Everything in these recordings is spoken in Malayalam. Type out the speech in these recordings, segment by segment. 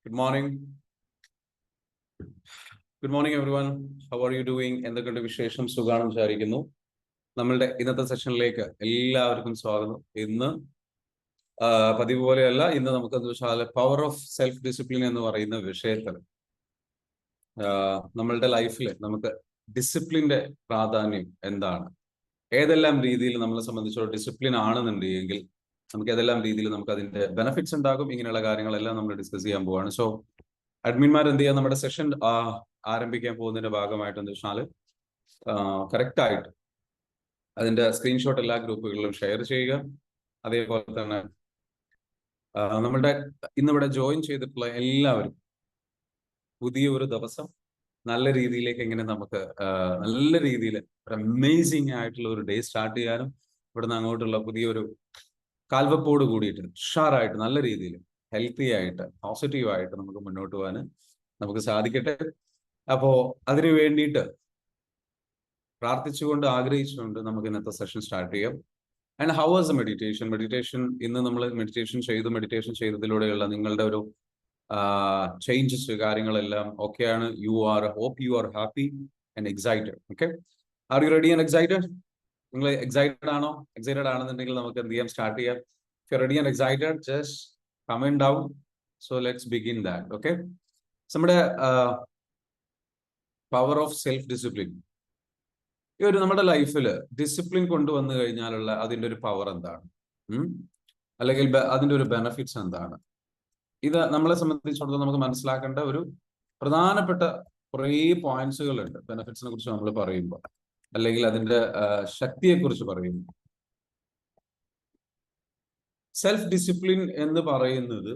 Good morning. Good morning, everyone. How are you doing? എന്തൊക്കെയുണ്ട് വിശേഷം? സുഖാണെന്ന് വിചാരിക്കുന്നു. നമ്മളുടെ ഇന്നത്തെ സെഷനിലേക്ക് എല്ലാവർക്കും സ്വാഗതം. ഇന്ന് പതിവ് പോലെയല്ല, ഇന്ന് നമുക്കെന്ന് വെച്ചാൽ പവർ ഓഫ് സെൽഫ് ഡിസിപ്ലിൻ എന്ന് പറയുന്ന വിഷയത്തിൽ നമ്മളുടെ ലൈഫിൽ നമുക്ക് ഡിസിപ്ലിന്റെ പ്രാധാന്യം എന്താണ്, ഏതെല്ലാം രീതിയിൽ നമ്മളെ സംബന്ധിച്ചോളം ഡിസിപ്ലിൻ ആണെന്നുണ്ടെങ്കിൽ നമുക്ക് ഏതെല്ലാം രീതിയിൽ നമുക്ക് അതിന്റെ ബെനിഫിറ്റ്സ് ഉണ്ടാകും, ഇങ്ങനെയുള്ള കാര്യങ്ങളെല്ലാം നമ്മൾ ഡിസ്കസ് ചെയ്യാൻ പോവാണ്. സോ അഡ്മിന്മാർ എന്ത് ചെയ്യാം, നമ്മുടെ സെഷൻ ആരംഭിക്കാൻ പോകുന്നതിന്റെ ഭാഗമായിട്ട് എന്താ വെച്ചാൽ കറക്റ്റ് ആയിട്ട് അതിന്റെ സ്ക്രീൻഷോട്ട് എല്ലാ ഗ്രൂപ്പുകളിലും ഷെയർ ചെയ്യുക. അതേപോലെ തന്നെ നമ്മളുടെ ഇന്നിവിടെ ജോയിൻ ചെയ്തിട്ടുള്ള എല്ലാവരും പുതിയ ഒരു ദിവസം നല്ല രീതിയിലേക്ക് എങ്ങനെ നമുക്ക് നല്ല രീതിയിൽ അമേസിങ് ആയിട്ടുള്ള ഒരു ഡേ സ്റ്റാർട്ട് ചെയ്യാനും ഇവിടുന്ന് അങ്ങോട്ടുള്ള പുതിയൊരു കാൽവപ്പോട് കൂടിയിട്ട് ഉഷാറായിട്ട് നല്ല രീതിയിൽ ഹെൽത്തി ആയിട്ട് പോസിറ്റീവായിട്ട് നമുക്ക് മുന്നോട്ട് പോകാൻ നമുക്ക് സാധിക്കട്ടെ. അപ്പോ അതിനു വേണ്ടിയിട്ട് പ്രാർത്ഥിച്ചുകൊണ്ട് ആഗ്രഹിച്ചുകൊണ്ട് നമുക്ക് ഇന്നത്തെ സെഷൻ സ്റ്റാർട്ട് ചെയ്യാം. ആൻഡ് ഹൗ വാസ് മെഡിറ്റേഷൻ ഇന്ന് നമ്മൾ മെഡിറ്റേഷൻ ചെയ്തതിലൂടെയുള്ള നിങ്ങളുടെ ഒരു ചേഞ്ചസ് കാര്യങ്ങളെല്ലാം ഓക്കെയാണ്. Hope you are happy and excited. Okay, are you ready and excited? നിങ്ങൾ എക്സൈറ്റഡ് ആണോ? എക്സൈറ്റഡ് ആണെന്നുണ്ടെങ്കിൽ നമുക്ക് എന്ത് ചെയ്യാം, സ്റ്റാർട്ട് ചെയ്യാം. If you're ready and excited, just comment down. So let's begin that. Okay. നമ്മുടെ പവർ ഓഫ് സെൽഫ് ഡിസിപ്ലിൻ, ഈ ഒരു നമ്മുടെ ലൈഫിൽ ഡിസിപ്ലിൻ കൊണ്ടുവന്നു കഴിഞ്ഞാലുള്ള അതിന്റെ ഒരു പവർ എന്താണ്, അല്ലെങ്കിൽ അതിന്റെ ഒരു ബെനിഫിറ്റ്സ് എന്താണ്, ഇത് നമ്മളെ സംബന്ധിച്ചിടത്തോളം നമുക്ക് മനസ്സിലാക്കേണ്ട ഒരു പ്രധാനപ്പെട്ട കുറേ പോയിന്റ്സുകൾ ഉണ്ട്. ബെനിഫിറ്റ്സിനെ കുറിച്ച് നമ്മൾ പറയുമ്പോൾ, അല്ലെങ്കിൽ അതിന്റെ ശക്തിയെ കുറിച്ച് പറയുമ്പോൾ, സെൽഫ് ഡിസിപ്ലിൻ എന്ന് പറയുന്നത്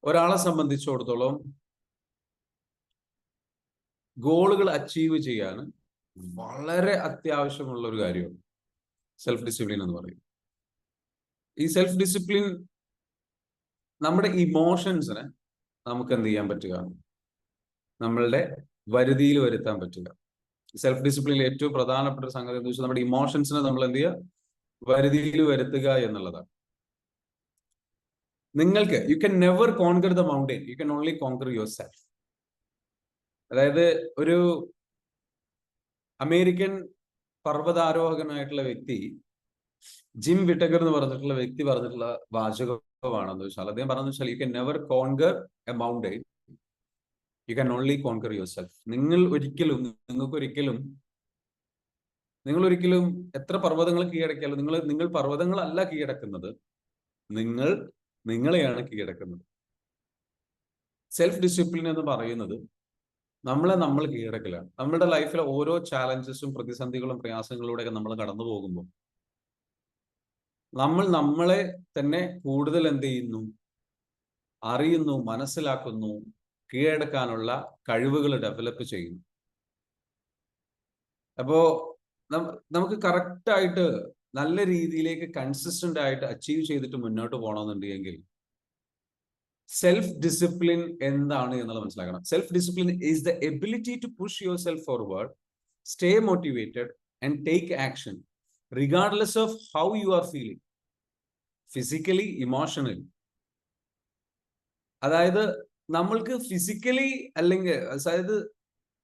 ഒരാളെ സംബന്ധിച്ചിടത്തോളം ഗോളുകൾ അച്ചീവ് ചെയ്യാൻ വളരെ അത്യാവശ്യമുള്ള ഒരു കാര്യമാണ് സെൽഫ് ഡിസിപ്ലിൻ എന്ന് പറയും. ഈ സെൽഫ് ഡിസിപ്ലിൻ നമ്മുടെ ഇമോഷൻസിനെ നമുക്ക് എന്ത് ചെയ്യാൻ പറ്റുക, നമ്മളുടെ വരുതിയിൽ വരുത്താൻ പറ്റുക. സെൽഫ് ഡിസിപ്ലിനിൽ ഏറ്റവും പ്രധാനപ്പെട്ട ഒരു സംഗതി എന്ന് വെച്ചാൽ നമ്മുടെ ഇമോഷൻസിനെ നമ്മൾ എന്ത് ചെയ്യുക, വരുതിയിൽ വരുത്തുക എന്നുള്ളതാണ്. നിങ്ങൾക്ക് you can never conquer the mountain, you can only conquer your self. അതായത് ഒരു അമേരിക്കൻ പർവ്വതാരോഹകനായിട്ടുള്ള വ്യക്തി ജിം വിട്ടഗർ എന്ന് പറഞ്ഞിട്ടുള്ള വ്യക്തി പറഞ്ഞിട്ടുള്ള വാചകമാണെന്ന് വെച്ചാൽ, അദ്ദേഹം പറഞ്ഞെന്ന് വെച്ചാൽ you can never conquer A mountain, you can only conquer your self. നിങ്ങൾ ഒരിക്കലും എത്ര പർവ്വതങ്ങൾ കീഴടക്കിയാലും നിങ്ങൾ പർവ്വതങ്ങളല്ല കീഴടക്കുന്നത്, നിങ്ങളെയാണ് കീഴടക്കുന്നത്. സെൽഫ് ഡിസിപ്ലിൻ എന്ന് പറയുന്നത് നമ്മൾ കീഴടക്കലാണ്. നമ്മുടെ ലൈഫിലെ ഓരോ ചാലഞ്ചസും പ്രതിസന്ധികളും പ്രയാസങ്ങളിലൂടെയൊക്കെ നമ്മൾ കടന്നു പോകുമ്പോൾ നമ്മളെ തന്നെ കൂടുതൽ എന്ത് ചെയ്യുന്നു, അറിയുന്നു, മനസ്സിലാക്കുന്നു, കീഴടക്കാനുള്ള കഴിവുകൾ ഡെവലപ്പ് ചെയ്യുന്നു. അപ്പോ നമുക്ക് കറക്റ്റ് ആയിട്ട് നല്ല രീതിയിലേക്ക് കൺസിസ്റ്റന്റ് ആയിട്ട് അച്ചീവ് ചെയ്തിട്ട് മുന്നോട്ട് പോകണമെന്നുണ്ടെങ്കിൽ സെൽഫ് ഡിസിപ്ലിൻ എന്താണ് എന്നുള്ളത് മനസ്സിലാക്കണം. Self discipline is the ability to push yourself forward, stay motivated and take action regardless of how you are feeling, physically, emotionally. അതായത് നമ്മൾക്ക് ഫിസിക്കലി അല്ലെങ്കിൽ അതായത്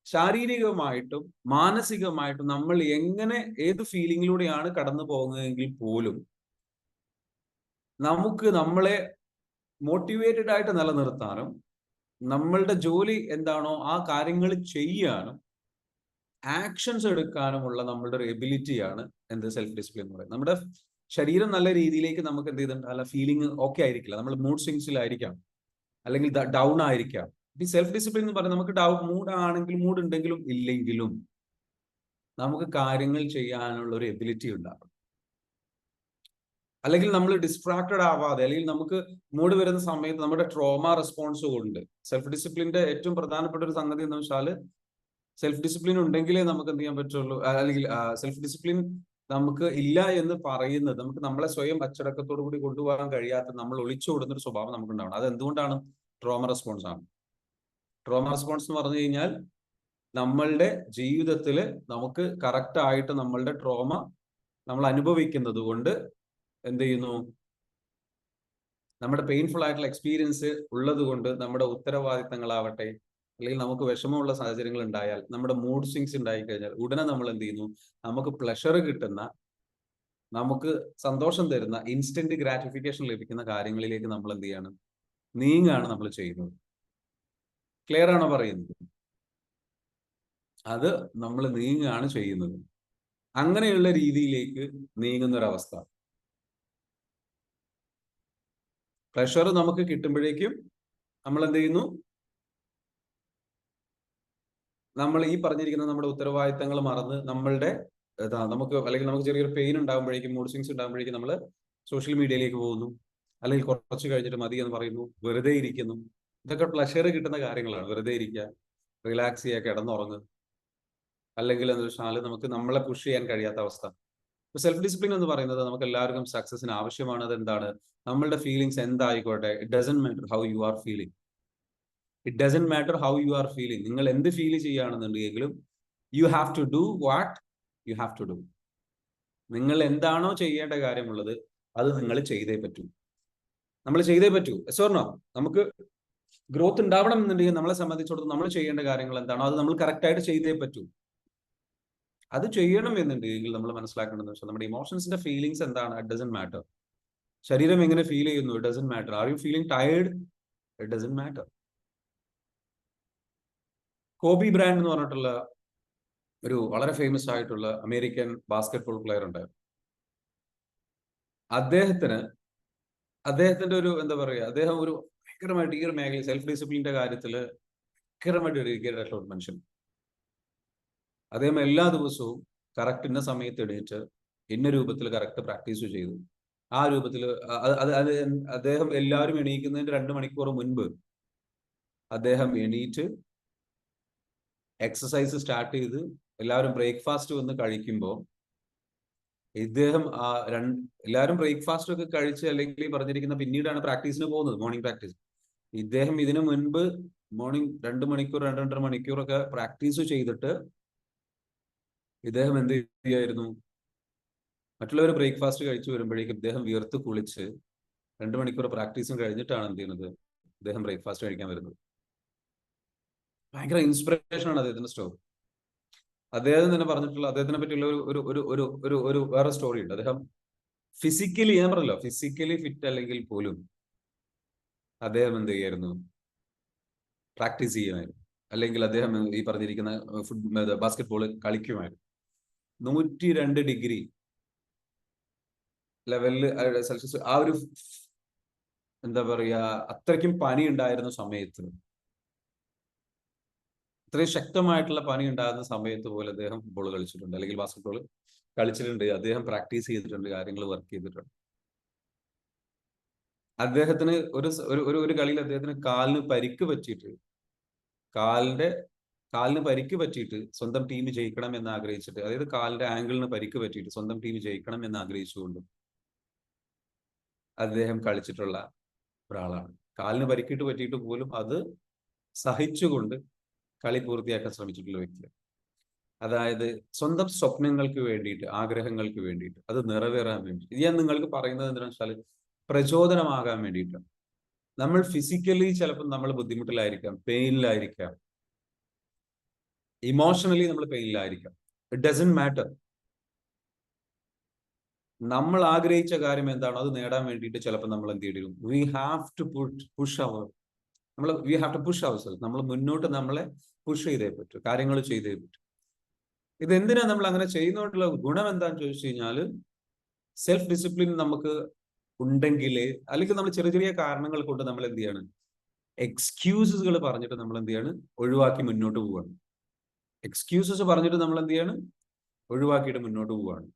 ശാരീരികമായിട്ടും മാനസികമായിട്ടും നമ്മൾ എങ്ങനെ ഏത് ഫീലിങ്ങിലൂടെയാണ് കടന്നു പോകുന്നതെങ്കിൽ പോലും നമുക്ക് നമ്മളെ മോട്ടിവേറ്റഡ് ആയിട്ട് നിലനിർത്താനും നമ്മളുടെ ജോലി എന്താണോ ആ കാര്യങ്ങൾ ചെയ്യാനും ആക്ഷൻസ് എടുക്കാനുമുള്ള നമ്മളുടെ ഒരു എബിലിറ്റിയാണ് എന്ത് സെൽഫ് ഡിസിപ്ലിൻ എന്ന് പറയുന്നത്. നമ്മുടെ ശരീരം നല്ല രീതിയിലേക്ക് നമുക്ക് എന്ത് ചെയ്തിട്ടുണ്ട്, അല്ല ഫീലിംഗ് ഓക്കെ ആയിരിക്കില്ല, നമ്മൾ മൂഡ് സ്വിങ്സിലായിരിക്കാം, അല്ലെങ്കിൽ ഡൗൺ ആയിരിക്കാം. ഈ സെൽഫ് ഡിസിപ്ലിൻ എന്ന് പറയുന്നത് നമുക്ക് മൂഡ് ഉണ്ടെങ്കിലും ഇല്ലെങ്കിലും നമുക്ക് കാര്യങ്ങൾ ചെയ്യാനുള്ള ഒരു എബിലിറ്റി ഉണ്ടാകും. അല്ലെങ്കിൽ നമ്മൾ ഡിസ്ട്രാക്റ്റഡ് ആവാതെ, അല്ലെങ്കിൽ നമുക്ക് മൂഡ് വരുന്ന സമയത്ത് നമ്മുടെ ട്രോമ റെസ്പോൺസ് കൊണ്ട് സെൽഫ് ഡിസിപ്ലിന്റെ ഏറ്റവും പ്രധാനപ്പെട്ട ഒരു സംഗതി എന്ന് വെച്ചാൽ സെൽഫ് ഡിസിപ്ലിൻ ഉണ്ടെങ്കിലേ നമുക്ക് എന്ത് ചെയ്യാൻ പറ്റുള്ളൂ, അല്ലെങ്കിൽ സെൽഫ് ഡിസിപ്ലിൻ നമുക്ക് ഇല്ല എന്ന് പറയുന്നത് നമുക്ക് നമ്മളെ സ്വയം അച്ചടക്കത്തോടു കൂടി കൊണ്ടുപോകാൻ കഴിയാത്ത, നമ്മൾ ഒളിച്ചോടുന്ന ഒരു സ്വഭാവം നമുക്കുണ്ടാവണം. അത് എന്തുകൊണ്ടാണ്? ട്രോമ റെസ്പോൺസ് ആണ്. ട്രോമ റെസ്പോൺസ് എന്ന് പറഞ്ഞു കഴിഞ്ഞാൽ നമ്മളുടെ ജീവിതത്തിൽ നമുക്ക് കറക്റ്റ് ആയിട്ട് നമ്മളുടെ ട്രോമ നമ്മൾ അനുഭവിക്കുന്നത് കൊണ്ട് എന്ത് ചെയ്യുന്നു, നമ്മുടെ പെയിൻഫുൾ ആയിട്ടുള്ള എക്സ്പീരിയൻസ് ഉള്ളത് കൊണ്ട് നമ്മുടെ ഉത്തരവാദിത്തങ്ങളാവട്ടെ, അല്ലെങ്കിൽ നമുക്ക് വിഷമമുള്ള സാഹചര്യങ്ങൾ ഉണ്ടായാൽ, നമ്മുടെ മൂഡ് സ്വിങ്സ് ഉണ്ടായി കഴിഞ്ഞാൽ ഉടനെ നമ്മൾ എന്ത് ചെയ്യുന്നു? നമുക്ക് പ്ലഷർ കിട്ടുന്ന, നമുക്ക് സന്തോഷം തരുന്ന, ഇൻസ്റ്റന്റ് ഗ്രാറ്റിഫിക്കേഷൻ ലഭിക്കുന്ന കാര്യങ്ങളിലേക്ക് നമ്മൾ എന്ത് ചെയ്യാണ്? നീങ്ങാണ് നമ്മൾ ചെയ്യുന്നത്. ക്ലിയർ ആണോ പറയുന്നത്? അത് നമ്മൾ നീങ്ങുകയാണ് ചെയ്യുന്നത്. അങ്ങനെയുള്ള രീതിയിലേക്ക് നീങ്ങുന്ന ഒരവസ്ഥ. പ്രഷർ നമുക്ക് കിട്ടുമ്പോഴേക്കും നമ്മൾ എന്ത് ചെയ്യുന്നു? നമ്മൾ ഈ പറഞ്ഞിരിക്കുന്ന നമ്മുടെ ഉത്തരവാദിത്തങ്ങൾ മറന്ന് നമ്മളുടെ നമുക്ക് അല്ലെങ്കിൽ നമുക്ക് ചെറിയൊരു പെയിൻ ഉണ്ടാകുമ്പോഴേക്കും, മൂഡ് സ്വിങ്സ് ഉണ്ടാകുമ്പോഴേക്കും നമ്മൾ സോഷ്യൽ മീഡിയയിലേക്ക് പോകുന്നു, അല്ലെങ്കിൽ കുറച്ച് കഴിഞ്ഞിട്ട് മതി എന്ന് പറയുന്നു, വെറുതെ ഇരിക്കുന്നു. ഇതൊക്കെ പ്ലഷർ കിട്ടുന്ന കാര്യങ്ങളാണ്. വെറുതെ ഇരിക്കുക, റിലാക്സ് ചെയ്യുക, കിടന്നുറങ്ങുക, അല്ലെങ്കിൽ എന്താ വെച്ചാൽ നമുക്ക് നമ്മളെ പുഷ് ചെയ്യാൻ കഴിയാത്ത അവസ്ഥ. സെൽഫ് ഡിസിപ്ലിൻ എന്ന് പറയുന്നത് നമുക്ക് എല്ലാവർക്കും സക്സസിന് ആവശ്യമാണ്. അത് എന്താണ്? നമ്മളുടെ ഫീലിങ്സ് എന്തായിക്കോട്ടെ, it doesn't matter how you are feeling. It doesn't matter how you are feeling. നിങ്ങൾ എന്ത് ഫീൽ ചെയ്യുകയാണെന്നുണ്ടെങ്കിലും you have to do what you have to do. നിങ്ങൾ എന്താണോ ചെയ്യേണ്ട കാര്യമുള്ളത് അത് നിങ്ങൾ ചെയ്തേ പറ്റൂ. നമ്മൾ ചെയ്തേ പറ്റൂ. എസ്വർണോ, നമുക്ക് ഗ്രോത്ത് ഉണ്ടാവണം എന്നുണ്ടെങ്കിൽ നമ്മളെ സംബന്ധിച്ചിടത്തോളം നമ്മൾ ചെയ്യേണ്ട കാര്യങ്ങൾ എന്താണോ അത് നമ്മൾ കറക്റ്റ് ആയിട്ട് ചെയ്തേ പറ്റൂ. അത് ചെയ്യണം എന്നുണ്ടെങ്കിൽ നമ്മൾ മനസ്സിലാക്കേണ്ടതെന്ന് വെച്ചാൽ നമ്മുടെ ഇമോഷൻസിന്റെ ഫീലിങ്സ് എന്താണ്? It doesn't matter. ശരീരം എങ്ങനെ ഫീൽ ചെയ്യുന്നു? It doesn't matter. Are you feeling tired? It doesn't matter. Kobe Bryant എന്ന് പറഞ്ഞിട്ടുള്ള ഒരു വളരെ ഫേമസ് ആയിട്ടുള്ള അമേരിക്കൻ ബാസ്കറ്റ്ബോൾ പ്ലെയർ ഉണ്ട്. അദ്ദേഹത്തിന്റെ ഒരു എന്താ പറയുക, അദ്ദേഹം ഒരു ഭയങ്കരമായിട്ട് ഈ ഒരു മേഖല സെൽഫ് ഡിസിപ്ലിന്റെ കാര്യത്തിൽ ഭയങ്കരമായിട്ട് ഡെഡിക്കേറ്റഡ് ആയിട്ടുള്ള ഒരു മനുഷ്യൻ. അദ്ദേഹം എല്ലാ ദിവസവും കറക്റ്റ് ഇന്ന സമയത്ത് എണീറ്റ് ഇന്ന രൂപത്തിൽ കറക്റ്റ് പ്രാക്ടീസ് ചെയ്തു. ആ രൂപത്തിൽ അദ്ദേഹം എല്ലാവരും എണീക്കുന്നതിന്റെ 2 മണിക്കൂർ മുൻപ് അദ്ദേഹം എണീറ്റ് എക്സസൈസ് സ്റ്റാർട്ട് ചെയ്ത് എല്ലാവരും ബ്രേക്ക്ഫാസ്റ്റ് വന്ന് കഴിക്കുമ്പോൾ ഇദ്ദേഹം എല്ലാവരും ബ്രേക്ക്ഫാസ്റ്റ് ഒക്കെ കഴിച്ച് അല്ലെങ്കിൽ പറഞ്ഞിരിക്കുന്ന പിന്നീടാണ് പ്രാക്ടീസിന് പോകുന്നത്, മോർണിംഗ് പ്രാക്ടീസ്. ഇദ്ദേഹം ഇതിനു മുൻപ് മോർണിംഗ് 2 മണിക്കൂർ 2.5 മണിക്കൂറൊക്കെ പ്രാക്ടീസ് ചെയ്തിട്ട് ഇദ്ദേഹം എന്ത് ചെയ്യായിരുന്നു? മറ്റുള്ളവർ ബ്രേക്ക്ഫാസ്റ്റ് കഴിച്ചു വരുമ്പോഴേക്കും ഇദ്ദേഹം വിയർത്ത് കുളിച്ച് 2 മണിക്കൂർ പ്രാക്ടീസും കഴിഞ്ഞിട്ടാണ് എന്ത് ചെയ്യുന്നത്? ഇദ്ദേഹം ബ്രേക്ക്ഫാസ്റ്റ് കഴിക്കാൻ വരുന്നത്. ഭയങ്കര ഇൻസ്പിറേഷൻ ആണ് അദ്ദേഹത്തിന്റെ സ്റ്റോറി. അദ്ദേഹം തന്നെ പറഞ്ഞിട്ടുള്ള അദ്ദേഹത്തിനെ പറ്റിയുള്ള ഒരു ഒരു ഒരു ഒരു ഒരു വേറെ സ്റ്റോറി ഉണ്ട്. അദ്ദേഹം ഫിസിക്കലി, ഞാൻ പറഞ്ഞല്ലോ, ഫിസിക്കലി ഫിറ്റ് അല്ലെങ്കിൽ പോലും അദ്ദേഹം എന്ത് ചെയ്യായിരുന്നു? പ്രാക്ടീസ് ചെയ്യുമായിരുന്നു. അല്ലെങ്കിൽ അദ്ദേഹം ഈ പറഞ്ഞിരിക്കുന്ന ബാസ്കറ്റ്ബോൾ കളിക്കുമായിരുന്നു. 102 ഡിഗ്രി ലെവലിൽ സെൽഷ്യസ്, ആ ഒരു എന്താ പറയാ, അത്രയ്ക്കും പനി ഉണ്ടായിരുന്ന സമയത്ത്, ഇത്രയും ശക്തമായിട്ടുള്ള പനി ഉണ്ടാകുന്ന സമയത്ത് പോലും അദ്ദേഹം ഫുട്ബോൾ കളിച്ചിട്ടുണ്ട്, അല്ലെങ്കിൽ ബാസ്കറ്റ്ബോൾ കളിച്ചിട്ടുണ്ട്. അദ്ദേഹം പ്രാക്ടീസ് ചെയ്തിട്ടുണ്ട്, കാര്യങ്ങൾ വർക്ക് ചെയ്തിട്ടുണ്ട്. അദ്ദേഹത്തിന് ഒരു കളിയിൽ അദ്ദേഹത്തിന് കാലിന് പരിക്ക് പറ്റിയിട്ട് സ്വന്തം ടീം ജയിക്കണം എന്ന് ആഗ്രഹിച്ചിട്ട്, അതായത് കാലിന്റെ ആംഗിളിന് പരിക്ക് പറ്റിയിട്ട് സ്വന്തം ടീം ജയിക്കണം എന്ന് ആഗ്രഹിച്ചുകൊണ്ടും അദ്ദേഹം കളിച്ചിട്ടുള്ള ഒരാളാണ്. കാലിന് പരിക്കിട്ട് പറ്റിയിട്ട് പോലും അത് സഹിച്ചുകൊണ്ട് കളി പൂർത്തിയാക്കാൻ ശ്രമിച്ചിട്ടുള്ള വ്യക്തിയാണ്. അതായത് സ്വന്തം സ്വപ്നങ്ങൾക്ക് വേണ്ടിയിട്ട്, ആഗ്രഹങ്ങൾക്ക് വേണ്ടിയിട്ട്, അത് നിറവേറാൻ വേണ്ടിയിട്ട്. ഇത് ഞാൻ നിങ്ങൾക്ക് പറയുന്നത് എന്താണെന്ന് വെച്ചാൽ പ്രചോദനമാകാൻ വേണ്ടിയിട്ടാണ്. നമ്മൾ ഫിസിക്കലി ചിലപ്പോൾ നമ്മൾ ബുദ്ധിമുട്ടിലായിരിക്കാം, പെയിനിലായിരിക്കാം, ഇമോഷണലി നമ്മൾ പെയിനിലായിരിക്കാം. It doesn't matter. നമ്മൾ ആഗ്രഹിച്ച കാര്യം എന്താണോ അത് നേടാൻ വേണ്ടിയിട്ട് ചിലപ്പോൾ നമ്മൾ എന്ത് ചെയ്യും? We have to push our self. നമ്മൾ മുന്നോട്ട് നമ്മളെ പുഷ് ചെയ്തേ പറ്റൂ, കാര്യങ്ങൾ ചെയ്തേ പറ്റൂ. ഇതെന്തിനാ നമ്മൾ അങ്ങനെ ചെയ്യുന്നതുകൊണ്ടുള്ള ഗുണം എന്താണെന്ന് ചോദിച്ചു കഴിഞ്ഞാൽ, സെൽഫ് ഡിസിപ്ലിൻ നമുക്ക് ഉണ്ടെങ്കിൽ, അല്ലെങ്കിൽ നമ്മൾ ചെറിയ ചെറിയ കാരണങ്ങൾ കൊണ്ട് നമ്മൾ എന്ത് ചെയ്യാണ്? എക്സ്ക്യൂസസുകൾ പറഞ്ഞിട്ട് നമ്മൾ എന്ത് ചെയ്യാണ്? ഒഴിവാക്കി മുന്നോട്ട് പോവുകയാണ്. എക്സ്ക്യൂസസ് പറഞ്ഞിട്ട് നമ്മൾ എന്ത് ചെയ്യാണ്? ഒഴിവാക്കിയിട്ട് മുന്നോട്ട് പോവുകയാണ്.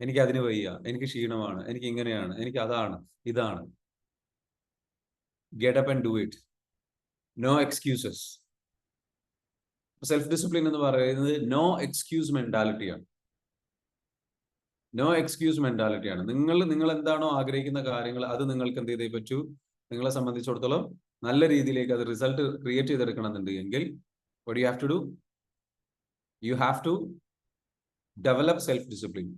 എനിക്ക് അതിന് വയ്യ, എനിക്ക് ക്ഷീണമാണ്, എനിക്ക് ഇങ്ങനെയാണ്, എനിക്ക് അതാണ്, ഇതാണ്. Get up and do it. No excuses. Self discipline എന്ന് പറയുന്നത് നോ എക്സ്ക്യൂസ് മെന്റാലിറ്റിയാണ്. നോ എക്സ്ക്യൂസ് മെന്റാലിറ്റിയാണ്. നിങ്ങൾ എന്താണോ ആഗ്രഹിക്കുന്ന കാര്യങ്ങൾ അത് നിങ്ങൾക്ക് എന്ത് ചെയ്തേ പറ്റൂ? നിങ്ങളെ സംബന്ധിച്ചിടത്തോളം നല്ല രീതിയിലേക്ക് അത് റിസൾട്ട് ക്രിയേറ്റ് ചെയ്തെടുക്കണമെന്നുണ്ടെങ്കിൽ what you have to do? You have to develop self discipline.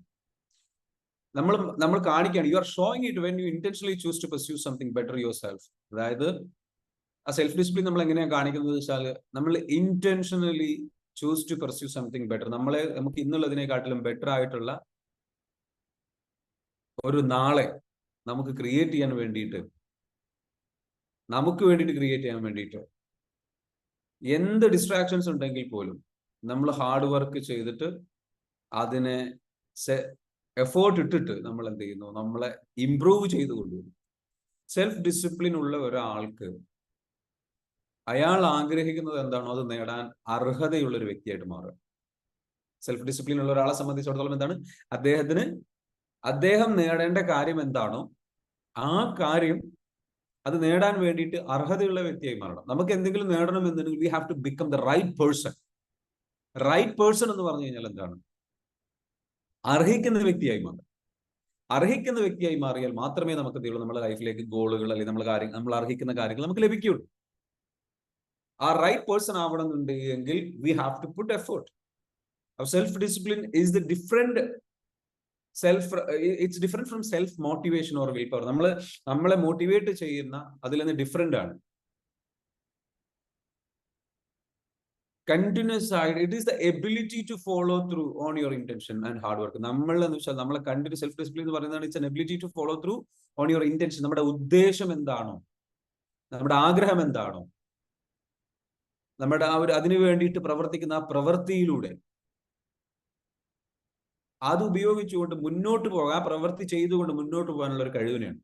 നമ്മൾ കാണിക്കുകയാണ്, you are showing it when you intentionally choose to pursue something better yourself. അതായത് ആ സെൽഫ് ഡിസിപ്ലിൻ നമ്മൾ എങ്ങനെയാണ് കാണിക്കുന്നത് വെച്ചാൽ, നമ്മൾ intentionally choose to pursue something better. നമുക്ക് ഇന്നുള്ളതിനെക്കാട്ടിലും ബെറ്റർ ആയിട്ടുള്ള ഒരു നാളെ നമുക്ക് ക്രിയേറ്റ് ചെയ്യാൻ വേണ്ടിയിട്ട്, ക്രിയേറ്റ് ചെയ്യാൻ വേണ്ടിയിട്ട് എന്ത് ഡിസ്ട്രാക്ഷൻസ് ഉണ്ടെങ്കിൽ പോലും നമ്മൾ ഹാർഡ് വർക്ക് ചെയ്തിട്ട് അതിനെ എഫേർട്ട് ഇട്ടിട്ട് നമ്മൾ എന്ത് ചെയ്യുന്നു, നമ്മളെ ഇംപ്രൂവ് ചെയ്ത് കൊണ്ടുവരും. സെൽഫ് ഡിസിപ്ലിൻ ഉള്ള ഒരാൾക്ക് അയാൾ ആഗ്രഹിക്കുന്നത് എന്താണോ അത് നേടാൻ അർഹതയുള്ള ഒരു വ്യക്തിയായിട്ട് മാറുക. സെൽഫ് ഡിസിപ്ലിൻ ഉള്ള ഒരാളെ സംബന്ധിച്ചിടത്തോളം എന്താണ്, അദ്ദേഹം നേടേണ്ട കാര്യം എന്താണോ ആ കാര്യം അത് നേടാൻ വേണ്ടിയിട്ട് അർഹതയുള്ള വ്യക്തിയായി മാറണം. നമുക്ക് എന്തെങ്കിലും നേടണമെന്നുണ്ടെങ്കിൽ we have to become the right person. Right person എന്ന് പറഞ്ഞു കഴിഞ്ഞാൽ എന്താണ്, അർഹിക്കുന്ന വ്യക്തിയായി മാറും. അർഹിക്കുന്ന വ്യക്തിയായി മാറിയാൽ മാത്രമേ നമുക്ക് എന്ത് ചെയ്യുള്ളൂ, നമ്മുടെ ലൈഫിലേക്ക് ഗോളുകൾ അല്ലെങ്കിൽ നമ്മൾ അർഹിക്കുന്ന കാര്യങ്ങൾ നമുക്ക് ലഭിക്കുകയുള്ളൂ. ആ റൈറ്റ് പേഴ്സൺ ആവണമെന്നുണ്ടെങ്കിൽ we have to put effort. Self discipline is the different it's different from self motivation or will power. നമ്മളെ മോട്ടിവേറ്റ് ചെയ്യുന്ന അതിൽ നിന്ന് ഡിഫറെന്റ് ആണ്. കണ്ടിന്യൂസ് ആയിട്ട് it is the ability to follow through on your intention and hard work. നമ്മളെ കണ്ടിന്യൂ സെൽഫ് ഡിസിപ്ലിൻ എന്ന് പറയുന്നത് it's an ability to follow through on your intention. നമ്മുടെ ഉദ്ദേശം എന്താണോ, നമ്മുടെ ആഗ്രഹം എന്താണോ, നമ്മുടെ അതിനു വേണ്ടിയിട്ട് പ്രവർത്തിക്കുന്ന ആ പ്രവൃത്തിയിലൂടെ അത് ഉപയോഗിച്ചുകൊണ്ട് മുന്നോട്ട് പോകാൻ, ആ പ്രവൃത്തി ചെയ്തുകൊണ്ട് മുന്നോട്ട് പോകാനുള്ള ഒരു കഴിവിനെയാണ്.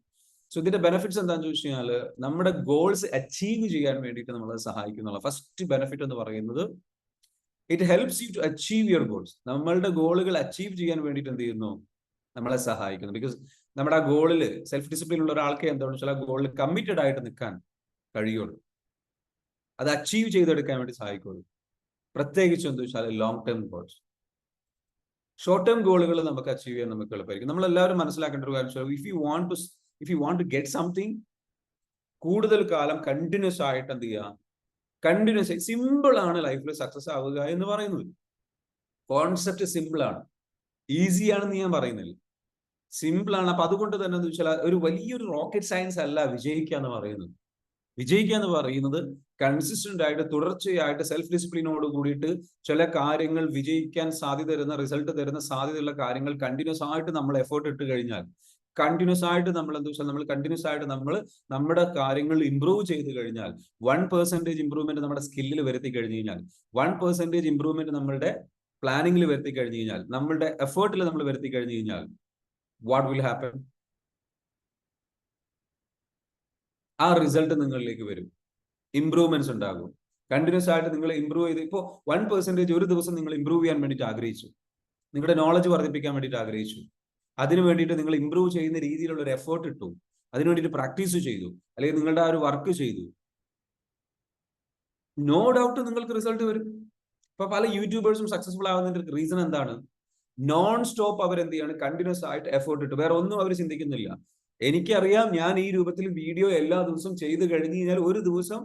സോ ഇതിന്റെ ബെനിഫിറ്റ്സ് എന്താണെന്ന് ചോദിച്ചു കഴിഞ്ഞാൽ, നമ്മുടെ ഗോൾസ് അച്ചീവ് ചെയ്യാൻ വേണ്ടിയിട്ട് നമ്മളെ സഹായിക്കുന്നുള്ള ഫസ്റ്റ് ബെനിഫിറ്റ് എന്ന് പറയുന്നത്, it helps you to achieve your goals. നമ്മളുടെ ഗോളുകൾ അച്ചീവ് ചെയ്യാൻ വേണ്ടിയിട്ട് എന്ത് ചെയ്യുന്നു, നമ്മളെ സഹായിക്കുന്നു. ബിക്കോസ് നമ്മുടെ ആ ഗോളിൽ സെൽഫ് ഡിസിപ്ലിൻ ഉള്ള ഒരാൾക്ക് എന്താണെന്ന് വെച്ചാൽ ആ ഗോളിൽ കമ്മിറ്റഡ് ആയിട്ട് നിൽക്കാൻ കഴിയുള്ളൂ, അത് അച്ചീവ് ചെയ്തെടുക്കാൻ വേണ്ടി സഹായിക്കുള്ളൂ. പ്രത്യേകിച്ച് എന്താ വെച്ചാൽ long term goals. Short term ഗോളുകൾ നമുക്ക് അച്ചീവ് ചെയ്യാൻ നമുക്ക് എളുപ്പമായിരിക്കും. നമ്മൾ എല്ലാവരും മനസ്സിലാക്കേണ്ട ഒരു കാര്യം, if you want to get something, കൂടുതൽ കാലം കണ്ടിന്യൂസ് ആയിട്ട് എന്ത് ചെയ്യുക, സിമ്പിൾ ആണ് ലൈഫിൽ സക്സസ് ആവുക എന്ന് പറയുന്നത്. കോൺസെപ്റ്റ് സിമ്പിൾ ആണ്, ഈസി ആണെന്ന് ഞാൻ പറയുന്നില്ല, സിമ്പിൾ ആണ്. അപ്പൊ അതുകൊണ്ട് തന്നെ എന്താ വെച്ചാൽ ഒരു വലിയൊരു റോക്കറ്റ് സയൻസ് അല്ല വിജയിക്കുക എന്ന് പറയുന്നത്. വിജയിക്കുക എന്ന് പറയുന്നത് കൺസിസ്റ്റന്റ് ആയിട്ട് തുടർച്ചയായിട്ട് സെൽഫ് ഡിസിപ്ലിനോട് കൂടിയിട്ട് ചില കാര്യങ്ങൾ വിജയിക്കാൻ സാധ്യത തരുന്ന, റിസൾട്ട് തരുന്ന സാധ്യതയുള്ള കാര്യങ്ങൾ കണ്ടിന്യൂസ് ആയിട്ട് നമ്മൾ എഫേർട്ട് ഇട്ട് കഴിഞ്ഞാൽ, കണ്ടിന്യൂസ് ആയിട്ട് നമ്മൾ എന്താ വെച്ചാൽ നമ്മുടെ കാര്യങ്ങൾ ഇംപ്രൂവ് ചെയ്ത് കഴിഞ്ഞാൽ, 1% ഇംപ്രൂവ്മെന്റ് നമ്മുടെ സ്കില്ലിൽ വരുത്തി കഴിഞ്ഞു കഴിഞ്ഞാൽ, 1% ഇംപ്രൂവ്മെന്റ് നമ്മളുടെ പ്ലാനിങ്ങിൽ വരുത്തി കഴിഞ്ഞു കഴിഞ്ഞാൽ, നമ്മളുടെ എഫേർട്ടിൽ നമ്മൾ വരുത്തി കഴിഞ്ഞു കഴിഞ്ഞാൽ, വാട്ട് വിൽ ഹാപ്പൻ? ആ റിസൾട്ട് നിങ്ങളിലേക്ക് വരും, ഇംപ്രൂവ്മെന്റ്സ് ഉണ്ടാകും. കണ്ടിന്യൂസ് ആയിട്ട് നിങ്ങൾ ഇംപ്രൂവ് ചെയ്ത്, ഇപ്പോൾ 1% ഒരു ദിവസം നിങ്ങൾ ഇംപ്രൂവ് ചെയ്യാൻ വേണ്ടിയിട്ട് ആഗ്രഹിച്ചു, നിങ്ങളുടെ നോളജ് വർദ്ധിപ്പിക്കാൻ വേണ്ടിയിട്ട് ആഗ്രഹിച്ചു, അതിനു വേണ്ടിയിട്ട് നിങ്ങൾ ഇംപ്രൂവ് ചെയ്യുന്ന രീതിയിലുള്ള ഒരു എഫേർട്ട് ഇട്ടു, അതിനു വേണ്ടിയിട്ട് പ്രാക്ടീസ് ചെയ്തു, അല്ലെങ്കിൽ നിങ്ങളുടെ ആ ഒരു വർക്ക് ചെയ്തു, നോ ഡൗട്ട് നിങ്ങൾക്ക് റിസൾട്ട് വരും. ഇപ്പൊ പല യൂട്യൂബേഴ്സും സക്സസ്ഫുൾ ആവുന്നതിന്റെ റീസൺ എന്താണ്? നോൺ സ്റ്റോപ്പ് അവർ എന്ത് ചെയ്യാണ്, കണ്ടിന്യൂസ് ആയിട്ട് എഫേർട്ട് ഇട്ടു, വേറെ ഒന്നും അവർ ചിന്തിക്കുന്നില്ല. എനിക്കറിയാം, ഞാൻ ഈ രൂപത്തിൽ വീഡിയോ എല്ലാ ദിവസവും ചെയ്തു കഴിഞ്ഞു കഴിഞ്ഞാൽ ഒരു ദിവസം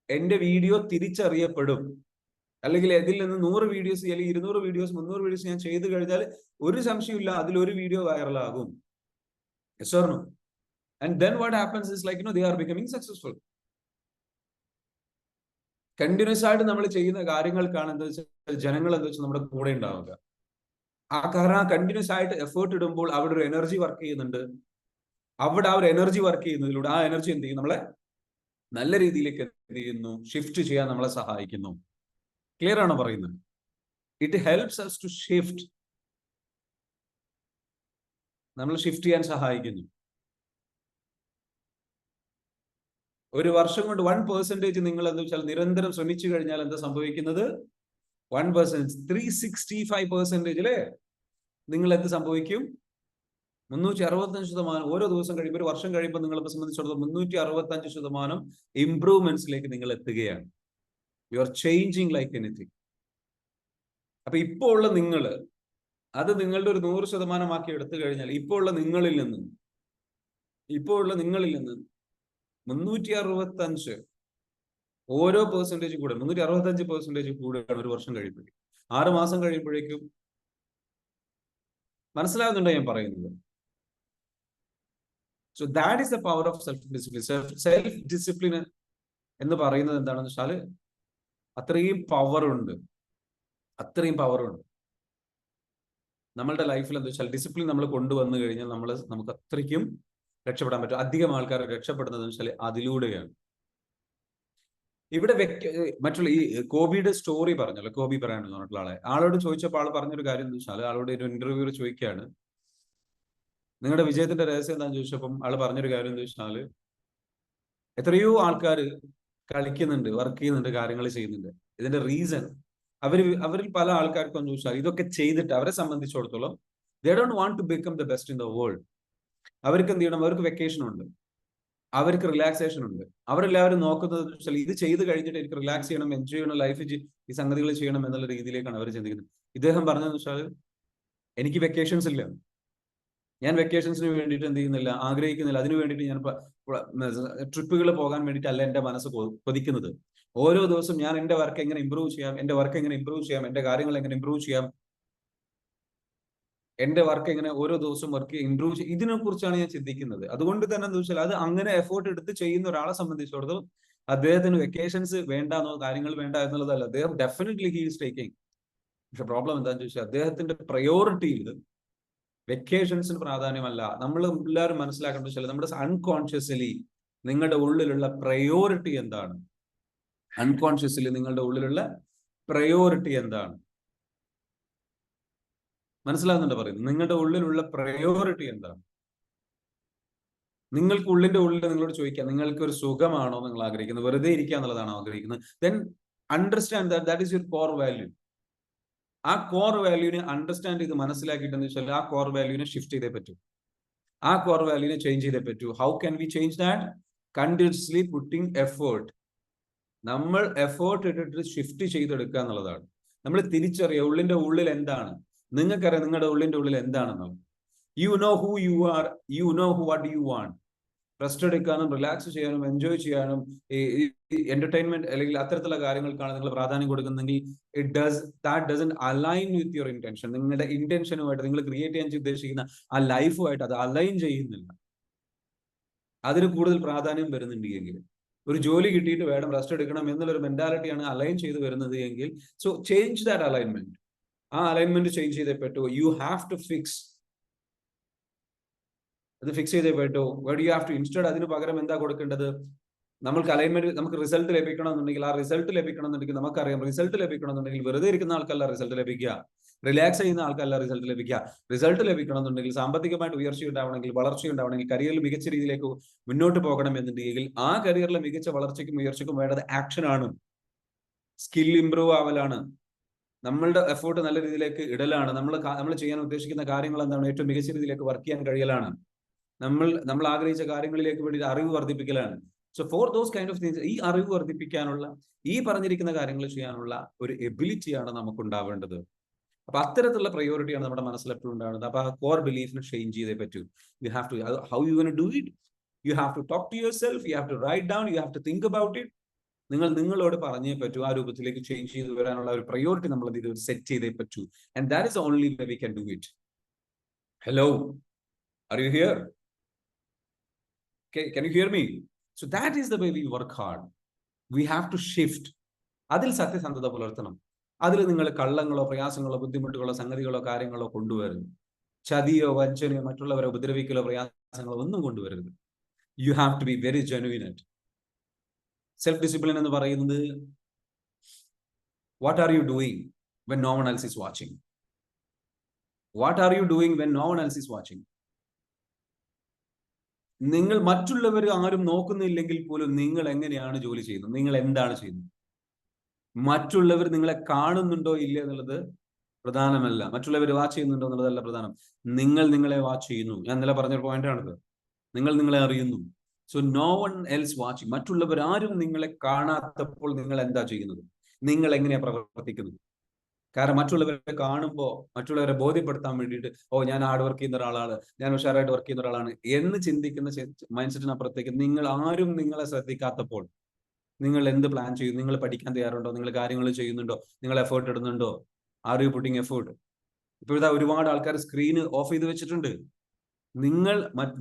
എന്റെ വീഡിയോ തിരിച്ചറിയപ്പെടും, അല്ലെങ്കിൽ ഇതിൽ നിന്ന് 100 വീഡിയോസ് അല്ലെങ്കിൽ 200 വീഡിയോസ് 300 വീഡിയോസ് ഞാൻ ചെയ്തു കഴിഞ്ഞാൽ ഒരു സംശയമില്ല അതിലൊരു video വൈറലാകും. Yes or no? And then what happens is like, they are becoming successful. Continuous ആയിട്ട് നമ്മൾ ചെയ്യുന്ന കാര്യങ്ങൾക്കാണ് എന്താ വെച്ചാൽ ജനങ്ങൾ എന്താ വെച്ചാൽ നമ്മുടെ കൂടെ ഉണ്ടാവുക. കാരണം ആ കണ്ടിന്യൂസ് ആയിട്ട് എഫേർട്ട് ഇടുമ്പോൾ അവിടെ ഒരു എനർജി വർക്ക് ചെയ്യുന്നുണ്ട്. അവിടെ ആ ഒരു എനർജി വർക്ക് ചെയ്യുന്നതിലൂടെ ആ എനർജി എന്ത് ചെയ്യും, നമ്മളെ നല്ല രീതിയിലേക്ക് എന്ത് ചെയ്യുന്നു, ഷിഫ്റ്റ് ചെയ്യാൻ നമ്മളെ സഹായിക്കുന്നു. ക്ലിയർ ആണോ പറയുന്നത്? It helps us to shift, നമ്മൾ ഷിഫ്റ്റ് ചെയ്യാൻ സഹായിക്കുന്നു. ഒരു വർഷം കൊണ്ട് 1% നിങ്ങൾ എന്താ വെച്ചാൽ നിരന്തരം ശ്രമിച്ചു കഴിഞ്ഞാൽ എന്താ സംഭവിക്കുന്നത്? 1%, 365% നിങ്ങൾ എന്ത് സംഭവിക്കും? 365% ഓരോ ദിവസം കഴിയുമ്പോൾ, ഒരു വർഷം കഴിയുമ്പോൾ നിങ്ങളെ സംബന്ധിച്ചിടത്തോളം 365% ഇംപ്രൂവ്മെന്റ്സിലേക്ക് നിങ്ങൾ എത്തുകയാണ്. You are changing like anything. അപ്പൊ ഇപ്പോൾ ഉള്ള നിങ്ങൾ അത് നിങ്ങളുടെ ഒരു 100% ആക്കി എടുത്തു കഴിഞ്ഞാൽ, ഇപ്പോൾ ഉള്ള നിങ്ങളിൽ നിന്ന് 365 ഓരോ പെർസെന്റേജ് കൂടെ 365% കൂടെയാണ് ഒരു വർഷം കഴിയുമ്പോഴേക്കും. 6 മാസം കഴിയുമ്പോഴേക്കും മനസ്സിലാകുന്നുണ്ടോ ഞാൻ പറയുന്നത്? So that is the power of self discipline. Self discipline എന്ന് പറയുന്നത് എന്താണെന്ന് വെച്ചാൽ അത്രയും പവറുണ്ട്, അത്രയും പവറുണ്ട് നമ്മളുടെ ലൈഫിൽ. എന്താ വെച്ചാൽ ഡിസിപ്ലിൻ നമ്മൾ കൊണ്ടുവന്നു കഴിഞ്ഞാൽ നമുക്ക് അത്രയ്ക്കും രക്ഷപ്പെടാൻ പറ്റും. അധികം ആൾക്കാർ രക്ഷപ്പെടുന്നത് വെച്ചാൽ അതിലൂടെയാണ്. ഇവിടെ മറ്റുള്ള ഈ കോബിയുടെ സ്റ്റോറി പറഞ്ഞല്ലോ, കോബി പറയാൻ പറഞ്ഞിട്ടുള്ള ആളോട് ചോദിച്ചപ്പോൾ ആൾ പറഞ്ഞൊരു കാര്യം എന്ന് വെച്ചാൽ, ആളോട് ഒരു ഇന്റർവ്യൂ ചോദിക്കുകയാണ്, നിങ്ങളുടെ വിജയത്തിന്റെ രഹസ്യം എന്താണെന്ന് ചോദിച്ചപ്പം ആള് പറഞ്ഞൊരു കാര്യം എന്ന് വെച്ചാൽ, എത്രയോ ആൾക്കാർ കളിക്കുന്നുണ്ട്, വർക്ക് ചെയ്യുന്നുണ്ട്, കാര്യങ്ങൾ ചെയ്യുന്നുണ്ട്. ഇതിന്റെ റീസൺ അവരിൽ പല ആൾക്കാർക്കും എന്ന് ചോദിച്ചാൽ ഇതൊക്കെ ചെയ്തിട്ട് അവരെ സംബന്ധിച്ചിടത്തോളം they don't want to become the best in the world. അവർക്ക് എന്ത് ചെയ്യണം? അവർക്ക് വെക്കേഷൻ ഉണ്ട്, അവർക്ക് റിലാക്സേഷൻ ഉണ്ട്. അവരെല്ലാവരും നോക്കുന്നത് വെച്ചാൽ ഇത് ചെയ്ത് കഴിഞ്ഞിട്ട് എനിക്ക് റിലാക്സ് ചെയ്യണം, എൻജോയ് ചെയ്യണം, ലൈഫ് ഈ സംഗതികൾ ചെയ്യണം എന്നുള്ള രീതിയിലേക്കാണ് അവർ ചിന്തിക്കുന്നത്. ഇദ്ദേഹം പറഞ്ഞതെന്ന് വെച്ചാൽ, എനിക്ക് വെക്കേഷൻസ് ഇല്ല, ഞാൻ വെക്കേഷൻസിന് വേണ്ടിയിട്ട് എന്ത് ചെയ്യുന്നില്ല, ആഗ്രഹിക്കുന്നില്ല. അതിനു വേണ്ടിയിട്ട് ഞാൻ ട്രിപ്പുകൾ പോകാൻ വേണ്ടിയിട്ടല്ല എൻ്റെ മനസ്സ് കൊതിക്കുന്നത്. ഓരോ ദിവസവും ഞാൻ എൻ്റെ വർക്ക് എങ്ങനെ ഇമ്പ്രൂവ് ചെയ്യാം, എൻ്റെ വർക്ക് എങ്ങനെ ഇമ്പ്രൂവ് ചെയ്യാം, എൻ്റെ കാര്യങ്ങൾ എങ്ങനെ ഇമ്പ്രൂവ് ചെയ്യാം, എന്റെ വർക്ക് എങ്ങനെ ഓരോ ദിവസവും വർക്ക് ഇമ്പ്രൂവ് ചെയ്യും, ഇതിനെ കുറിച്ചാണ് ഞാൻ ചിന്തിക്കുന്നത്. അതുകൊണ്ട് തന്നെ എന്താ വെച്ചാൽ അത് അങ്ങനെ എഫേർട്ട് എടുത്ത് ചെയ്യുന്ന ഒരാളെ സംബന്ധിച്ചിടത്തോളം അദ്ദേഹത്തിന് വെക്കേഷൻസ് വേണ്ടെന്നോ കാര്യങ്ങൾ വേണ്ട എന്നുള്ളതല്ല, അദ്ദേഹം ഡെഫിനറ്റ്ലി ഹി ഈസ് ടേക്കിംഗ്. പക്ഷെ പ്രോബ്ലം എന്താണെന്ന് ചോദിച്ചാൽ അദ്ദേഹത്തിന്റെ പ്രയോറിറ്റിയിൽ വെക്കേഷൻസിന് പ്രാധാന്യമല്ല. നമ്മൾ എല്ലാവരും മനസ്സിലാക്കേണ്ടത് വെച്ചാൽ നമ്മുടെ അൺകോൺഷ്യസ്ലി നിങ്ങളുടെ ഉള്ളിലുള്ള പ്രയോറിറ്റി എന്താണ്, അൺകോൺഷ്യസ്ലി നിങ്ങളുടെ ഉള്ളിലുള്ള പ്രയോറിറ്റി എന്താണ്? മനസ്സിലാകുന്നുണ്ടോ പറയുന്നത്? നിങ്ങളുടെ ഉള്ളിലുള്ള പ്രയോറിറ്റി എന്താണ്? നിങ്ങൾക്ക് ഉള്ളിന്റെ ഉള്ളിൽ നിങ്ങളോട് ചോദിക്കാം, നിങ്ങൾക്ക് ഒരു സുഖമാണോ നിങ്ങൾ ആഗ്രഹിക്കുന്നത്, വെറുതെ ഇരിക്കുക എന്നുള്ളതാണോ ആഗ്രഹിക്കുന്നത്? Then understand that is your core value. ആ കോർ വാല്യൂവിനെ അണ്ടർസ്റ്റാൻഡ് ചെയ്ത് മനസ്സിലാക്കിയിട്ടെന്ന് വെച്ചാൽ ആ കോർ വാല്യൂവിനെ ഷിഫ്റ്റ് ചെയ്തേ പറ്റൂ, ആ കോർ വാല്യൂവിനെ ചേഞ്ച് ചെയ്തേ പറ്റൂ. How can we change that? Continuously putting effort. നമ്മൾ എഫേർട്ട് ഇട്ടിട്ട് ഷിഫ്റ്റ് ചെയ്തെടുക്കുക എന്നുള്ളതാണ്. നമ്മൾ തിരിച്ചറിയുക ഉള്ളിന്റെ ഉള്ളിൽ എന്താണ്. നിങ്ങൾക്കറിയാം നിങ്ങളുടെ ഉള്ളിന്റെ ഉള്ളിൽ എന്താണെന്നുള്ളത്. You know who you are, you know what you want. Rest എടുക്കാനും റിലാക്സ് ചെയ്യാനും എൻജോയ് ചെയ്യാനും എന്റർടൈൻമെന്റ് അല്ലെങ്കിൽ അത്തരത്തിലുള്ള കാര്യങ്ങൾക്കാണ് നിങ്ങൾ പ്രാധാന്യം കൊടുക്കുന്നെങ്കിൽ that doesn't align with your intention. നിങ്ങളുടെ ഇന്റൻഷനുമായിട്ട് നിങ്ങൾ ക്രിയേറ്റ് ചെയ്യാൻ ഉദ്ദേശിക്കുന്ന ആ ലൈഫുമായിട്ട് അത് അലൈൻ ചെയ്യുന്നില്ല. അതിന് കൂടുതൽ പ്രാധാന്യം വരുന്നുണ്ട് എങ്കിൽ, ഒരു ജോലി കിട്ടിയിട്ട് വേണം റെസ്റ്റ് എടുക്കണം എന്നുള്ളൊരു മെന്റാലിറ്റിയാണ് അലൈൻ ചെയ്ത് വരുന്നത് എങ്കിൽ, സോ ചേഞ്ച് ദാറ്റ് അലൈൻമെന്റ്. ആ അലൈൻമെന്റ് ചേഞ്ച് ചെയ്തേ പറ്റൂ. യു ഹാവ് ടു ഫിക്സ്, അത് ഫിക്സ് ചെയ്തേ പറ്റൂ. Where you have to instead അതിന് പകരം എന്താ കൊടുക്കേണ്ടത്? നമുക്ക് അലൈൻമെന്റ്, നമുക്ക് റിസൾട്ട് ലഭിക്കണമെന്നുണ്ടെങ്കിൽ ആ റിസൾട്ട് ലഭിക്കണമെന്നുണ്ടെങ്കിൽ നമുക്കറിയാം, റിസൾട്ട് ലഭിക്കണമെന്നുണ്ടെങ്കിൽ വെറുതെ ഇരിക്കുന്ന ആൾക്കല്ല റിസൾട്ട് ലഭിക്കുക, റിലാക്സ് ചെയ്യുന്ന ആൾക്കല്ല റിസൾട്ട് ലഭിക്കുക. റിസൾട്ട് ലഭിക്കണമെന്നുണ്ടെങ്കിൽ, സാമ്പത്തികമായിട്ട് ഉയർച്ച ഉണ്ടാവണമെങ്കിൽ, വളർച്ച ഉണ്ടാവണമെങ്കിൽ, കരിയറിൽ മികച്ച രീതിയിലേക്ക് മുന്നോട്ട് പോകണം എന്നുണ്ടെങ്കിൽ ആ കരിയറിലെ മികച്ച വളർച്ചയ്ക്കും ഉയർച്ചയ്ക്കും വേണ്ടത് ആക്ഷൻ ആണ്, സ്കിൽ ഇംപ്രൂവ് ആവലാണ്, നമ്മളുടെ എഫേർട്ട് നല്ല രീതിയിലേക്ക് ഇടലാണ്, നമ്മൾ ചെയ്യാൻ ഉദ്ദേശിക്കുന്ന കാര്യങ്ങൾ എന്താണ്, ഏറ്റവും മികച്ച രീതിയിലേക്ക് വർക്ക് ചെയ്യാൻ കഴിയലാണ്, നമ്മൾ ആഗ്രഹിച്ച കാര്യങ്ങളിലേക്ക് വേണ്ടി അറിവ് വർദ്ധിപ്പിക്കലാണ്. So for those kind of things, ഈ അറിവ് വർദ്ധിപ്പിക്കാനുള്ള, ഈ പറഞ്ഞിരിക്കുന്ന കാര്യങ്ങൾ ചെയ്യാനുള്ള ഒരു എബിലിറ്റിയാണ് നമുക്ക് ഉണ്ടാവേണ്ടത്. അപ്പൊ അത്തരത്തിലുള്ള പ്രയോറിറ്റിയാണ് നമ്മുടെ മനസ്സിൽ എപ്പോഴും ഉണ്ടാവുന്നത്. അപ്പൊ ആ കോർ ബിലീഫിനെ ചേഞ്ച് ചെയ്തേ പറ്റൂ. You have to, how you gonna do it? You have to talk to yourself, you have to write down, you have to think about it. നിങ്ങളോട് പറഞ്ഞേ പറ്റൂ. ആ രൂപത്തിലേക്ക് ചേഞ്ച് ചെയ്ത് വരാനുള്ള ഒരു പ്രയോറിറ്റി നമ്മൾ ഇത് സെറ്റ് ചെയ്തേ പറ്റൂ. And that is only way we can do it. Hello, are you here? Can you hear me? So that is the way we work hard. We have to shift. അതിൽ സത്യസന്ധത പുലർത്തണം. അതിൽ നിങ്ങൾ കള്ളങ്ങളോ പ്രയാസങ്ങളോ ബുദ്ധിമുട്ടുകളോ സംഗതികളോ കാര്യങ്ങളോ കൊണ്ടുവരുന്നു. ചതിയോ വഞ്ചനയോ മറ്റുള്ളവരെ ഉപദ്രവിക്കലോ പ്രയാസങ്ങളോ ഒന്നും കൊണ്ടുവരരുത്. You have to be very genuine. Self discipline എന്ന് പറയുന്നത്, what are you doing when no one else is watching? What are you doing when no one else is watching? നിങ്ങൾ മറ്റുള്ളവർ ആരും നോക്കുന്നില്ലെങ്കിൽ പോലും നിങ്ങൾ എങ്ങനെയാണ് ജോലി ചെയ്യുന്നത്? നിങ്ങൾ എന്താണ് ചെയ്യുന്നത്? മറ്റുള്ളവർ നിങ്ങളെ കാണുന്നുണ്ടോ ഇല്ല എന്നുള്ളത് പ്രധാനമല്ല. മറ്റുള്ളവർ വാച്ച് ചെയ്യുന്നുണ്ടോ എന്നുള്ളതല്ല പ്രധാനം. നിങ്ങൾ നിങ്ങളെ വാച്ച് ചെയ്യുന്നു. ഞാൻ ഇന്നലെ പറഞ്ഞൊരു പോയിന്റാണിത്. നിങ്ങൾ നിങ്ങളെ അറിയുന്നു. So no one else watching. മറ്റുള്ളവർ ആരും നിങ്ങളെ കാണാത്തപ്പോൾ നിങ്ങൾ എന്താ ചെയ്യുന്നത്? നിങ്ങൾ എങ്ങനെയാ പ്രവർത്തിക്കുന്നത്? കാരണം മറ്റുള്ളവരെ കാണുമ്പോൾ മറ്റുള്ളവരെ ബോധ്യപ്പെടുത്താൻ വേണ്ടിയിട്ട്, ഓ ഞാൻ ഹാർഡ് വർക്ക് ചെയ്യുന്ന ഒരാളാണ്, ഞാൻ ഉഷാറായിട്ട് വർക്ക് ചെയ്യുന്ന ഒരാളാണ് എന്ന് ചിന്തിക്കുന്ന മൈൻഡ് സെറ്റിനപ്പുറത്തേക്ക് നിങ്ങൾ ആരും നിങ്ങളെ ശ്രദ്ധിക്കാത്തപ്പോൾ നിങ്ങൾ എന്ത് പ്ലാൻ ചെയ്യുന്നു? നിങ്ങൾ പഠിക്കാൻ തയ്യാറുണ്ടോ? നിങ്ങൾ കാര്യങ്ങൾ ചെയ്യുന്നുണ്ടോ? നിങ്ങൾ എഫേർട്ട് ഇടുന്നുണ്ടോ? Are you putting effort? ഇപ്പോഴത്തെ ഒരുപാട് ആൾക്കാർ സ്ക്രീൻ ഓഫ് ചെയ്ത് വെച്ചിട്ടുണ്ട്.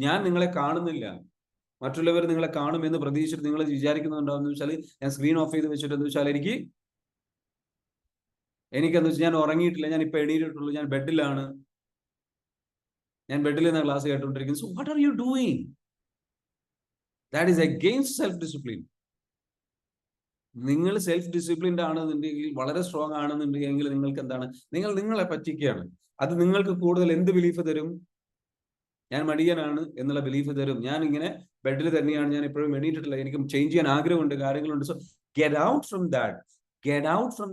ഞാൻ നിങ്ങളെ കാണുന്നില്ല, മറ്റുള്ളവർ നിങ്ങളെ കാണുമെന്ന് പ്രതീക്ഷിച്ചിട്ട് നിങ്ങൾ വിചാരിക്കുന്നുണ്ടാവുന്ന വെച്ചാൽ ഞാൻ സ്ക്രീൻ ഓഫ് ചെയ്ത് വെച്ചിട്ട് എന്ന് വെച്ചാൽ എനിക്കെന്ന് വെച്ചാൽ ഞാൻ ഉറങ്ങിയിട്ടില്ല, ഞാൻ ഇപ്പൊ എണീറ്റിട്ടുള്ളൂ, ഞാൻ ബെഡിലാണ്, ഞാൻ ബെഡിൽ നിന്ന് ക്ലാസ് കേട്ടുകൊണ്ടിരിക്കുന്നു. So what are you doing? That is against self discipline. നിങ്ങൾ സെൽഫ് ഡിസിപ്ലിൻഡ് ആണെന്നുണ്ടെങ്കിൽ, വളരെ സ്ട്രോങ് ആണെന്നുണ്ടെങ്കിൽ നിങ്ങൾക്ക് എന്താണ്, നിങ്ങളെ പറ്റിക്കുകയാണ്. അത് നിങ്ങൾക്ക് കൂടുതൽ എന്ത് ബിലീഫ് തരും? ഞാൻ മടിയനാണ് എന്നുള്ള ബിലീഫ് തരും. ഞാൻ ഇങ്ങനെ ബെഡിൽ തന്നെയാണ്, ഞാൻ എപ്പോഴും എണീറ്റിട്ടില്ല, എനിക്ക് ചേഞ്ച് ചെയ്യാൻ ആഗ്രഹമുണ്ട്, കാര്യങ്ങളുണ്ട്. So get out from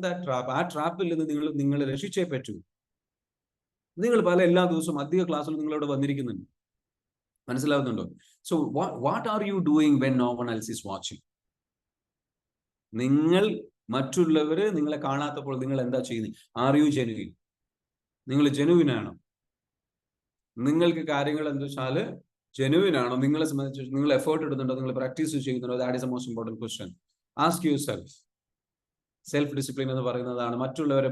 that trap. ആ ട്രാപ്പിൽ നിന്ന് നിങ്ങൾ രക്ഷിച്ചേ പറ്റൂ. നിങ്ങൾ എല്ലാ ദിവസവും അധിക ക്ലാസ്സിൽ നിങ്ങളോട് വന്നിരിക്കുന്നുണ്ട്, മനസ്സിലാവുന്നുണ്ടോ? So what are you doing when no one else is watching? നിങ്ങൾ മറ്റുള്ളവര് നിങ്ങളെ കാണാത്തപ്പോൾ നിങ്ങൾ എന്താ ചെയ്യുന്നത്? Are you genuine? നിങ്ങൾ ജെനുവിൻ ആണോ? നിങ്ങൾക്ക് കാര്യങ്ങൾ എന്താ വെച്ചാൽ ജെനുവിൻ ആണോ? നിങ്ങളെ സംബന്ധിച്ച് നിങ്ങൾ എഫേർട്ട് ഇടുന്നുണ്ടോ? നിങ്ങൾ പ്രാക്ടീസ് ചെയ്യുന്നുണ്ടോ? That is A most important question. Ask your self. Self discipline എന്ന് പറയുന്നതാണ് മറ്റുള്ളവരെ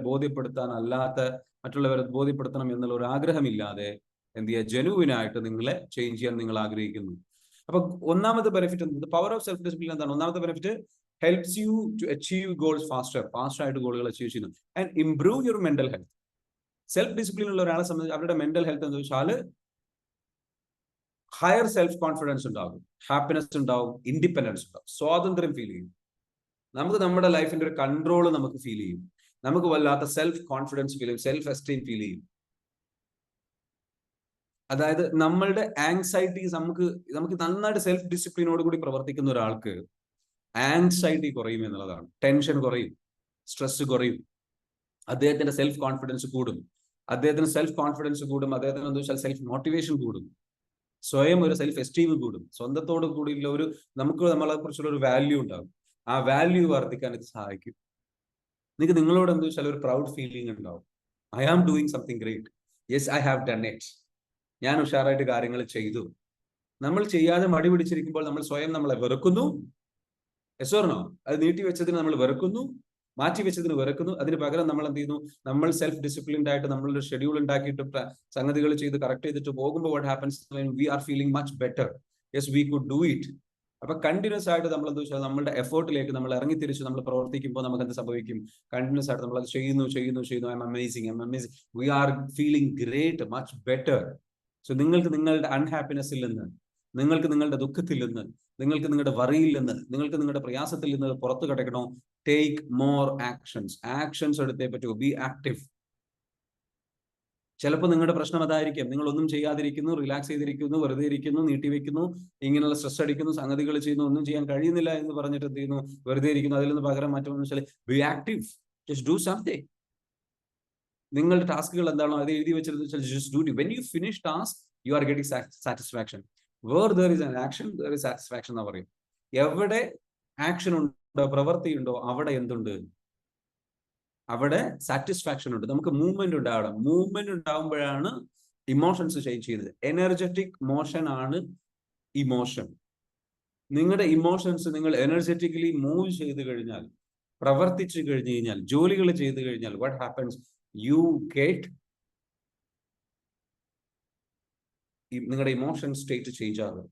ബോധ്യപ്പെടുത്തണം എന്നുള്ള ഒരു ആഗ്രഹമില്ലാതെ എന്ത് ചെയ്യുക, ജെനുവിൻ ആയിട്ട് നിങ്ങളെ ചേഞ്ച് ചെയ്യാൻ നിങ്ങൾ ആഗ്രഹിക്കുന്നു. അപ്പൊ ഒന്നാമത്തെ ബെനിഫിറ്റ് എന്ത്? പവർ ഓഫ് സെൽഫ് ഡിസിപ്ലിൻ എന്താണ്? ഒന്നാമത്തെ benefit helps you to achieve goals faster ആയിട്ട് ഗോളുകൾ അച്ചീവ് ചെയ്യുന്നു. And improve your mental health. Self discipline ഉള്ള ഒരാളെ സംബന്ധിച്ച് അവരുടെ മെന്റൽ ഹെൽത്ത് എന്ന് വെച്ചാൽ ഹയർ സെൽഫ് കോൺഫിഡൻസ് ഉണ്ടാകും, ഹാപ്പിനെസ് ഉണ്ടാവും, ഇൻഡിപെൻഡൻസ് ഉണ്ടാവും, സ്വാതന്ത്ര്യം ഫീൽ ചെയ്യും. നമുക്ക് നമ്മുടെ ലൈഫിന്റെ ഒരു കൺട്രോൾ നമുക്ക് ഫീൽ ചെയ്യും. നമുക്ക് വല്ലാത്ത സെൽഫ് കോൺഫിഡൻസ് ഫീൽ ചെയ്യും, സെൽഫ് എസ്റ്റീം ഫീൽ ചെയ്യും. അതായത് നമ്മളുടെ ആങ്സൈറ്റീസ് നമുക്ക് നന്നായിട്ട് സെൽഫ് ഡിസിപ്ലിനോട് കൂടി പ്രവർത്തിക്കുന്ന ഒരാൾക്ക് ആങ്സൈറ്റി കുറയും എന്നുള്ളതാണ്. ടെൻഷൻ കുറയും, സ്ട്രെസ് കുറയും, അദ്ദേഹത്തിന്റെ സെൽഫ് കോൺഫിഡൻസ് കൂടും. അദ്ദേഹത്തിന് എന്താ വെച്ചാൽ സെൽഫ് മോട്ടിവേഷൻ കൂടും, സ്വയം ഒരു സെൽഫ് എസ്റ്റീം കൂടും, സ്വന്തത്തോട് കൂടിയുള്ള നമുക്ക് നമ്മളെ കുറിച്ചുള്ള ഒരു വാല്യൂ ഉണ്ടാകും. ആ വാല്യൂ വർദ്ധിക്കാൻ ഇത് സഹായിക്കും. നിങ്ങളോട് എന്താ വെച്ചാൽ ഒരു പ്രൗഡ് ഫീലിംഗ് ഉണ്ടാവും. I am doing something great, yes I have done it, ഞാൻ ഉഷാറായിട്ട് കാര്യങ്ങൾ ചെയ്തു. നമ്മൾ ചെയ്യാതെ മടി പിടിച്ചിരിക്കുമ്പോൾ നമ്മൾ സ്വയം നമ്മളെ വെറുക്കുന്നു. Yes or no? അത് നീട്ടി വെച്ചതിന് നമ്മൾ വെറുക്കുന്നു, മാറ്റി വെച്ചതിന് വെറുക്കുന്നു. അതിന് പകരം നമ്മൾ എന്ത് ചെയ്യുന്നു? നമ്മൾ സെൽഫ് ഡിസിപ്ലിൻഡ് ആയിട്ട് നമ്മളുടെ ഷെഡ്യൂൾ ഉണ്ടാക്കിയിട്ട് സംഗതികൾ ചെയ്ത് കറക്റ്റ് ചെയ്തിട്ട് പോകുമ്പോൾ what happens, we are feeling much better. Yes, we could do it. അപ്പൊ കണ്ടിന്യൂസ് ആയിട്ട് നമ്മൾ എന്താ വെച്ചാൽ നമ്മുടെ എഫേർട്ടിലേക്ക് നമ്മൾ ഇറങ്ങി തിരിച്ച് നമ്മൾ പ്രവർത്തിക്കുമ്പോൾ നമുക്ക് എന്ത് സംഭവിക്കും? കണ്ടിന്യൂസ് ആയിട്ട് നമ്മൾ അത് ചെയ്യുന്നു. I'm amazing, we are feeling great, much better. So നിങ്ങൾക്ക് നിങ്ങളുടെ അൺഹാപ്പിനെസ്സിൽ നിന്ന്, നിങ്ങൾക്ക് നിങ്ങളുടെ ദുഃഖത്തിൽ നിന്ന്, നിങ്ങൾക്ക് നിങ്ങളുടെ വറിയിൽ നിന്ന്, നിങ്ങൾക്ക് നിങ്ങളുടെ പ്രയാസത്തിൽ നിന്ന് പുറത്തു കിടക്കണോ? ടേക്ക് മോർ ആക്ഷൻസ് എടുത്തേ പറ്റൂ. B active. ചിലപ്പോൾ നിങ്ങളുടെ പ്രശ്നം അതായിരിക്കും, നിങ്ങൾ ഒന്നും ചെയ്യാതിരിക്കുന്നു, റിലാക്സ് ചെയ്തിരിക്കുന്നു, വെറുതെ ഇരിക്കുന്നു, നീട്ടിവെക്കുന്നു, ഇങ്ങനെയുള്ള സ്ട്രെസ് അടിക്കുന്നു, സംഗതികൾ ചെയ്യുന്നു, ഒന്നും ചെയ്യാൻ കഴിയുന്നില്ല എന്ന് പറഞ്ഞിട്ട് എന്ത് ചെയ്യുന്നു? വെറുതെ ഇരിക്കുന്നു. അതിൽ നിന്ന് പകരം മറ്റൊന്ന് വെച്ചാൽ be active, just do something. നിങ്ങളുടെ ടാസ്കുകൾ എന്താണോ അത് എഴുതി വെച്ചിട്ട് just do it. When you finish task you are getting satisfaction. Where there is an action there is satisfaction എന്ന് പറയും. എവിടെ ആക്ഷൻ ഉണ്ടോ, പ്രവൃത്തി ഉണ്ടോ, അവിടെ എന്തുണ്ട്? അവിടെ സാറ്റിസ്ഫാക്ഷൻ ഉണ്ട്. നമുക്ക് മൂവ്മെന്റ് ഉണ്ടാവണം. മൂവ്മെന്റ് ഉണ്ടാവുമ്പോഴാണ് ഇമോഷൻസ് ചേഞ്ച് ചെയ്യുന്നത്. എനർജറ്റിക് മോഷൻ ആണ് ഇമോഷൻ. നിങ്ങളുടെ ഇമോഷൻസ് നിങ്ങൾ എനർജറ്റിക്കലി മൂവ് ചെയ്ത് കഴിഞ്ഞാൽ, പ്രവർത്തിച്ചു കഴിഞ്ഞു കഴിഞ്ഞാൽ, ജോലികൾ ചെയ്തു കഴിഞ്ഞാൽ, വാട്ട് ഹാപ്പൻസ്? യു ഗെറ്റ് നിങ്ങളുടെ ഇമോഷൻ സ്റ്റേറ്റ് ചേഞ്ച് ആകും.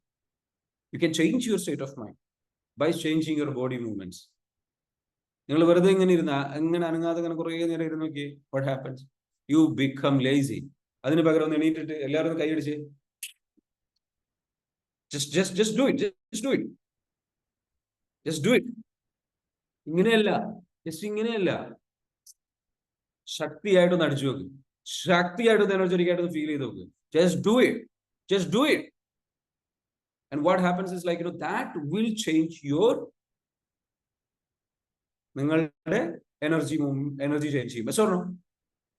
You can change your state of mind by changing your body movements. നിങ്ങൾ വെറുതെ ഇങ്ങനെ അനങ്ങാതെ കുറേ നേരം ഇരുന്ന് നോക്കി, what happens? You become lazy. അതിന് പകരം ഒന്ന് എണീറ്റിട്ട് എല്ലാവരും കൈയടിച്ച് just do it. ഇങ്ങനെയല്ല, ഇങ്ങനെയല്ല, ശക്തിയായിട്ടൊന്ന് അടിച്ചു നോക്ക്, ശക്തിയായിട്ടൊന്ന് എനർജറ്റിക് ആയിട്ടൊന്ന് ഫീൽ ചെയ്ത് നോക്ക്. Just do it. And what happens is that will change നിങ്ങളുടെ എനർജി ചേഞ്ച് ചെയ്യും. Bus or no?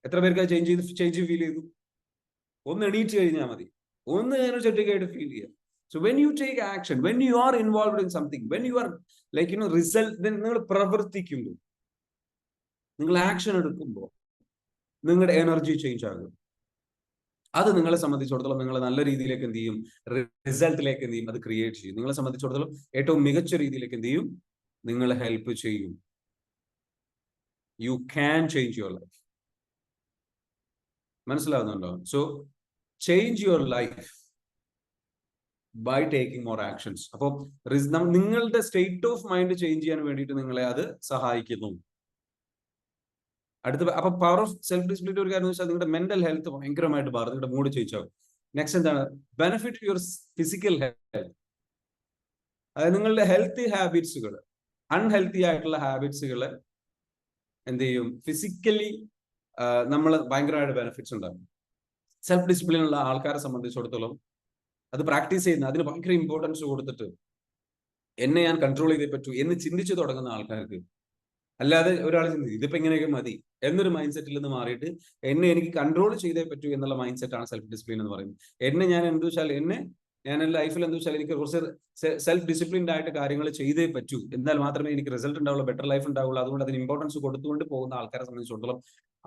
എത്ര പേർക്ക് ചേഞ്ച് ഫീൽ ചെയ്തു? ഒന്ന് എണീറ്റ് കഴിഞ്ഞാൽ മതി, ഒന്ന് എനർജറ്റിക് ആയിട്ട് ഫീൽ ചെയ്യാം. So when you take action, when you are involved in something, when you are result, നിങ്ങൾ പ്രവർത്തിക്കുമ്പോൾ, നിങ്ങൾ ആക്ഷൻ എടുക്കുമ്പോൾ നിങ്ങളുടെ എനർജി ചേഞ്ച് ആകും. അത് നിങ്ങളെ സംബന്ധിച്ചിടത്തോളം നിങ്ങൾ നല്ല രീതിയിലേക്ക് എന്ത് ചെയ്യും? റിസൾട്ടിലേക്ക് എന്ത് ചെയ്യും? അത് ക്രിയേറ്റ് ചെയ്യും. നിങ്ങളെ സംബന്ധിച്ചിടത്തോളം ഏറ്റവും മികച്ച രീതിയിലേക്ക് എന്ത് ചെയ്യും? നിങ്ങളെ ഹെൽപ്പ് ചെയ്യും. You can change your life. മനസ്സിലാവുന്നുണ്ടോ? So change your life by taking more actions. അപ്പോൾ നിങ്ങളുടെ സ്റ്റേറ്റ് ഓഫ് മൈൻഡ് ചേഞ്ച് ചെയ്യാൻ വേണ്ടിയിട്ട് നിങ്ങളെ അത് സഹായിക്കുന്നു. അപ്പൊ പവർ ഓഫ് സെൽഫ് ഡിസിപ്ലിൻ ഒരു കാര്യം വെച്ചാൽ നിങ്ങളുടെ മെന്റൽ ഹെൽത്ത് ഭയങ്കരമായിട്ട് മാറും, നിങ്ങളുടെ മൂഡ് ചേഞ്ച് ആവും. നെക്സ്റ്റ് എന്താണ്? Benefit your physical health. അതായത് നിങ്ങളുടെ ഹെൽത്തി ഹാബിറ്റ്സുകൾ അൺഹെൽത്തി ആയിട്ടുള്ള ഹാബിറ്റ്സുകൾ എന്ത് ചെയ്യും? ഫിസിക്കലി നമ്മൾ ഭയങ്കരമായിട്ട് ബെനിഫിറ്റ്സ് ഉണ്ടാകും. സെൽഫ് ഡിസിപ്ലിൻ ഉള്ള ആൾക്കാരെ സംബന്ധിച്ചിടത്തോളം അത് പ്രാക്ടീസ് ചെയ്യുന്ന, അതിന് ഭയങ്കര ഇമ്പോർട്ടൻസ് കൊടുത്തിട്ട് എന്നെ ഞാൻ കൺട്രോൾ ചെയ്തേ പറ്റൂ എന്ന് ചിന്തിച്ചു തുടങ്ങുന്ന ആൾക്കാർക്ക്, അല്ലാതെ ഒരാൾ ചിന്തിക്കും ഇതിപ്പോ ഇങ്ങനെയൊക്കെ മതി എന്നൊരു മൈൻഡ് സെറ്റിൽ നിന്ന് മാറിയിട്ട് എനിക്ക് കൺട്രോൾ ചെയ്തേ പറ്റൂ എന്നുള്ള മൈൻഡ് സെറ്റ് ആണ് സെൽഫ് ഡിസിപ്ലിൻ എന്ന് പറയുന്നത്. ഞാൻ എന്ത് വെച്ചാൽ ഞാൻ ലൈഫിൽ എന്ത് വെച്ചാൽ എനിക്ക് കുറച്ച് സെൽഫ് ഡിസിപ്ലിൻഡ് ആയിട്ട് കാര്യങ്ങൾ ചെയ്തേ പറ്റൂ, എന്നാൽ മാത്രമേ എനിക്ക് റിസൾട്ട് ഉണ്ടാവുള്ളൂ, ബെറ്റർ ലൈഫ് ഉണ്ടാവുള്ളൂ. അതുകൊണ്ട് അതിന് ഇമ്പോർട്ടൻസ് കൊടുത്തുകൊണ്ട് പോകുന്ന ആൾക്കാരെ സംബന്ധിച്ചിടത്തോളം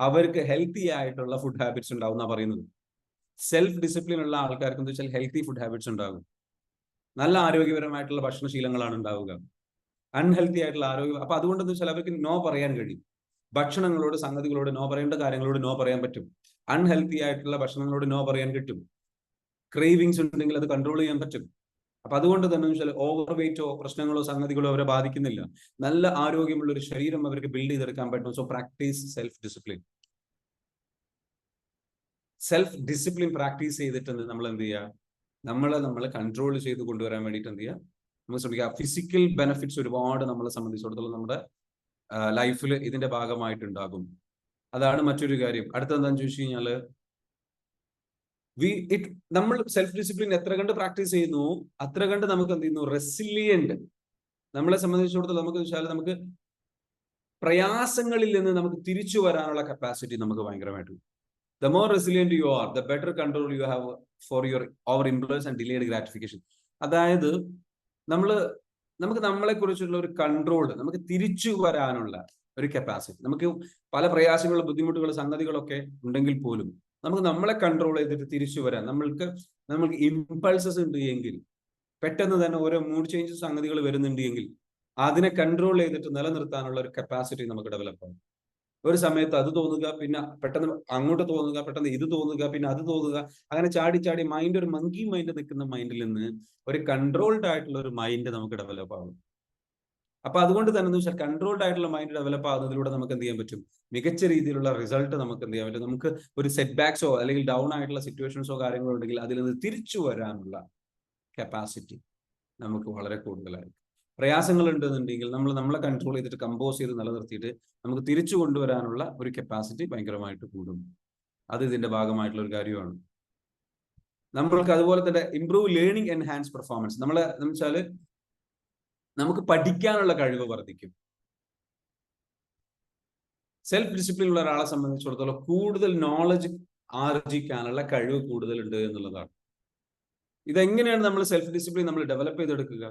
അവർക്ക് ഹെൽത്തി ആയിട്ടുള്ള ഫുഡ് ഹാബിറ്റ്സ് ഉണ്ടാവും എന്നാണ് പറയുന്നത്. സെൽഫ് ഡിസിപ്ലിൻ ഉള്ള ആൾക്കാർക്ക് എന്താ വെച്ചാൽ ഹെൽത്തി ഫുഡ് ഹാബിറ്റ്സ് ഉണ്ടാകും, നല്ല ആരോഗ്യപരമായിട്ടുള്ള ഭക്ഷണശീലങ്ങളാണ് ഉണ്ടാവുക. അൺഹെൽത്തി ആയിട്ടുള്ള ആരോഗ്യം. അപ്പൊ അതുകൊണ്ട് എന്താ വെച്ചാൽ അവർക്ക് നോ പറയാൻ കഴിയും. ഭക്ഷണങ്ങളോട്, സംഗതികളോട്, നോ പറയേണ്ട കാര്യങ്ങളോട് നോ പറയാൻ പറ്റും. അൺഹെൽത്തി ആയിട്ടുള്ള ഭക്ഷണങ്ങളോട് നോ പറയാൻ കിട്ടും. ക്രേവിങ്സ് ഉണ്ടെങ്കിൽ അത് കൺട്രോൾ ചെയ്യാൻ പറ്റും. അപ്പൊ അതുകൊണ്ട് തന്നെ വെച്ചാൽ ഓവർ വെയിറ്റോ പ്രശ്നങ്ങളോ സംഗതികളോ അവരെ ബാധിക്കുന്നില്ല. നല്ല ആരോഗ്യമുള്ള ഒരു ശരീരം അവർക്ക് ബിൽഡ് ചെയ്തെടുക്കാൻ പറ്റും. So practice self discipline. Self discipline practice ചെയ്തിട്ട് നമ്മൾ എന്ത് ചെയ്യുക? നമ്മളെ കൺട്രോൾ ചെയ്ത് കൊണ്ടുവരാൻ വേണ്ടിയിട്ട് എന്ത് ചെയ്യുക? നമ്മൾ ശ്രമിക്കുക. ഫിസിക്കൽ ബെനിഫിറ്റ്സ് ഒരുപാട് നമ്മളെ സംബന്ധിച്ചിടത്തോളം നമ്മുടെ ലൈഫിൽ ഇതിന്റെ ഭാഗമായിട്ടുണ്ടാകും. അതാണ് മറ്റൊരു കാര്യം. അടുത്തെന്താണെന്ന് ചോദിച്ചു കഴിഞ്ഞാല് നമ്മൾ സെൽഫ് ഡിസിപ്ലിൻ എത്ര കണ്ട് പ്രാക്ടീസ് ചെയ്യുന്നു അത്ര കണ്ട് നമുക്ക് എന്ത് ചെയ്യുന്നു? റെസിലിയന്റ്. നമ്മളെ സംബന്ധിച്ചിടത്തോളം നമുക്ക് പ്രയാസങ്ങളിൽ നിന്ന് നമുക്ക് തിരിച്ചു വരാനുള്ള കപ്പാസിറ്റി നമുക്ക് ഭയങ്കരമായിട്ട്. The more resilient you are, the better control you have for our impulse and delayed gratification. അതായത് നമുക്ക് നമ്മളെ കുറിച്ചുള്ള ഒരു കൺട്രോൾ, നമുക്ക് തിരിച്ചു വരാനുള്ള ഒരു കപ്പാസിറ്റി, നമുക്ക് പല പ്രയാസങ്ങളും ബുദ്ധിമുട്ടുകളും സംഗതികളൊക്കെ ഉണ്ടെങ്കിൽ പോലും നമുക്ക് നമ്മളെ കൺട്രോൾ ചെയ്തിട്ട് തിരിച്ചു വരാൻ നമ്മൾക്ക് ഇമ്പൾസസ് ഉണ്ട് എങ്കിൽ, പെട്ടെന്ന് തന്നെ ഓരോ മൂഡ് ചേഞ്ചസ് സംഗതികൾ വരുന്നുണ്ട് എങ്കിൽ അതിനെ കൺട്രോൾ ചെയ്തിട്ട് നിലനിർത്താനുള്ള ഒരു കപ്പാസിറ്റി നമുക്ക് ഡെവലപ്പ് ആവും. ഒരു സമയത്ത് അത് തോന്നുക, പിന്നെ പെട്ടെന്ന് അങ്ങോട്ട് തോന്നുക, പെട്ടെന്ന് ഇത് തോന്നുക, പിന്നെ അത് തോന്നുക, അങ്ങനെ ചാടി ചാടി മൈൻഡ് ഒരു മങ്കി മൈൻഡ് നിൽക്കുന്ന മൈൻഡിൽ നിന്ന് ഒരു കൺട്രോൾഡ് ആയിട്ടുള്ള ഒരു മൈൻഡ് നമുക്ക് ഡെവലപ്പ് ആവും. അപ്പൊ അതുകൊണ്ട് തന്നെ എന്ന് വെച്ചാൽ കൺട്രോൾഡ് ആയിട്ടുള്ള മൈൻഡ് ഡെവലപ്പ് ആകുന്നതിലൂടെ നമുക്ക് എന്ത് ചെയ്യാൻ പറ്റും? മികച്ച രീതിയിലുള്ള റിസൾട്ട് നമുക്ക് എന്ത് ചെയ്യാൻ പറ്റും? നമുക്ക് ഒരു സെറ്റ് ബാക്സോ അല്ലെങ്കിൽ ഡൗൺ ആയിട്ടുള്ള സിറ്റുവേഷൻസോ കാര്യങ്ങളോ ഉണ്ടെങ്കിൽ അതിൽ നിന്ന് തിരിച്ചു വരാനുള്ള കപ്പാസിറ്റി നമുക്ക് വളരെ കൂടുതലായിരിക്കും. പ്രയാസങ്ങൾ ഉണ്ടെന്നുണ്ടെങ്കിൽ നമ്മളെ കൺട്രോൾ ചെയ്തിട്ട് കമ്പോസ് ചെയ്ത് നിലനിർത്തിയിട്ട് നമുക്ക് തിരിച്ചു കൊണ്ടുവരാനുള്ള ഒരു കപ്പാസിറ്റി ഭയങ്കരമായിട്ട് കൂടും. അത് ഇതിന്റെ ഭാഗമായിട്ടുള്ള ഒരു കാര്യമാണ്. നമ്മൾക്ക് അതുപോലെ തന്നെ ഇംപ്രൂവ് ലേണിംഗ്, എൻഹാൻസ് പെർഫോമൻസ്. വെച്ചാല് നമുക്ക് പഠിക്കാനുള്ള കഴിവ് വർദ്ധിക്കും. സെൽഫ് ഡിസിപ്ലിൻ ഉള്ള ഒരാളെ സംബന്ധിച്ചിടത്തോളം കൂടുതൽ നോളജ് ആർജിക്കാനുള്ള കഴിവ് കൂടുതലുണ്ട് എന്നുള്ളതാണ്. ഇതെങ്ങനെയാണ് നമ്മൾ സെൽഫ് ഡിസിപ്ലിൻ ഡെവലപ്പ് ചെയ്തെടുക്കുക?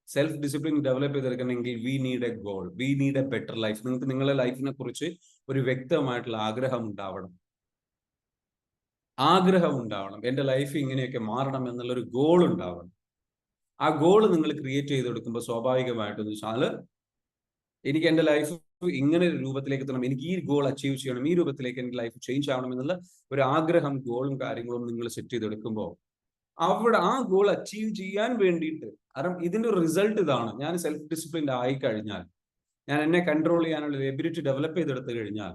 സെൽഫ് ഡിസിപ്ലിൻ ഡെവലപ്പ് ചെയ്തെടുക്കണമെങ്കിൽ we need a goal, we need a better life. നിങ്ങൾക്ക് നിങ്ങളുടെ ലൈഫിനെ കുറിച്ച് ഒരു വ്യക്തമായിട്ടുള്ള ആഗ്രഹം ഉണ്ടാവണം. എന്റെ ലൈഫ് ഇങ്ങനെയൊക്കെ മാറണം എന്നുള്ളൊരു ഗോൾ ഉണ്ടാവണം. ആ ഗോൾ നിങ്ങൾ ക്രിയേറ്റ് ചെയ്തെടുക്കുമ്പോൾ സ്വാഭാവികമായിട്ടെന്ന് വെച്ചാൽ എനിക്ക് എന്റെ ലൈഫ് ഇങ്ങനെ ഒരു രൂപത്തിലേക്ക് എത്തണം, എനിക്ക് ഈ ഗോൾ അച്ചീവ് ചെയ്യണം, ഈ രൂപത്തിലേക്ക് എന്റെ ലൈഫ് ചേഞ്ച് ആവണം എന്നുള്ള ഒരു ആഗ്രഹം, ഗോളും കാര്യങ്ങളും നിങ്ങൾ സെറ്റ് ചെയ്തെടുക്കുമ്പോൾ അവിടെ ആ ഗോൾ അച്ചീവ് ചെയ്യാൻ വേണ്ടിയിട്ട്, കാരണം ഇതിന്റെ ഒരു റിസൾട്ട് ഇതാണ്. ഞാൻ സെൽഫ് ഡിസിപ്ലിൻഡ് ആയി കഴിഞ്ഞാൽ, ഞാൻ എന്നെ കൺട്രോൾ ചെയ്യാനുള്ള എബിലിറ്റി ഡെവലപ്പ് ചെയ്തെടുത്തു കഴിഞ്ഞാൽ,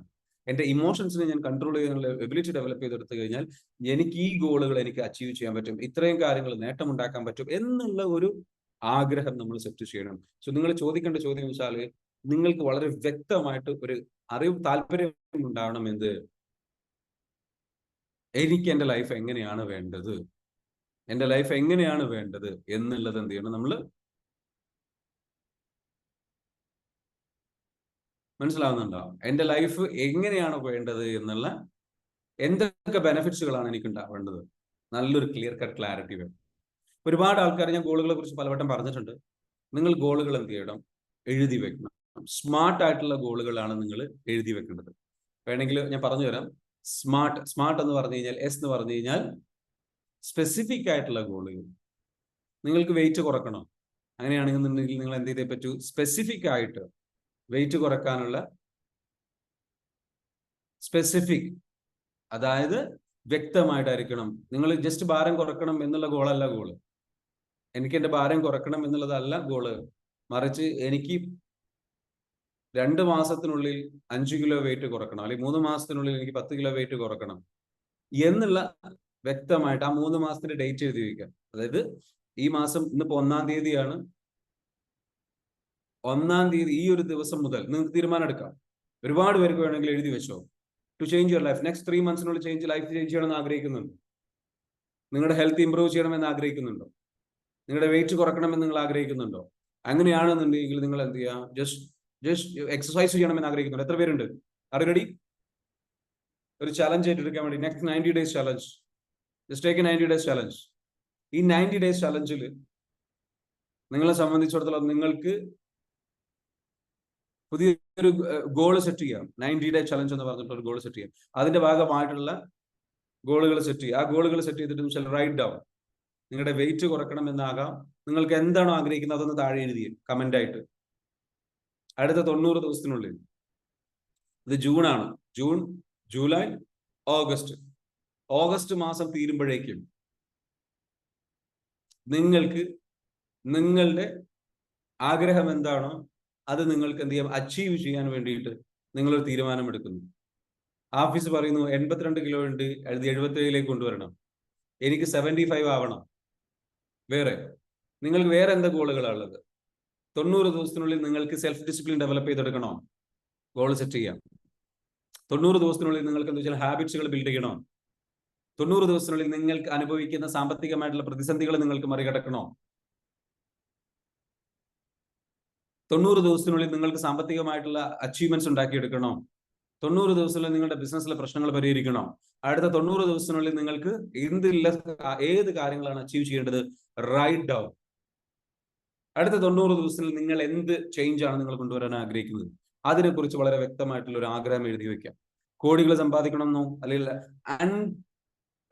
എന്റെ ഇമോഷൻസിനെ ഞാൻ കൺട്രോൾ ചെയ്യാനുള്ള എബിലിറ്റി ഡെവലപ്പ് ചെയ്തെടുത്തു കഴിഞ്ഞാൽ എനിക്ക് ഈ ഗോളുകൾ എനിക്ക് അച്ചീവ് ചെയ്യാൻ പറ്റും, ഇത്രയും കാര്യങ്ങൾ നേട്ടമുണ്ടാക്കാൻ പറ്റും എന്നുള്ള ഒരു ആഗ്രഹം നമ്മൾ സെറ്റ് ചെയ്യണം. സോ നിങ്ങൾ ചോദിക്കേണ്ട ചോദ്യം വെച്ചാൽ നിങ്ങൾക്ക് വളരെ വ്യക്തമായിട്ട് ഒരു താല്പര്യം ഉണ്ടാവണം. എനിക്ക് എന്റെ ലൈഫ് എങ്ങനെയാണ് വേണ്ടത്, എന്നുള്ളത് എന്ത് ചെയ്യണം? നമ്മൾ മനസ്സിലാവുന്നുണ്ടോ? എന്റെ ലൈഫ് എങ്ങനെയാണ് വേണ്ടത് എന്നുള്ള എന്തൊക്കെ ബെനിഫിറ്റ്സുകളാണ് എനിക്ക് ഉണ്ടാവേണ്ടത്, നല്ലൊരു ക്ലിയർ കട്ട് ക്ലാരിറ്റി വേണം. ഒരുപാട് ആൾക്കാർ, ഞാൻ ഗോളുകളെ കുറിച്ച് പലവട്ടം പറഞ്ഞിട്ടുണ്ട്, നിങ്ങൾ ഗോളുകൾ എന്ത് ചെയ്യണം? എഴുതി വെക്കണം. സ്മാർട്ട് ആയിട്ടുള്ള ഗോളുകളാണ് നിങ്ങൾ എഴുതി വെക്കേണ്ടത്. വേണമെങ്കിൽ ഞാൻ പറഞ്ഞു തരാം. സ്മാർട്ട് എന്ന് പറഞ്ഞു കഴിഞ്ഞാൽ, എസ് എന്ന് പറഞ്ഞു കഴിഞ്ഞാൽ സ്പെസിഫിക് ആയിട്ടുള്ള ഗോളുകൾ. നിങ്ങൾക്ക് വെയിറ്റ് കുറക്കണം, അങ്ങനെയാണെന്നുണ്ടെങ്കിൽ നിങ്ങൾ എന്ത് ചെയ്തേ പറ്റൂ? സ്പെസിഫിക് ആയിട്ട് വെയിറ്റ് കുറക്കാനുള്ള സ്പെസിഫിക് അതായത് വ്യക്തമായിട്ടായിരിക്കണം. നിങ്ങൾ ജസ്റ്റ് ഭാരം കുറക്കണം എന്നുള്ള ഗോളല്ല ഗോള്. എനിക്ക് എന്റെ ഭാരം കുറക്കണം എന്നുള്ളതല്ല ഗോള്. മറിച്ച് എനിക്ക് 2 മാസത്തിനുള്ളിൽ 5 കിലോ വെയിറ്റ് കുറക്കണം, അല്ലെങ്കിൽ 3 മാസത്തിനുള്ളിൽ എനിക്ക് 10 കിലോ വെയിറ്റ് കുറക്കണം എന്നുള്ള വ്യക്തമായിട്ട് ആ 3 മാസത്തിന്റെ ഡേറ്റ് എഴുതി വയ്ക്കാം. അതായത് ഈ മാസം ഇന്നിപ്പോ 1-ാം തീയതിയാണ്. 1-ാം തീയതി ഈ ഒരു ദിവസം മുതൽ നിങ്ങൾക്ക് തീരുമാനം എടുക്കാം. ഒരുപാട് പേർക്ക് വേണമെങ്കിൽ എഴുതി വെച്ചോ. To change your life, next 3 മന്ത്സിനുള്ളിൽ ലൈഫ് ചേഞ്ച് ചെയ്യണമെന്ന് ആഗ്രഹിക്കുന്നുണ്ട്. നിങ്ങളുടെ ഹെൽത്ത് ഇംപ്രൂവ് ചെയ്യണമെന്ന് ആഗ്രഹിക്കുന്നുണ്ടോ? നിങ്ങളുടെ വെയിറ്റ് കുറക്കണമെന്ന് നിങ്ങൾ ആഗ്രഹിക്കുന്നുണ്ടോ? അങ്ങനെയാണെന്നുണ്ടെങ്കിൽ നിങ്ങൾ എന്ത് ചെയ്യുക? ജസ്റ്റ് എക്സസൈസ് ചെയ്യണമെന്ന് ആഗ്രഹിക്കുന്നുണ്ട്. എത്ര പേരുണ്ട്? R you ready? ഒരു ചലഞ്ച് ഏറ്റെടുക്കാൻ വേണ്ടി next 90 days challenge. Just take 90 days challenge. ഈ 90 days ചലഞ്ചിൽ നിങ്ങളെ സംബന്ധിച്ചിടത്തോളം നിങ്ങൾക്ക് പുതിയൊരു ഗോൾ സെറ്റ് ചെയ്യാം. 90 day ചലഞ്ച് എന്ന് പറഞ്ഞിട്ട് ഒരു ഗോൾ സെറ്റ് ചെയ്യാം. അതിന്റെ ഭാഗമായിട്ടുള്ള ഗോളുകൾ സെറ്റ് ചെയ്യുക. ആ ഗോളുകൾ സെറ്റ് ചെയ്തിട്ട് റൈറ്റ് ഡൗൺ. നിങ്ങളുടെ വെയിറ്റ് കുറക്കണം എന്നാകാം. നിങ്ങൾക്ക് എന്താണോ ആഗ്രഹിക്കുന്നത് അതൊന്ന് താഴെ എഴുതി കമന്റ് ആയിട്ട്. അടുത്ത 90 ദിവസത്തിനുള്ളിൽ, ഇത് ജൂൺ ആണ്, ജൂൺ, ജൂലൈ, ഓഗസ്റ്റ് മാസം തീരുമ്പോഴേക്കും നിങ്ങൾക്ക് നിങ്ങളുടെ ആഗ്രഹം എന്താണോ അത് നിങ്ങൾക്ക് എന്ത് ചെയ്യാം? അച്ചീവ് ചെയ്യാൻ വേണ്ടിയിട്ട് നിങ്ങളൊരു തീരുമാനമെടുക്കുന്നു. ഓഫീസ് പറയുന്നു 82 കിലോ ഉണ്ട്, അത് 77ലേക്ക് കൊണ്ടുവരണം, എനിക്ക് 75 ആവണം. നിങ്ങൾക്ക് വേറെ എന്താ ഗോളുകളാണ് ഉള്ളത്? 90 ദിവസത്തിനുള്ളിൽ നിങ്ങൾക്ക് സെൽഫ് ഡിസിപ്ലിൻ ഡെവലപ്പ് ചെയ്തെടുക്കണോ? ഗോൾ സെറ്റ് ചെയ്യാം. 90 ദിവസത്തിനുള്ളിൽ നിങ്ങൾക്ക് എന്താ വെച്ചാൽ ഹാബിറ്റ്സുകൾ ബിൽഡ് ചെയ്യണോ? 90 ദിവസത്തിനുള്ളിൽ നിങ്ങൾക്ക് അനുഭവിക്കുന്ന സാമ്പത്തികമായിട്ടുള്ള പ്രതിസന്ധികൾ നിങ്ങൾക്ക് മറികടക്കണോ? 90 ദിവസത്തിനുള്ളിൽ നിങ്ങൾക്ക് സാമ്പത്തികമായിട്ടുള്ള അച്ചീവ്മെന്റ്സ് ഉണ്ടാക്കിയെടുക്കണോ? 90 ദിവസത്തിനുള്ളിൽ നിങ്ങളുടെ ബിസിനസ്സിലെ പ്രശ്നങ്ങൾ പരിഹരിക്കണോ? അടുത്ത 90 ദിവസത്തിനുള്ളിൽ നിങ്ങൾക്ക് ഏത് കാര്യങ്ങളാണ് അച്ചീവ് ചെയ്യേണ്ടത്? Write down. അടുത്ത 90 ദിവസത്തിൽ നിങ്ങൾ എന്ത് ചേഞ്ച് ആണ് നിങ്ങൾ കൊണ്ടുവരാൻ ആഗ്രഹിക്കുന്നത്? അതിനെക്കുറിച്ച് വളരെ വ്യക്തമായിട്ടുള്ള ഒരു ആഗ്രഹം എഴുതി വെക്കാം. കോടികൾ സമ്പാദിക്കണമെന്നോ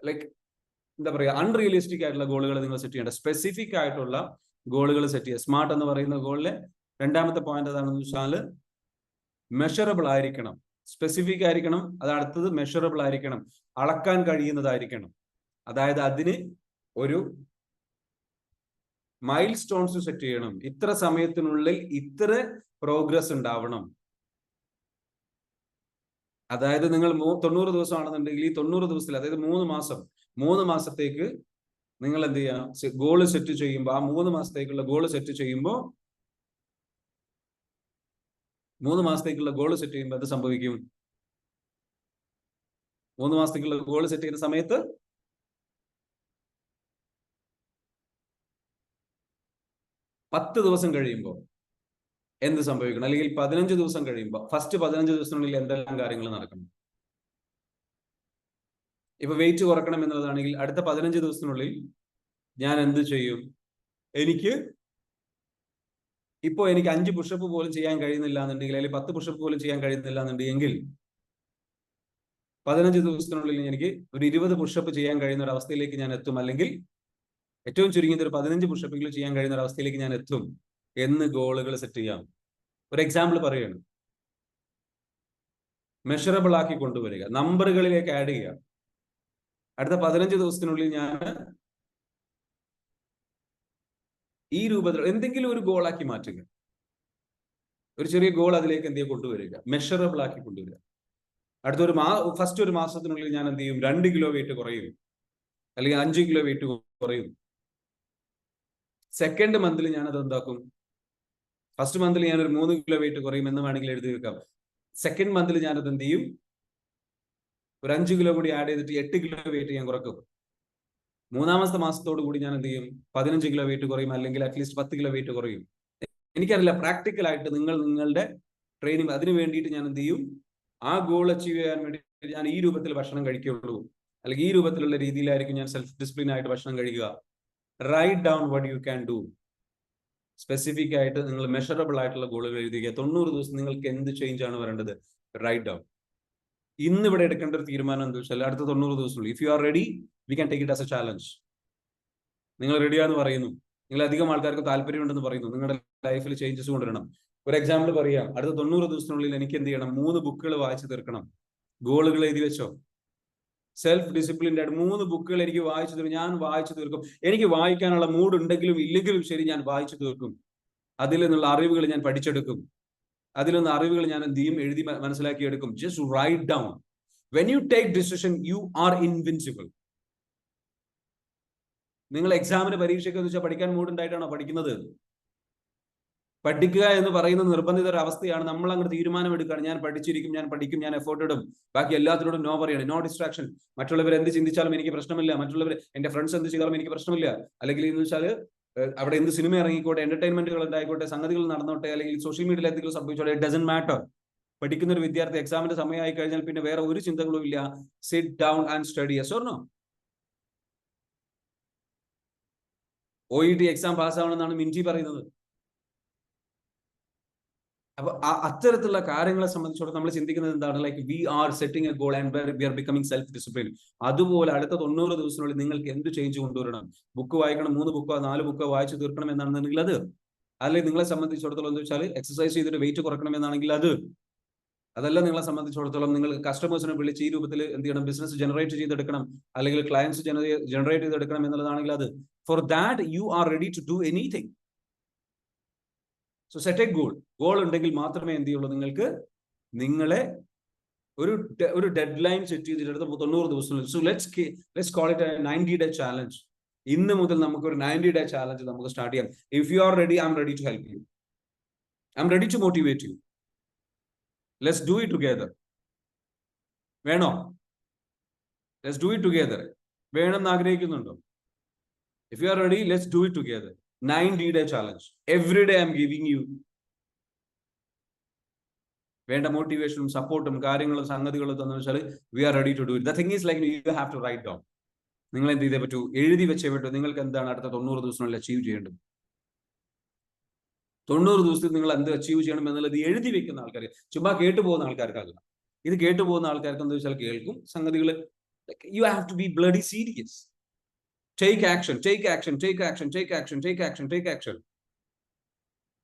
അല്ലെങ്കിൽ എന്താ പറയുക, അൺറിയലിസ്റ്റിക് ആയിട്ടുള്ള ഗോളുകൾ നിങ്ങൾ സെറ്റ് ചെയ്യേണ്ട, സ്പെസിഫിക് ആയിട്ടുള്ള ഗോളുകൾ സെറ്റ് ചെയ്യുക. സ്മാർട്ട് എന്ന് പറയുന്ന ഗോളിലെ രണ്ടാമത്തെ പോയിന്റ് എന്താണെന്ന് വെച്ചാൽ മെഷറബിൾ ആയിരിക്കണം, സ്പെസിഫിക് ആയിരിക്കണം. അത് അടുത്തത് മെഷറബിൾ ആയിരിക്കണം, അളക്കാൻ കഴിയുന്നതായിരിക്കണം. അതായത് അതിന് ഒരു മൈൽ സ്റ്റോൺസ് സെറ്റ് ചെയ്യണം. ഇത്ര സമയത്തിനുള്ളിൽ ഇത്ര പ്രോഗ്രസ് ഉണ്ടാവണം. അതായത് നിങ്ങൾ 90 ദിവസമാണെന്നുണ്ടെങ്കിൽ ഈ 90 ദിവസത്തിൽ, അതായത് 3 മാസത്തേക്ക് നിങ്ങൾ എന്ത് ചെയ്യുക? ഗോള് സെറ്റ് ചെയ്യുമ്പോൾ ആ 3 മാസത്തേക്കുള്ള ഗോള് സെറ്റ് ചെയ്യുമ്പോൾ 3 മാസത്തേക്കുള്ള ഗോള് സെറ്റ് ചെയ്യുമ്പോൾ അത് സംഭവിക്കും. 3 മാസത്തേക്കുള്ള ഗോള് സെറ്റ് ചെയ്യുന്ന സമയത്ത് 10 ദിവസം കഴിയുമ്പോൾ എന്ത് സംഭവിക്കണം? അല്ലെങ്കിൽ 15 ദിവസം കഴിയുമ്പോൾ, ഫസ്റ്റ് 15 ദിവസത്തിനുള്ളിൽ എന്തെല്ലാം കാര്യങ്ങൾ നടക്കണം? ഇപ്പൊ വെയിറ്റ് കുറക്കണം എന്നുള്ളതാണെങ്കിൽ അടുത്ത 15 ദിവസത്തിനുള്ളിൽ ഞാൻ എന്ത് ചെയ്യും? എനിക്ക് 5 പുഷപ്പ് പോലും ചെയ്യാൻ കഴിയുന്നില്ല എന്നുണ്ടെങ്കിൽ, അല്ലെങ്കിൽ 10 പുഷപ്പ് പോലും ചെയ്യാൻ കഴിയുന്നില്ല എന്നുണ്ടെങ്കിൽ 15 ദിവസത്തിനുള്ളിൽ എനിക്ക് ഒരു 20 പുഷപ്പ് ചെയ്യാൻ കഴിയുന്ന ഒരു അവസ്ഥയിലേക്ക് ഞാൻ എത്തും. അല്ലെങ്കിൽ ഏറ്റവും ചുരുങ്ങിയത് ഒരു 15 പുഷപ്പെങ്കിലും ചെയ്യാൻ കഴിയുന്ന ഒരു അവസ്ഥയിലേക്ക് ഞാൻ എത്തും എന്ന് ഗോളുകൾ സെറ്റ് ചെയ്യാം. ഒരു എക്സാമ്പിൾ പറയുകയാണ്. മെഷറബിൾ ആക്കി കൊണ്ടുവരിക, നമ്പറുകളിലേക്ക് ആഡ് ചെയ്യുക. അടുത്ത 15 ദിവസത്തിനുള്ളിൽ ഞാൻ ഈ രൂപത്തിൽ എന്തെങ്കിലും ഒരു ഗോളാക്കി മാറ്റുക. ഒരു ചെറിയ ഗോൾ അതിലേക്ക് എന്ത് ചെയ്യുക? കൊണ്ടുവരിക, മെഷറബിൾ ആക്കി കൊണ്ടുവരിക. ഫസ്റ്റ് ഒരു മാസത്തിനുള്ളിൽ ഞാൻ എന്ത് ചെയ്യും? 2 കിലോ വെയിറ്റ് കുറയും, അല്ലെങ്കിൽ 5 കിലോ വെയിറ്റ് കുറയും. സെക്കൻഡ് മന്തിൽ ഞാൻ അത് എന്താക്കും? ഫസ്റ്റ് മന്തിൽ ഞാൻ ഒരു 3 കിലോ വെയിറ്റ് കുറയും എന്ന് വേണമെങ്കിൽ എഴുതി വെക്കാം. സെക്കൻഡ് മന്തിൽ ഞാനത് എന്ത് ചെയ്യും? ഒരു 5 കിലോ കൂടി ആഡ് ചെയ്തിട്ട് 8 കിലോ വെയിറ്റ് ഞാൻ കുറക്കും. 3-ാമത്തെ മാസത്തോടു കൂടി ഞാൻ എന്ത് ചെയ്യും? 15 കിലോ വെയിറ്റ് കുറയും, അല്ലെങ്കിൽ അറ്റ്ലീസ്റ്റ് 10 കിലോ വെയിറ്റ് കുറയും. എനിക്കറിയില്ല, പ്രാക്ടിക്കൽ ആയിട്ട് നിങ്ങളുടെ ട്രെയിനിങ് അതിന് വേണ്ടിയിട്ട് ഞാൻ എന്ത് ചെയ്യും? ആ ഗോൾ അച്ചീവ് ചെയ്യാൻ വേണ്ടി ഞാൻ ഈ രൂപത്തിൽ ഭക്ഷണം കഴിക്കുകയുള്ളൂ, അല്ലെങ്കിൽ ഈ രൂപത്തിലുള്ള രീതിയിലായിരിക്കും ഞാൻ സെൽഫ് ഡിസിപ്ലിൻ ആയിട്ട് ഭക്ഷണം കഴിക്കുക. Write down what you can do. Specific ആയിട്ട് നിങ്ങൾ മെഷറബിൾ ആയിട്ടുള്ള ഗോളുകൾ എഴുതുക. 90 ദിവസം നിങ്ങൾക്ക് എന്ത് ചേഞ്ച് ആണ് വരേണ്ടത്? Write down. ഇന്ന് ഇവിടെ എടുക്കേണ്ട ഒരു തീരുമാനം എന്താ വെച്ചാൽ അടുത്ത 90 ദിവസമുള്ളൂ. If you are ready, we can take it as a challenge. നിങ്ങൾ റെഡിയാന്ന് പറയുന്നു, നിങ്ങൾ അധികം ആൾക്കാർക്ക് താല്പര്യമുണ്ടെന്ന് പറയുന്നു, നിങ്ങളുടെ ലൈഫിൽ ചേഞ്ചസ് കൊണ്ടുവരണം. ഒരു എക്സാമ്പിൾ പറയാം. അടുത്ത 90 ദിവസത്തിനുള്ളിൽ എനിക്ക് എന്ത് ചെയ്യണം? 3 ബുക്കുകൾ വായിച്ചു തീർക്കണം. ഗോളുകൾ എഴുതി വെച്ചോ. സെൽഫ് ഡിസിപ്ലിൻഡ് ആയിട്ട് 3 ബുക്കുകൾ എനിക്ക് വായിച്ചു തീർക്കും, ഞാൻ വായിച്ചു തീർക്കും. എനിക്ക് വായിക്കാനുള്ള മൂഡ് ഉണ്ടെങ്കിലും ഇല്ലെങ്കിലും ശരി, ഞാൻ വായിച്ചു തീർക്കും. അതിൽ നിന്നുള്ള അറിവുകൾ ഞാൻ പഠിച്ചെടുക്കും. അതിൽ നിന്ന് അറിവുകൾ ഞാൻ എന്ത് ചെയ്യും, എഴുതി മനസ്സിലാക്കിയെടുക്കും. Just write down. When you take decision, you are invincible. നിങ്ങൾ എക്സാമിന് പരീക്ഷയ്ക്ക് എന്ന് വെച്ചാൽ പഠിക്കാൻ മൂഡ് ഉണ്ടായിട്ടാണോ പഠിക്കുന്നത്? പഠിക്കുക എന്ന് പറയുന്നത് നിർബന്ധിത ഒരു അവസ്ഥയാണ്. നമ്മൾ അങ്ങോട്ട് തീരുമാനമെടുക്കുകയാണ്, ഞാൻ പഠിച്ചിരിക്കും, ഞാൻ പഠിക്കും, ഞാൻ എഫേർട്ട് ഇടും, ബാക്കി എല്ലാത്തിനോടും നോ പറയണം, നോ ഡിസ്ട്രാക്ഷൻ. മറ്റുള്ളവർ എന്ത് ചിന്തിച്ചാലും എനിക്ക് പ്രശ്നമില്ല, മറ്റുള്ളവർ എന്റെ ഫ്രണ്ട്സ് എന്ത് ചെയ്താലും എനിക്ക് പ്രശ്നമില്ല. അല്ലെങ്കിൽ എന്ന് വെച്ചാൽ അവിടെ എന്ത് സിനിമ ഇറങ്ങിക്കോട്ടെ, എന്റർടൈൻമെന്റുകൾ ഉണ്ടായിക്കോട്ടെ, സംഗതികൾ നടന്നോട്ടെ, അല്ലെങ്കിൽ സോഷ്യൽ മീഡിയയിൽ എന്തെങ്കിലും സംഭവിച്ചോട്ടെ, ഇറ്റ് ഡസന്റ് മാറ്റർ. പഠിക്കുന്ന ഒരു വിദ്യാർത്ഥി എക്സാമിന്റെ സമയമായി കഴിഞ്ഞാൽ പിന്നെ വേറെ ഒരു ചിന്തകളും ഇല്ല. Sit down and study. Yes or no? OET exam പാസ്സാവണമെന്നാണ് മിൻജി പറയുന്നത്. അപ്പൊ അത്തരത്തിലുള്ള കാര്യങ്ങളെ സംബന്ധിച്ചോളം നമ്മൾ ചിന്തിക്കുന്നത് എന്താണ്? Like we are setting a goal and we are becoming self discipline. അതുപോലെ അടുത്ത 90 ദിവസത്തിനുള്ളിൽ നിങ്ങൾക്ക് എന്ത് ചേഞ്ച് കൊണ്ടുവരണം? ബുക്ക് വായിക്കണം, 3 ബുക്കോ 4 ബുക്കോ വായിച്ചു തീർക്കണം എന്നാണെന്നുണ്ടെങ്കിൽ അത്. അല്ലെങ്കിൽ നിങ്ങളെ സംബന്ധിച്ചിടത്തോളം എന്താ വെച്ചാൽ എക്സസൈസ് ചെയ്തിട്ട് വെയിറ്റ് കുറക്കണം എന്നാണെങ്കിൽ അത്. അതല്ല നിങ്ങളെ സംബന്ധിച്ചിടത്തോളം നിങ്ങൾ കസ്റ്റമേഴ്സിനെ വിളിച്ച് ഈ രൂപത്തിൽ എന്ത് ചെയ്യണം, ബിസിനസ് ജനറേറ്റ് ചെയ്തെടുക്കണം, അല്ലെങ്കിൽ ക്ലയൻസ് ജനറേറ്റ് ചെയ്തെടുക്കണം എന്നുള്ളതാണെങ്കിൽ അത്. For that you are ready to do anything. So set a goal. Goal ഉണ്ടെങ്കിൽ മാത്രമേ എന്ത് ചെയ്യുള്ളൂ, നിങ്ങൾക്ക് നിങ്ങളെ ഒരു ഡെഡ് ലൈൻ സെറ്റ് ചെയ്തിട്ട് 90 ദിവസം. So let's call it 90-day challenge. ഇന്ന് മുതൽ നമുക്ക് ഒരു 90-day ചാലഞ്ച് നമുക്ക് സ്റ്റാർട്ട് ചെയ്യാം. If you are ready, I'm ready to help you. I'm ready to motivate you. Let's do it together. വേണോ? Let's do it together. വേണമെന്ന് ആഗ്രഹിക്കുന്നുണ്ടോ? If you are ready, let's do it together. 90-day challenge. Every day I'm giving you വേണ്ട മോട്ടിവേഷനും സപ്പോർട്ടും കാര്യങ്ങളും സംഗതികളും തന്നു വെച്ചാൽ we are ready to do it. The thing is like you have to write down. നിങ്ങൾ എന്ത് ചെയ്തേ പറ്റൂ? എഴുതി വെച്ചേ പറ്റൂ. നിങ്ങൾക്ക് എന്താണ് അടുത്ത 90 ദിവസത്തിനുള്ളിൽ അച്ചീവ് ചെയ്യേണ്ടത്? 90 ദിവസത്തിൽ നിങ്ങൾ എന്ത് അച്ചീവ് ചെയ്യണം എന്നുള്ളത് എഴുതി വെക്കുന്ന ആൾക്കാർ, ചുമ്മാ കേട്ടു പോകുന്ന ആൾക്കാർക്കാകില്ല. ഇത് കേട്ടു പോകുന്ന ആൾക്കാർക്ക് എന്താ വെച്ചാൽ കേൾക്കും സംഗതികൾ. You have to be bloody serious. Take action, take action, take action, take action, take action, take action.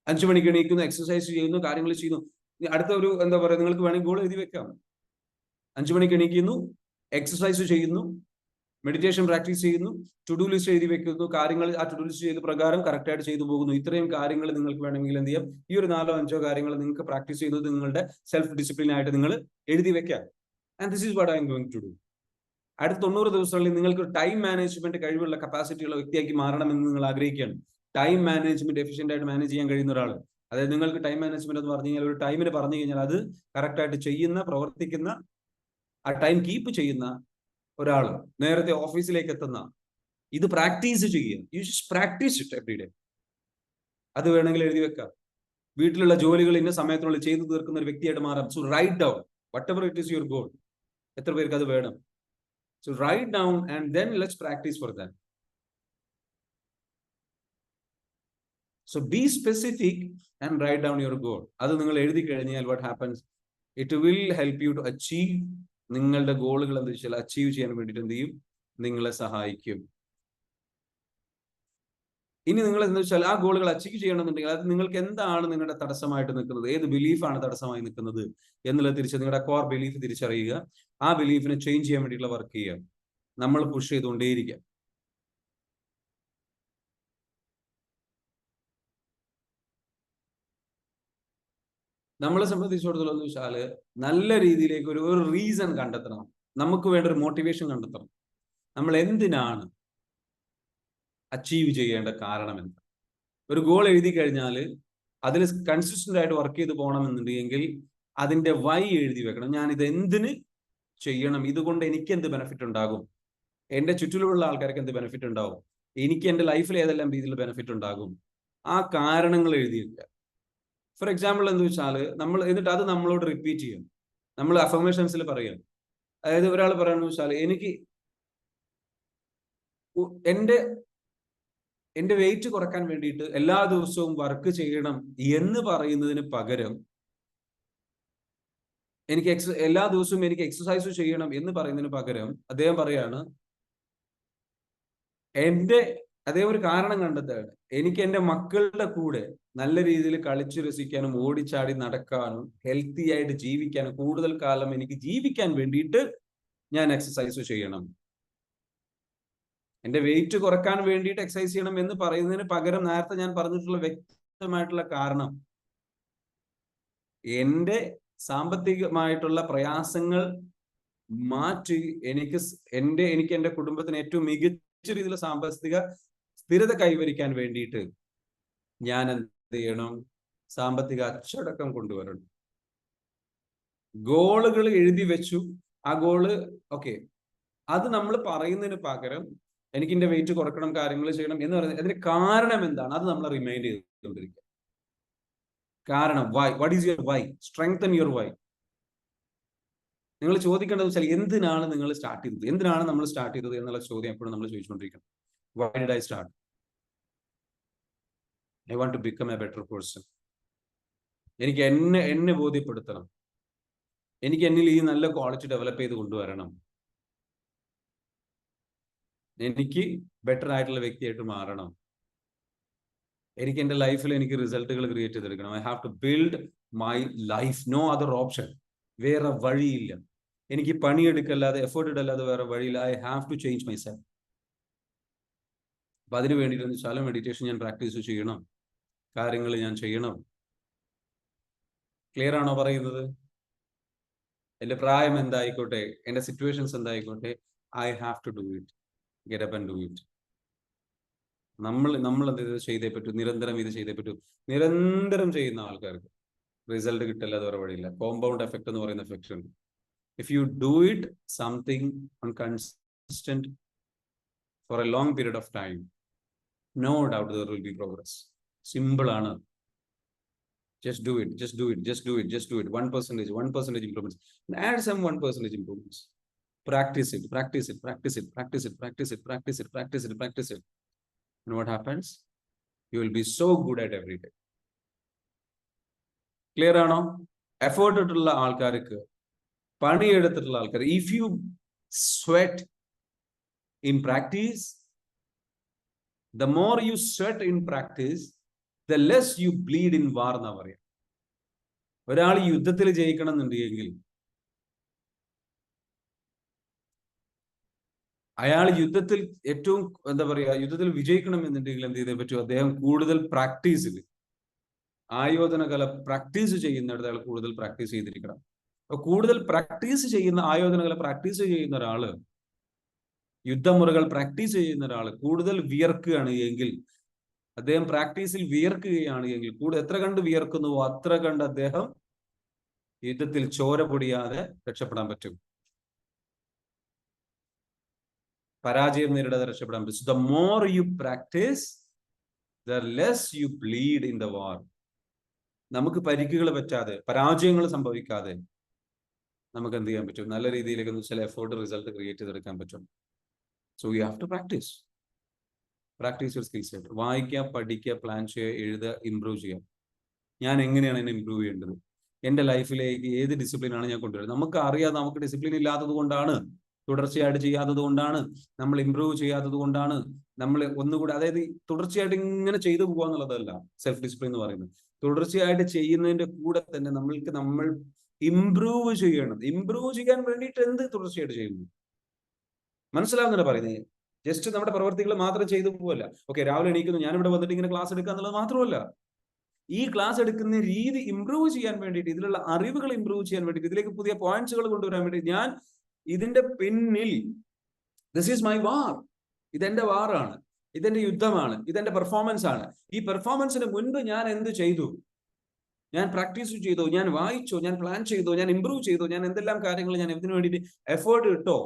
5 മണിക്ക് എണീക്കുന്നു, എക്സസൈസ് ചെയ്യുന്നു, കാര്യങ്ങൾ ചെയ്യുന്നു. അടുത്ത ഒരു എന്താ പറയുക, നിങ്ങൾക്ക് വേണമെങ്കിൽ ഗോൾ എഴുതി വെക്കാം. 5 മണിക്ക് എണീക്കുന്നു, എക്സസൈസ് ചെയ്യുന്നു, മെഡിറ്റേഷൻ പ്രാക്ടീസ് ചെയ്യുന്നു, ടു ഡു ലിസ്റ്റ് എഴുതി വെക്കുന്നു, കാര്യങ്ങൾ ആ ടു ഡു ലിസ്റ്റ് ചെയ്ത പ്രകാരം കറക്റ്റ് ആയിട്ട് ചെയ്തു പോകുന്നു. ഇത്രയും കാര്യങ്ങൾ നിങ്ങൾക്ക് വേണമെങ്കിൽ എന്ത് ചെയ്യാം, ഈ ഒരു 4-5 കാര്യങ്ങൾ നിങ്ങൾക്ക് പ്രാക്ടീസ് ചെയ്യുന്നത് നിങ്ങളുടെ സെൽഫ് ഡിസിപ്ലിൻ ആയിട്ട് നിങ്ങൾ എഴുതി വെക്കാം. And this is what I'm going to do. അടുത്ത 90 ദിവസങ്ങളിൽ നിങ്ങൾക്ക് ടൈം മാനേജ്മെന്റ് കഴിവുള്ള കപ്പാസിറ്റിയുള്ള വ്യക്തിയാക്കി മാറണമെന്ന് നിങ്ങൾ ആഗ്രഹിക്കുകയാണ്. ടൈം മാനേജ്മെന്റ് എഫിഷ്യന്റ് ആയിട്ട് മാനേജ് ചെയ്യാൻ കഴിയുന്ന ഒരാൾ. അതായത് നിങ്ങൾക്ക് ടൈം മാനേജ്മെന്റ് എന്ന് പറഞ്ഞു കഴിഞ്ഞാൽ ഒരു ടൈമിന് പറഞ്ഞു കഴിഞ്ഞാൽ അത് കറക്റ്റ് ആയിട്ട് ചെയ്യുന്ന, പ്രവർത്തിക്കുന്ന, ആ ടൈം കീപ്പ് ചെയ്യുന്ന ഒരാൾ, നേരത്തെ ഓഫീസിലേക്ക് എത്തുന്ന, ഇത് പ്രാക്ടീസ് ചെയ്യുക. You just practice it every day. അത് വേണമെങ്കിൽ എഴുതി വെക്കാം. വീട്ടിലുള്ള ജോലികൾ ഇന്ന സമയത്തിനുള്ളിൽ ചെയ്തു തീർക്കുന്ന ഒരു വ്യക്തിയായിട്ട് മാറാം. So write down whatever it is your goal. എത്ര പേർക്ക് അത് വേണം? So write down and then let's practice for that. So be specific and write down your goal. അത് നിങ്ങൾ എഴുതി കഴിഞ്ഞാൽ what happens? It will help you to achieve നിങ്ങളുടെ ഗോളുകൾ എന്താ വെച്ചാൽ അച്ചീവ് ചെയ്യാൻ വേണ്ടിയിട്ട് എന്ത് ചെയ്യും, നിങ്ങളെ സഹായിക്കും. ഇനി നിങ്ങൾ എന്താ വെച്ചാൽ ആ ഗോളുകൾ അച്ചീവ് ചെയ്യണമെന്നുണ്ടെങ്കിൽ അത് നിങ്ങൾക്ക് എന്താണ് നിങ്ങളുടെ തടസ്സമായിട്ട് നിൽക്കുന്നത്, ഏത് ബിലീഫാണ് തടസ്സമായി നിൽക്കുന്നത് എന്നുള്ളത് നിങ്ങളുടെ കോർ ബിലീഫ് തിരിച്ചറിയുക. ആ ബിലീഫിനെ ചേഞ്ച് ചെയ്യാൻ വേണ്ടിയിട്ടുള്ള വർക്ക് ചെയ്യുക. നമ്മൾ പുഷ് ചെയ്തുകൊണ്ടേയിരിക്കുക. നമ്മളെ സംബന്ധിച്ചിടത്തോളം എന്ന് വെച്ചാൽ നല്ല രീതിയിലേക്ക് ഒരു റീസൺ കണ്ടെത്തണം. നമുക്ക് വേണ്ട ഒരു മോട്ടിവേഷൻ കണ്ടെത്തണം. നമ്മൾ എന്തിനാണ് അച്ചീവ് ചെയ്യേണ്ട കാരണം എന്താ? ഒരു ഗോൾ എഴുതി കഴിഞ്ഞാൽ അതിൽ കൺസിസ്റ്റന്റ് ആയിട്ട് വർക്ക് ചെയ്ത് പോകണമെന്നുണ്ടെങ്കിൽ അതിന്റെ വൈ എഴുതി വെക്കണം. ഞാൻ ഇത് എന്തിന് ചെയ്യണം, ഇതുകൊണ്ട് എനിക്ക് എന്ത് ബെനിഫിറ്റ് ഉണ്ടാകും, എന്റെ ചുറ്റിലുള്ള ആൾക്കാർക്ക് എന്ത് ബെനിഫിറ്റ് ഉണ്ടാവും, എനിക്ക് എന്റെ ലൈഫിൽ ഏതെല്ലാം രീതിയിൽ ബെനിഫിറ്റ് ഉണ്ടാകും, ആ കാരണങ്ങൾ എഴുതി വെക്കുക. ഫോർ എക്സാമ്പിൾ എന്ന് വെച്ചാൽ എന്നിട്ട് അത് നമ്മളോട് റിപ്പീറ്റ് ചെയ്യും. നമ്മൾ അഫർമേഷൻസിൽ പറയാം. അതായത് ഒരാൾ പറയാന്ന് വെച്ചാൽ എനിക്ക് എന്റെ വെയിറ്റ് കുറക്കാൻ വേണ്ടിയിട്ട് എല്ലാ ദിവസവും വർക്ക് ചെയ്യണം എന്ന് പറയുന്നതിന് പകരം എല്ലാ ദിവസവും എനിക്ക് എക്സസൈസ് ചെയ്യണം എന്ന് പറയുന്നതിന് പകരം അദ്ദേഹം പറയാണ് അതേ ഒരു കാരണം കണ്ടെത്തുകയാണ്. എനിക്ക് എന്റെ മക്കളുടെ കൂടെ നല്ല രീതിയിൽ കളിച്ചു രസിക്കാനും ഓടിച്ചാടി നടക്കാനും ഹെൽത്തി ആയിട്ട് ജീവിക്കാനും കൂടുതൽ കാലം എനിക്ക് ജീവിക്കാൻ വേണ്ടിയിട്ട് ഞാൻ എക്സസൈസ് ചെയ്യണം. എന്റെ വെയിറ്റ് കുറക്കാൻ വേണ്ടിയിട്ട് എക്സസൈസ് ചെയ്യണം എന്ന് പറയുന്നതിന് പകരം നേരത്തെ ഞാൻ പറഞ്ഞിട്ടുള്ള വ്യക്തമായിട്ടുള്ള കാരണം എന്റെ സാമ്പത്തികമായിട്ടുള്ള പ്രയാസങ്ങൾ മാറ്റി എനിക്ക് എന്റെ കുടുംബത്തിന് ഏറ്റവും മികച്ച രീതിയിലുള്ള സാമ്പത്തിക സ്ഥിരത കൈവരിക്കാൻ വേണ്ടിയിട്ട് ഞാൻ എന്ത് ചെയ്യണം? സാമ്പത്തിക അച്ചടക്കം കൊണ്ടുവരണം. ഗോളുകൾ എഴുതി വെച്ചു. ആ ഗോള് ഓക്കെ, അത് നമ്മൾ പറയുന്നതിന് പകരം എനിക്ക് എന്റെ വെയിറ്റ് കുറക്കണം, കാര്യങ്ങൾ ചെയ്യണം എന്ന് പറയുന്നത് അതിന് കാരണം എന്താണ്? അത് നമ്മൾ റിമൈൻഡ് ചെയ്തുകൊണ്ടിരിക്കുക. കാരണം why, what is your why? Strengthen your why. നിങ്ങൾ ചോദിക്കേണ്ടത് വെച്ചാൽ എന്തിനാണ് നിങ്ങൾ സ്റ്റാർട്ട് ചെയ്തത്, എന്തിനാണ് നമ്മൾ സ്റ്റാർട്ട് ചെയ്തത് എന്നുള്ള ചോദ്യം എപ്പോഴും നമ്മൾ ചോദിച്ചുകൊണ്ടിരിക്കണം. Why did I start? I want to become a better person. എനിക്ക് എന്നെ ബോധ്യപ്പെടുത്തണം. എനിക്ക് എന്നിൽ ഈ നല്ല ക്വാളിറ്റി ഡെവലപ്പ് ചെയ്ത് കൊണ്ടുവരണം. എനിക്ക് ബെറ്റർ ആയിട്ടുള്ള വ്യക്തിയായിട്ട് മാറണം. എനിക്ക് എന്റെ ലൈഫിൽ എനിക്ക് റിസൾട്ടുകൾ ക്രിയേറ്റ് ചെയ്തെടുക്കണം. I have to build my life. No other option. വേറെ വഴിയില്ല. എനിക്ക് പണിയെടുക്കല്ലാതെ, എഫേർട്ട് ഇടല്ലാതെ വേറെ വഴിയില്ല. I have to change myself. അപ്പൊ അതിന് വേണ്ടിയിട്ട് ശാലോ മെഡിറ്റേഷൻ ഞാൻ പ്രാക്ടീസ് ചെയ്യണം, കാര്യങ്ങൾ ഞാൻ ചെയ്യണം. ക്ലിയർ ആണോ പറയുന്നത്? എന്റെ പ്രായം എന്തായിക്കോട്ടെ, എന്റെ സിറ്റുവേഷൻസ് എന്തായിക്കോട്ടെ, I have to do it. Get up and do it. നമ്മൾ എന്ത് ചെയ്തേ പറ്റൂ? നിരന്തരം ഇത് ചെയ്തേ പറ്റൂ. നിരന്തരം ചെയ്യുന്ന ആൾക്കാർക്ക് റിസൾട്ട് കിട്ടില്ലാതെ വേറെ വഴിയില്ല. കോമ്പൗണ്ട് എഫക്ട് എന്ന് പറയുന്ന എഫക്ട് ഉണ്ട്. If you do it something on consistent for a long period of time, no doubt there will be progress. Simple ആണ്. Just do it, just do it, just do it, just do it. 1% improvements. And add some 1% improvements. Practice it, practice it, practice it, practice it, practice it, practice it, practice it, practice it. And what happens? You will be so good at every day. Clear ആണോ? എഫേർട്ട് ഇട്ടുള്ള ആൾക്കാർക്ക്, പണിയെടുത്തിട്ടുള്ള ആൾക്കാർ, if you sweat in practice, the more you sweat in practice, the less you bleed in war എന്നാ പറയാം. ഒരാൾ യുദ്ധത്തിൽ ജയിക്കണം എന്നുണ്ടെങ്കിൽ അയാൾ യുദ്ധത്തിൽ ഏറ്റവും എന്താ പറയാ, യുദ്ധത്തിൽ വിജയിക്കണം എന്നുണ്ടെങ്കിൽ എന്ത് ചെയ്തേ പറ്റൂ? അദ്ദേഹം കൂടുതൽ പ്രാക്ടീസിൽ, ആയോധന കല പ്രാക്ടീസ് ചെയ്യുന്നിടത്ത് അയാൾ കൂടുതൽ പ്രാക്ടീസ് ചെയ്തിരിക്കണം. അപ്പൊ കൂടുതൽ പ്രാക്ടീസ് ചെയ്യുന്ന, ആയോധന കല പ്രാക്ടീസ് ചെയ്യുന്ന ഒരാള്, യുദ്ധമുറകൾ പ്രാക്ടീസ് ചെയ്യുന്ന ഒരാള് കൂടുതൽ വിയർക്കുകയാണ് എങ്കിൽ, അദ്ദേഹം പ്രാക്ടീസിൽ വിയർക്കുകയാണ് എങ്കിൽ, എത്ര കണ്ട് വിയർക്കുന്നുവോ അത്ര കണ്ട് അദ്ദേഹം യുദ്ധത്തിൽ ചോര പൊടിയാതെ രക്ഷപ്പെടാൻ പറ്റും, പരാജയം നേരിടാതെ രക്ഷപ്പെടാൻ പറ്റും. The more you practise, the less U bleed in the war. നമുക്ക് പരിക്കുകൾ പറ്റാതെ, പരാജയങ്ങൾ സംഭവിക്കാതെ നമുക്ക് എന്ത് ചെയ്യാൻ പറ്റും? നല്ല രീതിയിലേക്ക് ചില എഫേർട്ട്, റിസൾട്ട് ക്രിയേറ്റ് ചെയ്തെടുക്കാൻ പറ്റും. So you have to practise. Practise your skill set. വായിക്കുക, പഠിക്കുക, പ്ലാൻ ചെയ്യുക, എഴുതുക, ഇംപ്രൂവ് ചെയ്യുക. ഞാൻ എങ്ങനെയാണ് എന്നെ ഇംപ്രൂവ് ചെയ്യേണ്ടത്? എൻ്റെ ലൈഫിലേക്ക് ഏത് ഡിസിപ്ലിനാണ് ഞാൻ കൊണ്ടുവരുന്നത്? നമുക്ക് അറിയാം, നമുക്ക് ഡിസിപ്ലിൻ ഇല്ലാത്തത് കൊണ്ടാണ്, തുടർച്ചയായിട്ട് ചെയ്യാത്തത് കൊണ്ടാണ്, നമ്മൾ ഇംപ്രൂവ് ചെയ്യാത്തത് കൊണ്ടാണ്, നമ്മൾ ഒന്നുകൂടി, അതായത് തുടർച്ചയായിട്ട് ഇങ്ങനെ ചെയ്തു പോകുക എന്നുള്ളതല്ല സെൽഫ് ഡിസിപ്ലിൻ എന്ന് പറയുന്നത്. തുടർച്ചയായിട്ട് ചെയ്യുന്നതിന്റെ കൂടെ തന്നെ നമ്മൾ ഇംപ്രൂവ് ചെയ്യണം. ഇംപ്രൂവ് ചെയ്യാൻ വേണ്ടിയിട്ട് എന്ത് തുടർച്ചയായിട്ട് ചെയ്യുന്നു? മനസ്സിലാവുന്നില്ല പറയുന്നത്? ജസ്റ്റ് നമ്മുടെ പ്രവർത്തികൾ മാത്രം ചെയ്തു പോവല്ല. ഓക്കെ, രാവിലെ എണീക്കുന്നു, ഞാനിവിടെ വന്നിട്ട് ഇങ്ങനെ ക്ലാസ് എടുക്കുക എന്നുള്ളത് മാത്രമല്ല, ഈ ക്ലാസ് എടുക്കുന്ന രീതി ഇംപ്രൂവ് ചെയ്യാൻ വേണ്ടിയിട്ട്, ഇതിലുള്ള അറിവുകൾ ഇംപ്രൂവ് ചെയ്യാൻ വേണ്ടിയിട്ട്, ഇതിലേക്ക് പുതിയ പോയിന്റ്സുകൾ കൊണ്ടുവരാൻ വേണ്ടി ഞാൻ ഇതിന്റെ പിന്നിൽ, ദിസ് ഈസ് മൈ വാർ, ഇതെന്റെ വാറാണ്, ഇതെന്റെ യുദ്ധമാണ്, ഇതെന്റെ പെർഫോമൻസ് ആണ്. ഈ പെർഫോമൻസിന് മുൻപ് ഞാൻ എന്ത് ചെയ്തു? ഞാൻ പ്രാക്ടീസ് ചെയ്തോ, ഞാൻ വായിച്ചോ, ഞാൻ പ്ലാൻ ചെയ്തോ, ഞാൻ ഇംപ്രൂവ് ചെയ്തോ, ഞാൻ എന്തെല്ലാം കാര്യങ്ങൾ ഞാൻ ഇതിനു വേണ്ടിയിട്ട് എഫേർട്ട് ഇട്ടോ,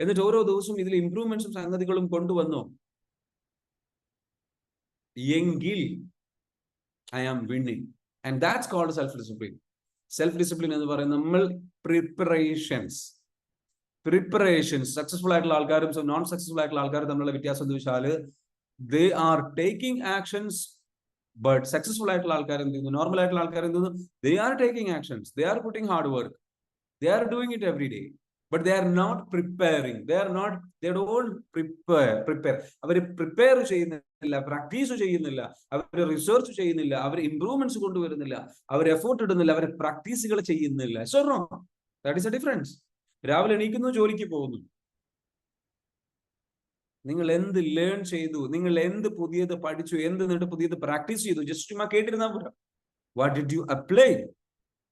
എന്നിട്ട് ഓരോ ദിവസവും ഇതിൽ ഇംപ്രൂവ്മെന്റ്സും സംഗതികളും കൊണ്ടുവന്നോ എങ്കിൽ I am winning. And that's called self discipline. Self discipline എന്ന് പറയുന്നത് നമ്മൾ പ്രിപ്പറേഷൻസ് സക്സസ്ഫുൾ ആയിട്ടുള്ള ആൾക്കാരും നോൺ സക്സസ്ഫുൾ ആയിട്ടുള്ള ആൾക്കാരും തമ്മിലുള്ള വ്യത്യാസം എന്ന് വെച്ചാൽ, they are taking actions. But successful ആയിട്ടുള്ള ആൾക്കാർ എന്ത് ചെയ്യുന്നു? നോർമൽ ആയിട്ടുള്ള ആൾക്കാർ എന്ത് ചെയ്യുന്നു? They are taking actions, they are putting hard work, they are doing it every day. But they are not preparing. They don't prepare. അവർ പ്രിപ്പയർ ചെയ്യുന്നില്ല, പ്രാക്ടീസ് ചെയ്യുന്നില്ല, അവർ റിസർച്ച് ചെയ്യുന്നില്ല, അവർ ഇംപ്രൂവ്മെന്റ്സ് കൊണ്ടുവരുന്നില്ല, അവർ എഫേർട്ട് ഇടുന്നില്ല, അവർ പ്രാക്ടീസുകൾ ചെയ്യുന്നില്ല. So wrong. That is a difference. രാവിലെ എണീക്കുന്നു, ജോലിക്ക് പോകുന്നു. നിങ്ങൾ എന്ത് ലേൺ ചെയ്തു, നിങ്ങൾ എന്ത് പുതിയത് പഠിച്ചു, എന്ത് എന്നിട്ട് പുതിയത് പ്രാക്ടീസ് ചെയ്തു, ജസ്റ്റ് ചുമ്മാ കേട്ടിരുന്നാൽ പോരാ. What did you apply?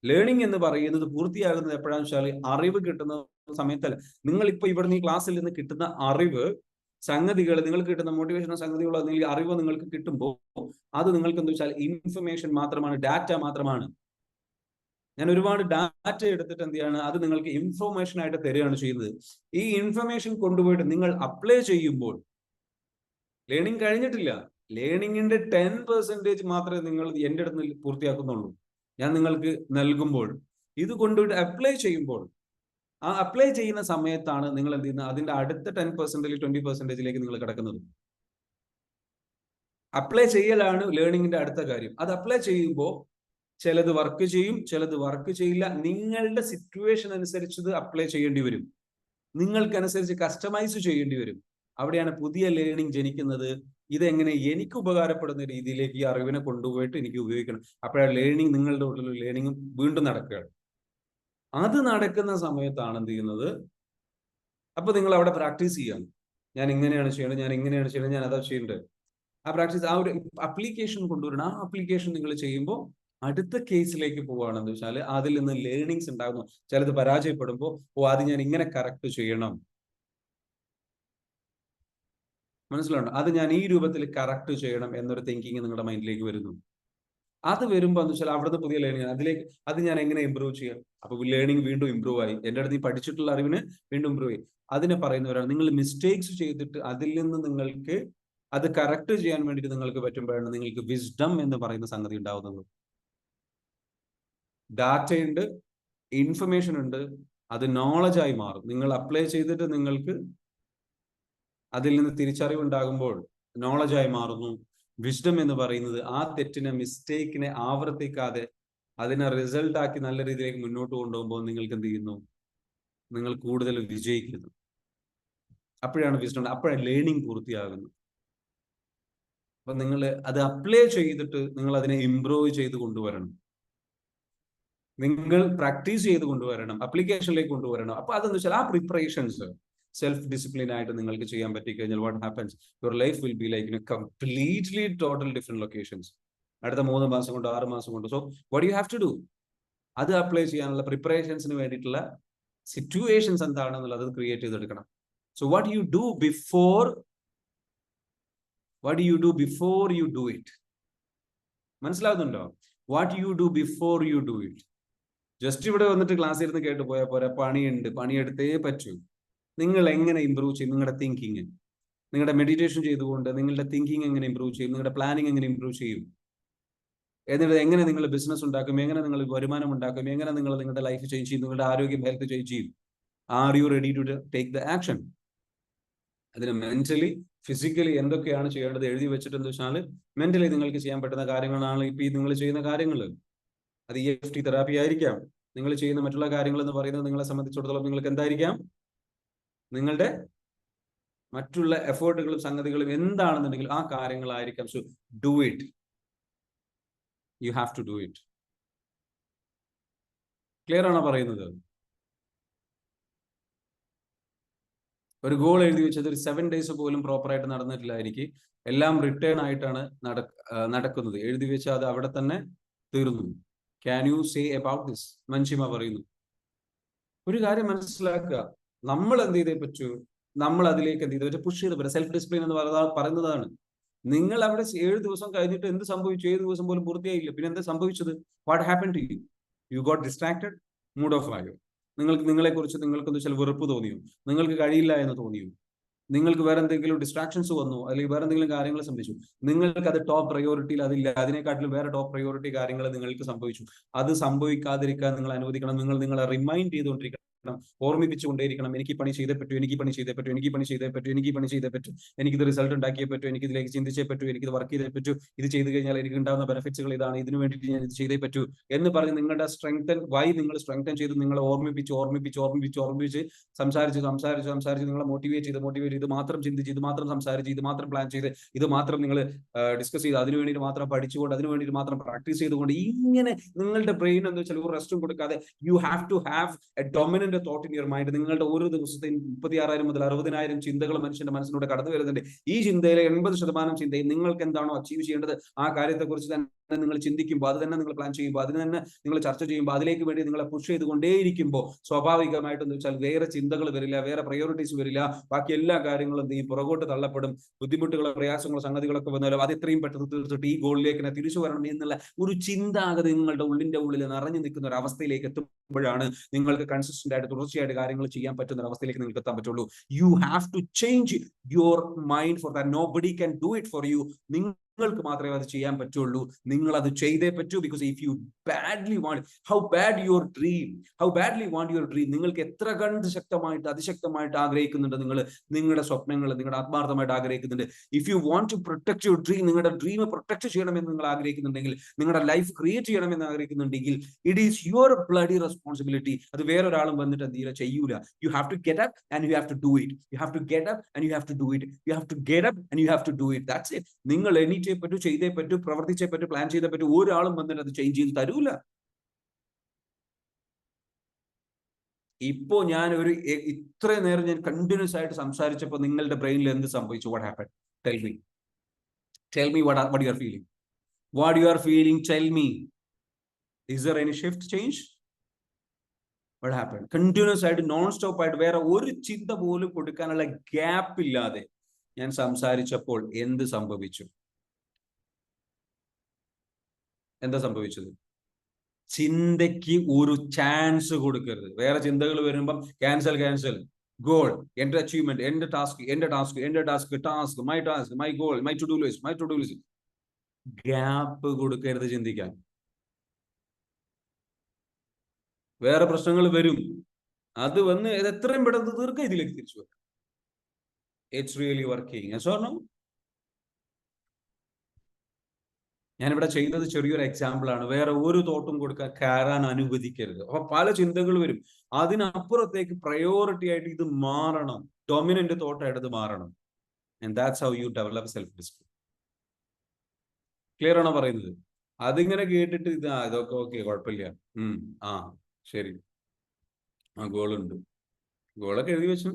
Learning എന്ന് പറയുന്നത് പൂർത്തിയാകുന്നത് എപ്പോഴാണെന്ന് വെച്ചാൽ അറിവ് കിട്ടുന്ന സമയത്തല്ല. നിങ്ങൾ ഇപ്പൊ ഇവിടുന്ന് ഈ ക്ലാസ്സിൽ നിന്ന് കിട്ടുന്ന അറിവ്, സംഗതികൾ, നിങ്ങൾക്ക് കിട്ടുന്ന മോട്ടിവേഷൻ സംഗതികൾ, അല്ലെങ്കിൽ അറിവ് നിങ്ങൾക്ക് കിട്ടുമ്പോൾ അത് നിങ്ങൾക്ക് എന്താ വെച്ചാൽ ഇൻഫർമേഷൻ മാത്രമാണ്, ഡാറ്റ മാത്രമാണ്. ഞാൻ ഒരുപാട് ഡാറ്റ എടുത്തിട്ട് എന്ത് ചെയ്യാണ്, അത് നിങ്ങൾക്ക് ഇൻഫർമേഷൻ ആയിട്ട് തരികയാണ് ചെയ്യുന്നത്. ഈ ഇൻഫർമേഷൻ കൊണ്ടുപോയിട്ട് നിങ്ങൾ അപ്ലൈ ചെയ്യുമ്പോൾ ലേണിംഗ് കഴിഞ്ഞിട്ടില്ല. ലേണിംഗിന്റെ 10% മാത്രമേ നിങ്ങൾ എൻ്റെ അടുത്ത് പൂർത്തിയാക്കുന്നുള്ളൂ. ഞാൻ നിങ്ങൾക്ക് നൽകുമ്പോൾ ഇത് കൊണ്ടുപോയിട്ട് അപ്ലൈ ചെയ്യുമ്പോൾ, ആ അപ്ലൈ ചെയ്യുന്ന സമയത്താണ് നിങ്ങൾ എന്ത് ചെയ്യുന്നത്, അതിന്റെ അടുത്ത 10% 20%ലേക്ക് നിങ്ങൾ കിടക്കുന്നത്. അപ്ലൈ ചെയ്യലാണ് ലേണിംഗിന്റെ അടുത്ത കാര്യം. അത് അപ്ലൈ ചെയ്യുമ്പോൾ ചിലത് വർക്ക് ചെയ്യും, ചിലത് വർക്ക് ചെയ്യില്ല. നിങ്ങളുടെ സിറ്റുവേഷൻ അനുസരിച്ച് അപ്ലൈ ചെയ്യേണ്ടി വരും, നിങ്ങൾക്കനുസരിച്ച് കസ്റ്റമൈസ് ചെയ്യേണ്ടി വരും. അവിടെയാണ് പുതിയ ലേണിംഗ് ജനിക്കുന്നത്. ഇതെങ്ങനെ എനിക്ക് ഉപകാരപ്പെടുന്ന രീതിയിലേക്ക് ഈ അറിവിനെ കൊണ്ടുപോയിട്ട് എനിക്ക് ഉപയോഗിക്കണം. അപ്പോഴാണ് ലേണിംഗ്, നിങ്ങളുടെ ഉള്ളിൽ ലേണിംഗ് വീണ്ടും നടക്കുകയാണ്. അത് നടക്കുന്ന സമയത്താണ് എന്ത് ചെയ്യുന്നത്, അപ്പൊ നിങ്ങൾ അവിടെ പ്രാക്ടീസ് ചെയ്യാണ്. ഞാൻ ഇങ്ങനെയാണ് ചെയ്യേണ്ടത്, ഞാൻ ഇങ്ങനെയാണ് ചെയ്യേണ്ടത്, ഞാൻ അതാ ചെയ്യേണ്ടത്. ആ പ്രാക്ടീസ്, ആ ഒരു അപ്ലിക്കേഷൻ കൊണ്ടുവരണം. ആ അപ്ലിക്കേഷൻ നിങ്ങൾ ചെയ്യുമ്പോൾ അടുത്ത കേസിലേക്ക് പോവുകയാണെന്ന് വെച്ചാൽ അതിൽ നിന്ന് ലേണിങ്സ് ഉണ്ടാകുന്നു. ചിലത് പരാജയപ്പെടുമ്പോൾ, അത് ഞാൻ ഇങ്ങനെ കറക്റ്റ് ചെയ്യണം, മനസ്സിലുണ്ടോ? അത് ഞാൻ ഈ രൂപത്തിൽ കറക്റ്റ് ചെയ്യണം എന്നൊരു തിങ്കിങ് നിങ്ങളുടെ മൈൻഡിലേക്ക് വരുന്നു. അത് വരുമ്പോൾ എന്ന് വെച്ചാൽ അവിടുന്ന് പുതിയ ലേണിംഗ്, അതിലേക്ക് അത് ഞാൻ എങ്ങനെ ഇമ്പ്രൂവ് ചെയ്യാം. അപ്പൊ ലേണിംഗ് വീണ്ടും ഇമ്പ്രൂവ് ആയി, എൻ്റെ അടുത്ത് ഈ പഠിച്ചിട്ടുള്ള അറിവിന് വീണ്ടും ഇമ്പ്രൂവ് ആയി. അതിനെ പറയുന്നവരാണ് നിങ്ങൾ മിസ്റ്റേക്സ് ചെയ്തിട്ട് അതിൽ നിന്ന് നിങ്ങൾക്ക് അത് കറക്റ്റ് ചെയ്യാൻ വേണ്ടിയിട്ട് നിങ്ങൾക്ക് പറ്റുമ്പോഴാണ് നിങ്ങൾക്ക് വിസ്ഡം എന്ന് പറയുന്ന സംഗതി ഉണ്ടാവുന്നത്. ഡാറ്റ ഉണ്ട്, ഇൻഫർമേഷൻ ഉണ്ട്, അത് നോളജായി മാറും. നിങ്ങൾ അപ്ലൈ ചെയ്തിട്ട് നിങ്ങൾക്ക് അതിൽ നിന്ന് തിരിച്ചറിവുണ്ടാകുമ്പോൾ നോളജായി മാറുന്നു. വിസ്ഡം എന്ന് പറയുന്നത് ആ തെറ്റിനെ, മിസ്റ്റേക്കിനെ ആവർത്തിക്കാതെ അതിനെ റിസൾട്ട് ആക്കി നല്ല രീതിയിലേക്ക് മുന്നോട്ട് കൊണ്ടുപോകുമ്പോൾ നിങ്ങൾക്ക് എന്ത് ചെയ്യുന്നു, നിങ്ങൾ കൂടുതൽ വിജയിക്കുന്നു. അപ്പോഴാണ് വിസ്ഡം, അപ്പോഴാണ് ലേണിംഗ് പൂർത്തിയാകുന്നു. അപ്പൊ നിങ്ങൾ അത് അപ്ലൈ ചെയ്തിട്ട് നിങ്ങൾ അതിനെ ഇംപ്രൂവ് ചെയ്ത് കൊണ്ടുവരണം, നിങ്ങൾ പ്രാക്ടീസ് ചെയ്ത് കൊണ്ടുവരണം, അപ്ലിക്കേഷനിലേക്ക് കൊണ്ടുവരണം. അപ്പൊ അതെന്ന് വെച്ചാൽ ആ പ്രിപ്പറേഷൻസ് സെൽഫ് ഡിസിപ്ലിൻ ആയിട്ട് നിങ്ങൾക്ക് ചെയ്യാൻ പറ്റിക്കഴിഞ്ഞാൽ what happens, your life will be like completely total different locations അടുത്ത 3 മാസം കൊണ്ട്, 6 മാസം കൊണ്ട്. So what you have to do, അത് അപ്ലൈ ചെയ്യാനുള്ള പ്രിപ്പറേഷൻസിന് വേണ്ടിയിട്ടുള്ള സിറ്റുവേഷൻസ് എന്താണെന്നുള്ളത് അത് ക്രിയേറ്റ് ചെയ്തെടുക്കണം. So what you do before you do it, മനസ്സിലാവുന്നുണ്ടോ? What you do before you do it. Just ഇവിടെ വന്നിട്ട് ക്ലാസ് ഇരുന്ന് കേട്ട് പോയാൽ പോരാ, പണിയുണ്ട്, പണിയെടുത്തേ പറ്റൂ. നിങ്ങൾ എങ്ങനെ ഇമ്പ്രൂവ് ചെയ്യും നിങ്ങളുടെ തിങ്കിങ്, നിങ്ങളുടെ മെഡിറ്റേഷൻ ചെയ്തുകൊണ്ട് നിങ്ങളുടെ തിങ്കിങ് എങ്ങനെ ഇമ്പ്രൂവ് ചെയ്യും, നിങ്ങളുടെ പ്ലാനിങ് എങ്ങനെ ഇമ്പ്രൂവ് ചെയ്യും, എന്നിട്ട് എങ്ങനെ നിങ്ങൾ ബിസിനസ് ഉണ്ടാക്കും, എങ്ങനെ നിങ്ങൾ വരുമാനം ഉണ്ടാക്കും, എങ്ങനെ നിങ്ങൾ നിങ്ങളുടെ ലൈഫ് ചേഞ്ച് ചെയ്യും, നിങ്ങളുടെ ആരോഗ്യം, ഹെൽത്ത് ചേഞ്ച് ചെയ്യും. Are you ready to take the action? അതിന് മെന്റലി, ഫിസിക്കലി എന്തൊക്കെയാണ് ചെയ്യേണ്ടത് എഴുതി വെച്ചിട്ട് എന്താ വെച്ചാൽ മെന്റലി നിങ്ങൾക്ക് ചെയ്യാൻ പറ്റുന്ന കാര്യങ്ങളാണ് ഇപ്പൊ ഈ നിങ്ങൾ ചെയ്യുന്ന കാര്യങ്ങൾ. അത് EFT തെറാപ്പി ആയിരിക്കാം, നിങ്ങൾ ചെയ്യുന്ന മറ്റുള്ള കാര്യങ്ങൾ എന്ന് പറയുന്നത് നിങ്ങളെ സംബന്ധിച്ചിടത്തോളം നിങ്ങൾക്ക് എന്തായിരിക്കാം, നിങ്ങളുടെ മറ്റുള്ള എഫേർട്ടുകളും സംഗതികളും എന്താണെന്നുണ്ടെങ്കിൽ ആ കാര്യങ്ങളായിരിക്കാം. So do it, you have to do it. Clear ആണോ പറയുന്നത്? ഒരു ഗോൾ എഴുതി വെച്ചത് ഒരു 7 days പോലും പ്രോപ്പറായിട്ട് നടന്നിട്ടില്ല, എനിക്ക് എല്ലാം റിട്ടേൺ ആയിട്ടാണ് നടക്കുന്നത്. എഴുതി വെച്ചാൽ അത് അവിടെ തന്നെ തീർന്നു. Can you say about this? Manjima പറയുന്നു. ഒരു കാര്യം മനസ്സിലാക്കുക, നമ്മൾ എന്ത് ചെയ്തേ പറ്റൂ, നമ്മൾ അതിലേക്ക് എന്ത് ചെയ്തു പുഷ് ചെയ്ത് പറ്റും. സെൽഫ് ഡിസിപ്ലിൻ എന്ന് പറയുന്നതാണ്. നിങ്ങൾ അവിടെ 7 ദിവസം കഴിഞ്ഞിട്ട് എന്ത് സംഭവിച്ചു? 7 ദിവസം പോലും പൂർത്തിയായില്ല. പിന്നെ എന്താ സംഭവിച്ചത്? What happen to you? You got distracted, mood off ആയോ? നിങ്ങളെ കുറിച്ച് നിങ്ങൾക്ക് എന്താ വെച്ചാൽ വെറുപ്പ് തോന്നിയോ? നിങ്ങൾക്ക് കഴിയില്ല എന്ന് തോന്നിയോ? നിങ്ങൾക്ക് വേറെ എന്തെങ്കിലും ഡിസ്ട്രാക്ഷൻസ് വന്നു, അല്ലെങ്കിൽ വേറെ എന്തെങ്കിലും കാര്യങ്ങൾ സംഭവിച്ചു, നിങ്ങൾക്ക് അത് ടോപ്പ് പ്രയോറിറ്റിയിൽ അതില്ല, അതിനെക്കാട്ടിലും വേറെ ടോപ്പ് പ്രയോറിറ്റി കാര്യങ്ങൾ നിങ്ങൾക്ക് സംഭവിച്ചു. അത് സംഭവിക്കാതിരിക്കാൻ നിങ്ങൾ അനുവദിക്കണം. നിങ്ങളെ റിമൈൻഡ് ചെയ്തുകൊണ്ടിരിക്കണം, ഓർമ്മിപ്പിച്ചുകൊണ്ടേയിരിക്കണം. എനിക്ക് പണി ചെയ്തേ പറ്റൂ, എനിക്ക് പണി ചെയ്തേ പറ്റൂ, എനിക്ക് പണി ചെയ്തേ പറ്റൂ, എനിക്ക് പണി ചെയ്തേ പറ്റൂ, എനിക്കിത് റിസൾട്ട് ഉണ്ടാക്കിയേ പറ്റൂ, എനിക്ക് ഇതിലേക്ക് ചിന്തിച്ചേ പറ്റൂ, എനിക്കിത് വർക്ക് ചെയ്തേ പറ്റൂ, ഇത് ചെയ്ത് കഴിഞ്ഞാൽ എനിക്ക് ഉണ്ടാകുന്ന ബെനിഫിറ്റ്സുകൾ ഇതാണ്, ഇതിനു വേണ്ടിയിട്ട് ഞാൻ ഇത് ചെയ്തേ പറ്റൂ എന്ന് പറഞ്ഞ് നിങ്ങളുടെ നിങ്ങൾ സ്ട്രെങ്തൻ ചെയ്ത് നിങ്ങളെ ഓർമ്മിപ്പിച്ച് സംസാരിച്ച് നിങ്ങളെ മോട്ടിവേറ്റ് ചെയ്ത് ഇത് മാത്രം ചിന്തിച്ച്, ഇത് മാത്രം സംസാരിച്ച്, ഇത് മാത്രം പ്ലാൻ ചെയ്ത്, ഇത് മാത്രം നിങ്ങൾ ഡിസ്കസ് ചെയ്ത്, അതിനു വേണ്ടി മാത്രം പഠിച്ചുകൊണ്ട്, അതിനു വേണ്ടി മാത്രം പ്രാക്ടീസ് ചെയ്തുകൊണ്ട്, ഇങ്ങനെ നിങ്ങളുടെ ബ്രെയിൻ എന്ന് വെച്ചാൽ ഒരു റെസ്റ്റും കൊടുക്കാതെ you have to have a dominant every thought in your mind, നിങ്ങളുടെ ഓരോ ദിവസത്തെയും 36,000 മുതൽ 60,000 ചിന്തകൾ മനുഷ്യന്റെ മനസ്സിലൂടെ കടന്നു വരുന്നുണ്ട്. ഈ ചിന്തയിലെ 80% ചിന്തയും നിങ്ങൾക്ക് എന്താണോ അച്ചീവ് ചെയ്യേണ്ടത് ആ കാര്യത്തെക്കുറിച്ച് തന്നെ നിങ്ങൾ ചിന്തിക്കുമ്പോൾ, അത് തന്നെ നിങ്ങൾ പ്ലാൻ ചെയ്യുമ്പോൾ, അതിന് തന്നെ നിങ്ങൾ ചർച്ച ചെയ്യുമ്പോൾ, അതിലേക്ക് വേണ്ടി നിങ്ങളെ പുഷ് ചെയ്തുകൊണ്ടേയിരിക്കുമ്പോൾ സ്വാഭാവികമായിട്ടും എന്ന് വെച്ചാൽ വേറെ ചിന്തകൾ വരില്ല, വേറെ പ്രയോറിറ്റീസ് വരില്ല, ബാക്കി എല്ലാ കാര്യങ്ങളും ഈ പുറകോട്ട് തള്ളപ്പെടും. ബുദ്ധിമുട്ടുകളോ പ്രയാസങ്ങളോ സംഗതികളൊക്കെ വന്നാലും അത് എത്രയും പെട്ടെന്ന് തീർത്തിട്ട് ഈ ഗോളിലേക്ക് തന്നെ തിരിച്ചു വരണം എന്നുള്ള ഒരു ചിന്താഗതി നിങ്ങളുടെ ഉള്ളിന്റെ ഉള്ളിൽ നിറഞ്ഞു നിൽക്കുന്ന ഒരു അവസ്ഥയിലേക്ക് എത്തുമ്പോഴാണ് നിങ്ങൾക്ക് കൺസിസ്റ്റന്റ് ആയിട്ട് തുടർച്ചയായിട്ട് കാര്യങ്ങൾ ചെയ്യാൻ പറ്റുന്ന ഒരു അവസ്ഥയിലേക്ക് നിങ്ങൾക്ക് എത്താൻ പറ്റുള്ളൂ. You have to change your mind for that. Nobody can do it for you. നിങ്ങൾക്ക് മാത്രമേ അത് ചെയ്യാൻ പറ്റുള്ളൂ. നിങ്ങൾ അത് ചെയ്തേ പറ്റൂ. Because if you badly want, how bad your dream, how badly want your dream, നിങ്ങൾക്ക് എത്ര കണ്ട് ശക്തമായിട്ട് അതിശക്തമായിട്ട് ആഗ്രഹിക്കുന്നുണ്ട് നിങ്ങൾ നിങ്ങളുടെ സ്വപ്നങ്ങൾ, നിങ്ങളുടെ ആത്മാർത്ഥമായിട്ട് ആഗ്രഹിക്കുന്നുണ്ട്. If you want to protect your dream, നിങ്ങളുടെ ഡ്രീം പ്രൊട്ടക്ട് ചെയ്യണമെന്ന് നിങ്ങൾ ആഗ്രഹിക്കുന്നുണ്ടെങ്കിൽ, നിങ്ങളുടെ ലൈഫ് ക്രിയേറ്റ് ചെയ്യണമെന്ന് ആഗ്രഹിക്കുന്നുണ്ടെങ്കിൽ, it is your bloody responsibility. അത് വേറൊരാളും വന്നിട്ട് എന്ത് ചെയ്യൂല. You have to get up and you have to do it. You have to get up and you have to do it. You have to get up and you have to do it. That's it. നിങ്ങൾ എണീറ്റേ പറ്റൂ, ചെയ്തേ പറ്റൂ, പ്രവർത്തിച്ചേ പറ്റൂ, പ്ലാൻ ചെയ്തേ പറ്റൂ. ഒരാളും വന്നിട്ട് അത് ചേഞ്ച് ചെയ്ത് തരൂല. ഇപ്പോ ഞാൻ ഇത്രയും നേരം ഞാൻ കണ്ടിന്യൂസ് ആയിട്ട് സംസാരിച്ചപ്പോൾ നിങ്ങളുടെ ബ്രെയിനിൽ എന്ത് സംഭവിച്ചു? What happen? Tell me. Tell me what you are feeling. What you are feeling, tell me. Is there any shift, change? What happened? Continuous ആയിട്ട് നോൺ സ്റ്റോപ്പ് ആയിട്ട് വേറെ ഒരു ചിന്ത പോലും കൊടുക്കാനുള്ള ഗ്യാപ്പ് ഇല്ലാതെ ഞാൻ സംസാരിച്ചപ്പോൾ എന്ത് സംഭവിച്ചു? എന്താ സംഭവിച്ചത്? ചിന്തയ്ക്ക് ഒരു ചാൻസ് കൊടുക്കരുത്. വേറെ ചിന്തകൾ വരുമ്പം ക്യാൻസൽ. ഗോൾ, എന്റെ അച്ചീവ്മെന്റ്, എന്റെ task, my goal, my to do list. Gap കൊടുക്കരുത് ചിന്തിക്കാൻ. വേറെ പ്രശ്നങ്ങൾ വരും, അത് വന്ന് എത്രയും പെട്ടെന്ന് തീർക്കുക, ഇതിലേക്ക് തിരിച്ചു വെക്കാം. It's really working. Yes or no? ഞാനിവിടെ ചെയ്യുന്നത് ചെറിയൊരു എക്സാമ്പിൾ ആണ്. വേറെ ഒരു തോട്ടും കൊടുക്കാൻ കയറാൻ അനുവദിക്കരുത്. അപ്പൊ പല ചിന്തകൾ വരും. അതിനപ്പുറത്തേക്ക് പ്രയോറിറ്റി ആയിട്ട് ഇത് മാറണം. ഡൊമിനന്റ് തോട്ടായിട്ട് ഇത് മാറണം. And that's how you develop self discipline. Clear ആണോ പറയുന്നത്? അതിങ്ങനെ കേട്ടിട്ട് ഇതൊക്കെ ഓക്കെ, കുഴപ്പമില്ല, ആ ശരി, ആ ഗോളുണ്ട്, ഗോളൊക്കെ എഴുതി വെച്ചു.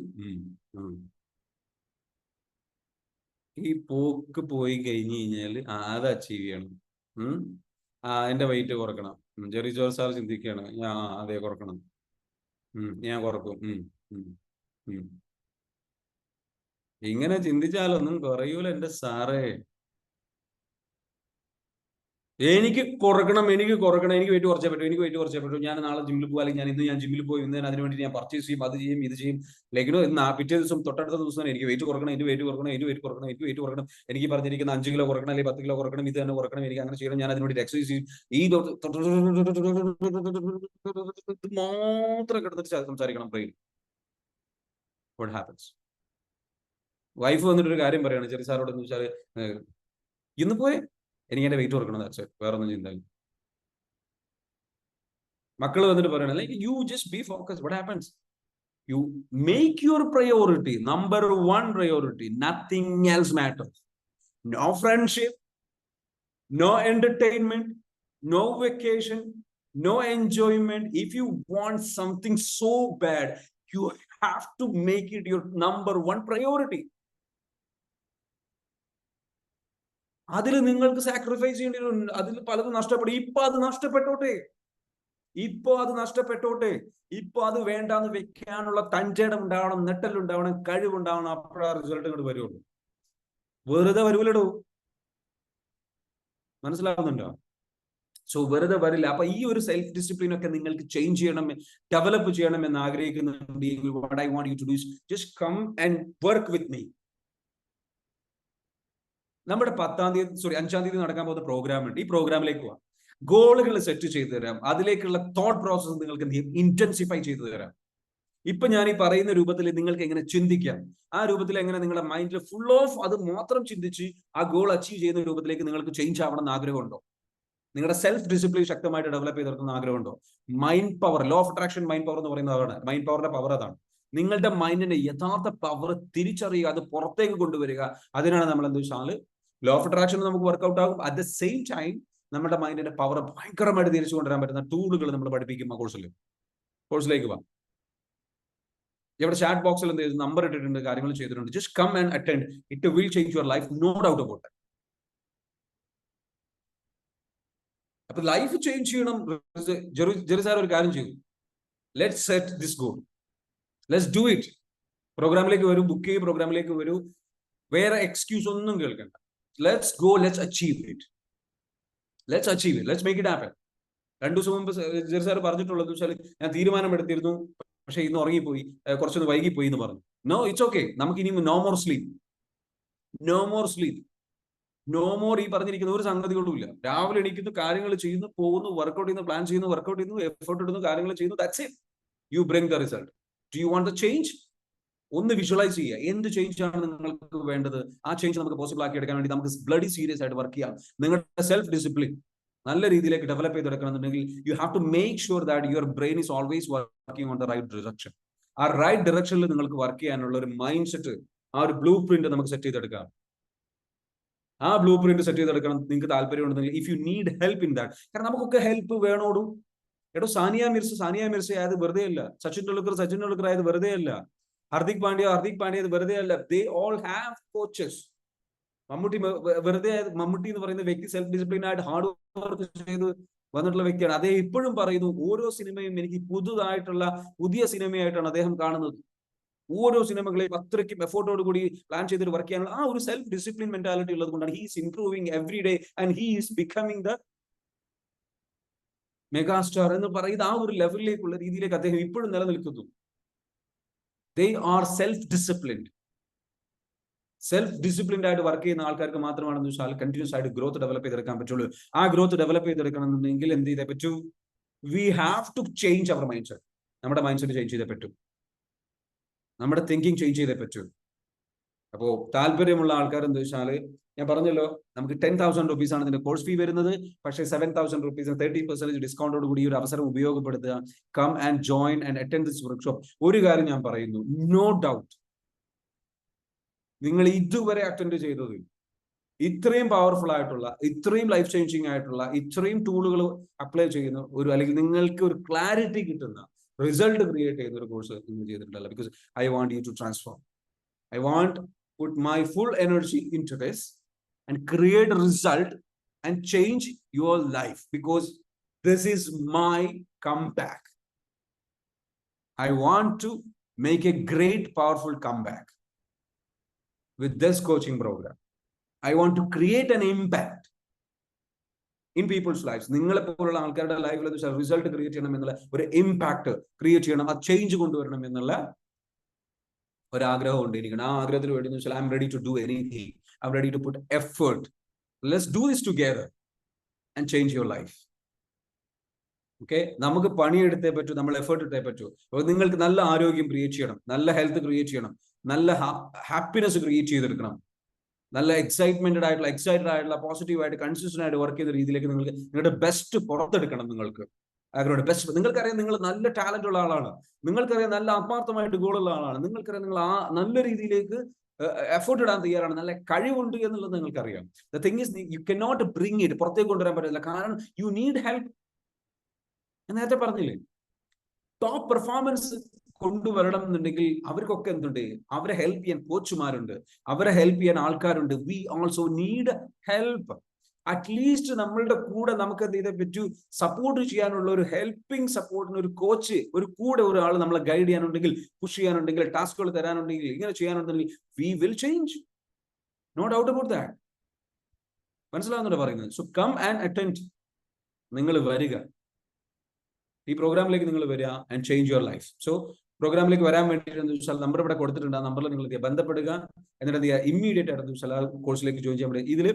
ഈ പോക്ക് പോയി കഴിഞ്ഞു കഴിഞ്ഞാൽ അത് അച്ചീവ് ചെയ്യണം. എന്റെ വെയിറ്റ് കുറക്കണം. ജെറി ജോർജ് സാർ ചിന്തിക്കുകയാണ്, അതെ കുറക്കണം, ഞാൻ കുറക്കും. ഇങ്ങനെ ചിന്തിച്ചാലൊന്നും കുറയൂല എന്റെ സാറേ. എനിക്ക് കുറക്കണം, എനിക്ക് വെയിറ്റ് കുറച്ചേ പറ്റൂ, ഞാൻ നാളെ ജിമ്മിൽ പോകും, അല്ലെങ്കിൽ ഞാൻ ജിമ്മിൽ പോയി, ഇന്ന് അതിന് വേണ്ടി ഞാൻ പർച്ചേസ് ചെയ്യും, അത് ചെയ്യും, ഇത് ചെയ്യും. ലൈക്കിനോ പിറ്റേ ദിവസം തൊട്ടടുത്ത ദിവസം എനിക്ക് വെയിറ്റ് കുറക്കണം, എനിക്ക് പറഞ്ഞിരിക്കുന്ന 5 കിലോ കുറക്കണം, അല്ലെങ്കിൽ 10 കിലോ കുറക്കണം, ഇത് തന്നെ കുറക്കണം, എനിക്ക് അങ്ങനെ ചെയ്യണം, ഞാൻ അതിനുവേണ്ടി എക്സസൈസ് ചെയ്യും. ഈ മാത്രം കിടന്നിട്ട് സംസാരിക്കണം ബ്രെയിൻ. What happens? വൈഫ് വന്നിട്ടൊരു കാര്യം പറയാണ് ചെറിയ സാറോട്, എന്ന് വെച്ചാൽ ഇന്ന് പോയെ എനിക്ക് എന്റെ വെയിറ്റ് കുറക്കണം, വേറെ ഒന്നും ചിന്ത. മക്കൾ വന്നിട്ട് പറയണം, like you just be focus. What happens? You make your priority number 1 priority. Nothing else matters. No friendship, no entertainment, no vacation, no enjoyment. If you want something so bad, you have to make it your number 1 priority. അതിൽ നിങ്ങൾക്ക് സാക്രിഫൈസ് ചെയ്യേണ്ടി വരും. അതിൽ പലതും നഷ്ടപ്പെടും. ഇപ്പൊ അത് നഷ്ടപ്പെട്ടോട്ടെ. ഇപ്പൊ അത് വേണ്ടാന്ന് വെക്കാനുള്ള തഞ്ചേടം ഉണ്ടാവണം, നെട്ടലുണ്ടാവണം, കഴിവുണ്ടാവണം. അപ്പോഴാ റിസൾട്ട് ഇങ്ങോട്ട് വരുള്ളൂ. വെറുതെ വരൂലടോ. മനസ്സിലാവുന്നുണ്ടോ? സോ വെറുതെ വരില്ല. അപ്പൊ ഈ ഒരു സെൽഫ് ഡിസിപ്ലിൻ ഒക്കെ നിങ്ങൾക്ക് ചേഞ്ച് ചെയ്യണം, ഡെവലപ്പ് ചെയ്യണം എന്ന് ആഗ്രഹിക്കുന്നുണ്ടെങ്കിൽ, what I want you to do is just come and work with me. നമ്മുടെ 5-ാം തീയതി നടക്കാൻ പോകുന്ന പ്രോഗ്രാം ഉണ്ട്. ഈ പ്രോഗ്രാമിലേക്ക് പോവാം. ഗോളുകൾ സെറ്റ് ചെയ്തു തരാം. അതിലേക്കുള്ള തോട്ട് പ്രോസസ് നിങ്ങൾക്ക് ഇന്റൻസിഫൈ ചെയ്തു തരാം. ഇപ്പൊ ഞാൻ ഈ പറയുന്ന രൂപത്തിൽ നിങ്ങൾക്ക് എങ്ങനെ ചിന്തിക്കാം, ആ രൂപത്തിൽ എങ്ങനെ നിങ്ങളുടെ മൈൻഡിൽ ഫുൾ ഓഫ് അത് മാത്രം ചിന്തിച്ച് ആ ഗോൾ അച്ചീവ് ചെയ്യുന്ന രൂപത്തിലേക്ക് നിങ്ങൾക്ക് ചേഞ്ച് ആവണം എന്ന് ആഗ്രഹമുണ്ടോ? നിങ്ങളുടെ സെൽഫ് ഡിസിപ്ലിൻ ശക്തമായിട്ട് ഡെവലപ്പ് ചെയ്തെടുക്കുന്ന ആഗ്രഹമുണ്ടോ? Mind power, law of attraction mind power എന്ന് പറയുന്നതാണ്. മൈൻഡ് പവറിന്റെ പവർ അതാണ്. നിങ്ങളുടെ മൈൻഡിന്റെ യഥാർത്ഥ പവർ തിരിച്ചറിയുക, അത് പുറത്തേക്ക് കൊണ്ടുവരിക. അതിനാണ് നമ്മൾ എന്ത് വെച്ചാൽ ലോ ഓഫ് അട്രാക്ഷൻ നമുക്ക് വർക്ക്ഔട്ട് ആകും. അറ്റ് ദ സെയിം ടൈം നമ്മുടെ മൈൻഡിന്റെ പവർ ഭയങ്കരമായിട്ട് തിരിച്ചു കൊണ്ടുവരാൻ പറ്റുന്ന ടൂളുകൾ നമ്മൾ പഠിപ്പിക്കും. കോഴ്സിലേക്ക് പോവാം. ഇവിടെ ചാറ്റ് ബോക്സിൽ എന്ത് ചെയ്തു, നമ്പർ ഇട്ടിട്ടുണ്ട്, കാര്യങ്ങൾ ചെയ്തിട്ടുണ്ട്. Just come and attend, it will change your life, no doubt about. അപ്പൊ ലൈഫ് ചേഞ്ച് ചെയ്യണം. ജെറി സാർ ഒരു കാര്യം ചെയ്തു, let's set this goal, let's do it. പ്രോഗ്രാമിലേക്ക് വരൂ, ബുക്ക് ചെയ്യും, പ്രോഗ്രാമിലേക്ക് വരൂ, വേറെ എക്സ്ക്യൂസ് ഒന്നും കേൾക്കണ്ട. Let's go, let's achieve it, let's achieve it, let's make it happen. 2 ദിവസം മുമ്പ് ജെറി സാർ പറഞ്ഞിട്ടുള്ളത് വെച്ചാൽ, ഞാൻ തീരുമാനമെടുത്തിരുന്നു, പക്ഷെ ഇന്ന് ഉറങ്ങിപ്പോയി, കുറച്ചൊന്ന് വൈകിപ്പോയി എന്ന് പറഞ്ഞു. No, it's okay. നമുക്ക് ഇനി no more sleep, no more sleep, no more ഈ പറഞ്ഞിരിക്കുന്ന ഒരു സംഗതികളും ഇല്ല. രാവിലെ എണീക്കുന്നു, കാര്യങ്ങൾ ചെയ്യുന്നു, പോകുന്നു, വർക്കൗട്ട് ചെയ്യുന്നു, പ്ലാൻ ചെയ്യുന്നു, വർക്കൗട്ട് ചെയ്യുന്നു, എഫേർട്ട് ഇടുന്നു, കാര്യങ്ങൾ ചെയ്യുന്നു, that's it. You bring the result. Do you want the change? ഒന്ന് വിഷ്വലൈസ് ചെയ്യുക, എന്ത് ചേഞ്ച് ആണ് നിങ്ങൾക്ക് വേണ്ടത്. ആ ചേഞ്ച് നമുക്ക് പോസിബിൾ ആക്കി എടുക്കാൻ വേണ്ടി നമുക്ക് ബ്ലഡി സീരിയസ് ആയിട്ട് വർക്ക് ചെയ്യാം. നിങ്ങളുടെ സെൽഫ് ഡിസിപ്ലിൻ നല്ല രീതിയിലേക്ക് ഡെവലപ്പ് ചെയ്തെടുക്കണമെന്നുണ്ടെങ്കിൽ you have to make sure that your brain is always working on the right direction. ആ റൈറ്റ് ഡിറക്ഷനിൽ നിങ്ങൾക്ക് വർക്ക് ചെയ്യാനുള്ള ഒരു മൈൻഡ് സെറ്റ്, ആ ഒരു ബ്ലൂ പ്രിന്റ് നമുക്ക് സെറ്റ് ചെയ്തെടുക്കാം. ആ ബ്ലൂ പ്രിന്റ് സെറ്റ് ചെയ്തെടുക്കണം നിങ്ങൾക്ക് താല്പര്യമുണ്ടെങ്കിൽ, if you need help in that. കാരണം നമുക്കൊക്കെ ഹെൽപ്പ് വേണോടും. എടോ, സാനിയ മിർസ ആയത് വെറുതെ അല്ല, സച്ചിൻ ടെണ്ടുൽക്കർ ആയത് വെറുതെ അല്ല, ഹർദിക് പാണ്ഡ്യ വെറുതെ അല്ല. They all have coaches. Mammootty എന്ന് പറയുന്ന വ്യക്തി സെൽഫ് ഡിസിപ്ലിൻ ആയിട്ട് ഹാർഡ് വർക്ക് ചെയ്ത് വന്നിട്ടുള്ള വ്യക്തിയാണ്. അദ്ദേഹം ഇപ്പോഴും പറയുന്നു, ഓരോ സിനിമയും എനിക്ക് പുതിയ സിനിമയായിട്ടാണ് അദ്ദേഹം കാണുന്നത്. ഓരോ സിനിമകളെയും അത്രയ്ക്കും എഫോർട്ടോട് കൂടി പ്ലാൻ ചെയ്തിട്ട് വർക്ക് ചെയ്യാനുള്ള ആ ഒരു സെൽഫ് ഡിസിപ്ലിൻ മെന്റാലിറ്റി ഉള്ളത് കൊണ്ടാണ് he is improving every day and he is becoming the megastar എന്ന് പറയുന്ന ആ ഒരു ലെവലിലേക്കുള്ള രീതിയിലേക്ക് അദ്ദേഹം ഇപ്പോഴും നിലനിൽക്കുന്നു. They are self disciplined. Self disciplined ആയിട്ട് വർക്ക് ചെയ്യുന്ന ആൾക്കാർക്ക് മാത്രമാണെന്ന് വെച്ചാൽ കണ്ടിന്യൂസ് ആയിട്ട് ഗ്രോത്ത് ഡെവലപ്പ് ചെയ്തെടുക്കാൻ പറ്റുള്ളൂ. ആ ഗ്രോത്ത് ഡെവലപ്പ് ചെയ്തെടുക്കണമെന്നുണ്ടെങ്കിൽ എന്ത് ചെയ്തേ പറ്റൂ? We have to change our mind set. നമ്മുടെ മൈൻഡ് സെറ്റ് ചേഞ്ച് ചെയ്തേ പറ്റൂ, നമ്മുടെ തിങ്കിങ് ചേഞ്ച് ചെയ്തേ പറ്റൂ. അപ്പോ താല്പര്യമുള്ള ആൾക്കാർ എന്താ വെച്ചാൽ, ഞാൻ പറഞ്ഞല്ലോ, നമുക്ക് 10,000 rupees ആണ് ഇതിന്റെ കോഴ്സ് ഫീ വരുന്നത്. പക്ഷേ 7,000 rupees 30% ഡിസ്കൗണ്ടോട് കൂടി ഈ ഒരു അവസരം ഉപയോഗപ്പെടുത്തുക. Come and join and attend this workshop. ഒരു കാര്യം ഞാൻ പറയുന്നു, നോ ഡൗട്ട് നിങ്ങൾ ഇതുവരെ അറ്റൻഡ് ചെയ്തത് ഇത്രയും പവർഫുൾ ആയിട്ടുള്ള, ഇത്രയും ലൈഫ് ചേഞ്ചിങ് ആയിട്ടുള്ള, ഇത്രയും ടൂളുകൾ അപ്ലൈ ചെയ്യുന്ന ഒരു, അല്ലെങ്കിൽ നിങ്ങൾക്ക് ഒരു ക്ലാരിറ്റി കിട്ടുന്ന, റിസൾട്ട് ക്രിയേറ്റ് ചെയ്യുന്ന ഒരു കോഴ്സ് നിങ്ങൾ ചെയ്തിട്ടുണ്ടല്ലോ. Because I want you to transform. I want put my full energy into this and create a result and change your life, because this is my comeback. I want to make a great, powerful comeback with this coaching program. I want to create an impact in people's lives. നിങ്ങളെപ്പോലുള്ള ആൾക്കാരുടെ ലൈഫിൽ റിസൾട്ട് ക്രിയേറ്റ് ചെയ്യണം എന്നുള്ള ഒരു ഇമ്പാക്ട് ക്രിയേറ്റ് ചെയ്യണം, ആ ചേഞ്ച് കൊണ്ടുവരണം എന്നുള്ള ഒരാഗ്രഹം ഉണ്ട് എനിക്ക്. ആ ആഗ്രഹത്തിന് വേണ്ടി വെച്ചാൽ I'm ready to do anything, I'm ready to put effort. Let's do this together and change your life. Okay, നമുക്ക് പണിയെടുത്തേ പറ്റൂ, നമ്മൾ എഫേർട്ട് എടുത്തേ പറ്റൂ. അപ്പോൾ നിങ്ങൾക്ക് നല്ല ആരോഗ്യം ക്രിയേറ്റ് ചെയ്യണം, നല്ല ഹെൽത്ത് ക്രിയേറ്റ് ചെയ്യണം, നല്ല ഹാപ്പിനെസ് ക്രിയേറ്റ് ചെയ്തെടുക്കണം, നല്ല എക്സൈറ്റഡ് ആയിട്ടുള്ള പോസിറ്റീവായിട്ട് കൺസിസ്റ്റന്റ് ആയിട്ട് വർക്ക് ചെയ്യുന്ന രീതിയിലേക്ക് നിങ്ങൾക്ക് നിങ്ങളുടെ ബെസ്റ്റ് പുറത്തെടുക്കണം. നിങ്ങൾക്ക് ആഗ്രഹമുണ്ട് ബെസ്റ്റ്. നിങ്ങൾക്കറിയാം നിങ്ങൾ നല്ല ടാലന്റ് ഉള്ള ആളാണ്, നിങ്ങൾക്കറിയാം നല്ല ആത്മാർത്ഥമായിട്ട് ഗോളുള്ള ആളാണ്, നിങ്ങൾക്കറിയാം നിങ്ങൾ ആ നല്ല രീതിയിലേക്ക് എഫേർട്ട് ഇടാൻ തയ്യാറാണ്, നല്ല കഴിവുണ്ട് എന്നുള്ളത് നിങ്ങൾക്കറിയാം. The thing is you can not bring it, പുറത്തേക്ക് കൊണ്ടുവരാൻ പറ്റില്ല. കാരണം യു നീഡ് ഹെൽപ്പ്. ഞാൻ നേരത്തെ പറഞ്ഞില്ലേ, ടോപ്പ് പെർഫോമൻസ് കൊണ്ടുവരണം എന്നുണ്ടെങ്കിൽ അവർക്കൊക്കെ എന്തുണ്ട്, അവരെ ഹെൽപ്പ് ചെയ്യാൻ കോച്ചുമാരുണ്ട്, അവരെ ഹെൽപ്പ് ചെയ്യാൻ ആൾക്കാരുണ്ട്. We also need help. At least നമ്മളുടെ കൂടെ നമുക്ക് എന്ത് ചെയ്തേ പറ്റൂ, സപ്പോർട്ട് ചെയ്യാനുള്ള ഒരു ഹെൽപ്പിംഗ് സപ്പോർട്ടിന് ഒരു കോച്ച്, ഒരു കൂടെ ഒരാൾ നമ്മളെ ഗൈഡ് ചെയ്യാനുണ്ടെങ്കിൽ, പുഷ് ചെയ്യാനുണ്ടെങ്കിൽ, ടാസ്കുകൾ തരാനുണ്ടെങ്കിൽ, ഇങ്ങനെ ചെയ്യാനുണ്ടെങ്കിൽ we will change. No doubt about that. മനസ്സിലാവുന്നുണ്ടോ പറയുന്നത്? So come and attend. നിങ്ങൾ വരിക, ഈ പ്രോഗ്രാമിലേക്ക് നിങ്ങൾ വരിക and change your life. So പ്രോഗ്രാമിലേക്ക് വരാൻ വേണ്ടിയിട്ട് എന്താ വെച്ചാൽ നമ്പർ ഇവിടെ കൊടുത്തിട്ടുണ്ട്. ആ നമ്പറിൽ നിങ്ങൾ ബന്ധപ്പെടുക. എന്നിട്ട് എന്ത് ചെയ്യുക, ഇമ്മീഡിയറ്റ് ആയിട്ട് വെച്ചാൽ ആ കോഴ്സിലേക്ക് ജോയിൻ ചെയ്യാൻ പറ്റും. ഇതിൽ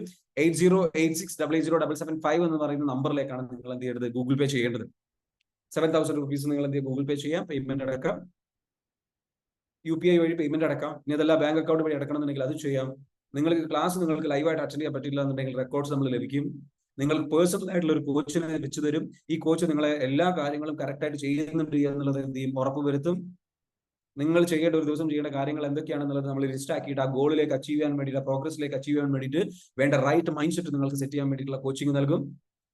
8086007775 എന്ന് പറയുന്ന നമ്പറിലേക്കാണ് നിങ്ങൾ എന്ത് ചെയ്യേണ്ടത്, ഗൂഗിൾ പേ ചെയ്യേണ്ടത്. 7,000 rupees നിങ്ങൾ എന്ത് ചെയ്യുക, ഗൂഗിൾ പേ ചെയ്യാം, പേയ്മെന്റ് അടക്കാം, UPI വഴി പേയ്മെന്റ് അടക്കാം. ഇനി അതല്ല ബാങ്ക് അക്കൗണ്ട് വഴി അടക്കണം എന്നുണ്ടെങ്കിൽ അത് ചെയ്യാം. നിങ്ങൾക്ക് ക്ലാസ് നിങ്ങൾക്ക് ലൈവായിട്ട് അറ്റൻഡ് ചെയ്യാൻ പറ്റില്ല എന്നുണ്ടെങ്കിൽ റെക്കോർഡ്സ് നമ്മൾ ലഭിക്കും. നിങ്ങൾക്ക് പേഴ്സണൽ ആയിട്ടുള്ള ഒരു കോച്ചിനെ വെച്ച് തരും. ഈ കോച്ച് നിങ്ങളെ എല്ലാ കാര്യങ്ങളും കറക്റ്റായിട്ട് ചെയ്യുന്നുണ്ട് എന്നുള്ളത് എന്ത് ചെയ്യും, ഉറപ്പുവരുത്തും. നിങ്ങൾ ചെയ്യേണ്ട, ഒരു ദിവസം ചെയ്യേണ്ട കാര്യങ്ങൾ എന്തൊക്കെയാണെന്നുള്ളത് നമ്മൾ ലിസ്റ്റ് ആക്കിയിട്ട് ആ ഗോളിലേക്ക് അച്ചീവ് ചെയ്യാൻ വേണ്ടിയിട്ട്, പ്രോഗ്രസിലേക്ക് അച്ചീവ് ചെയ്യാൻ വേണ്ടിയിട്ട് വേണ്ട റൈറ്റ് മൈൻഡ് സെറ്റ് നിങ്ങൾക്ക് സെറ്റ് ചെയ്യാൻ വേണ്ടിയിട്ടുള്ള കോച്ചിങ് നൽകും.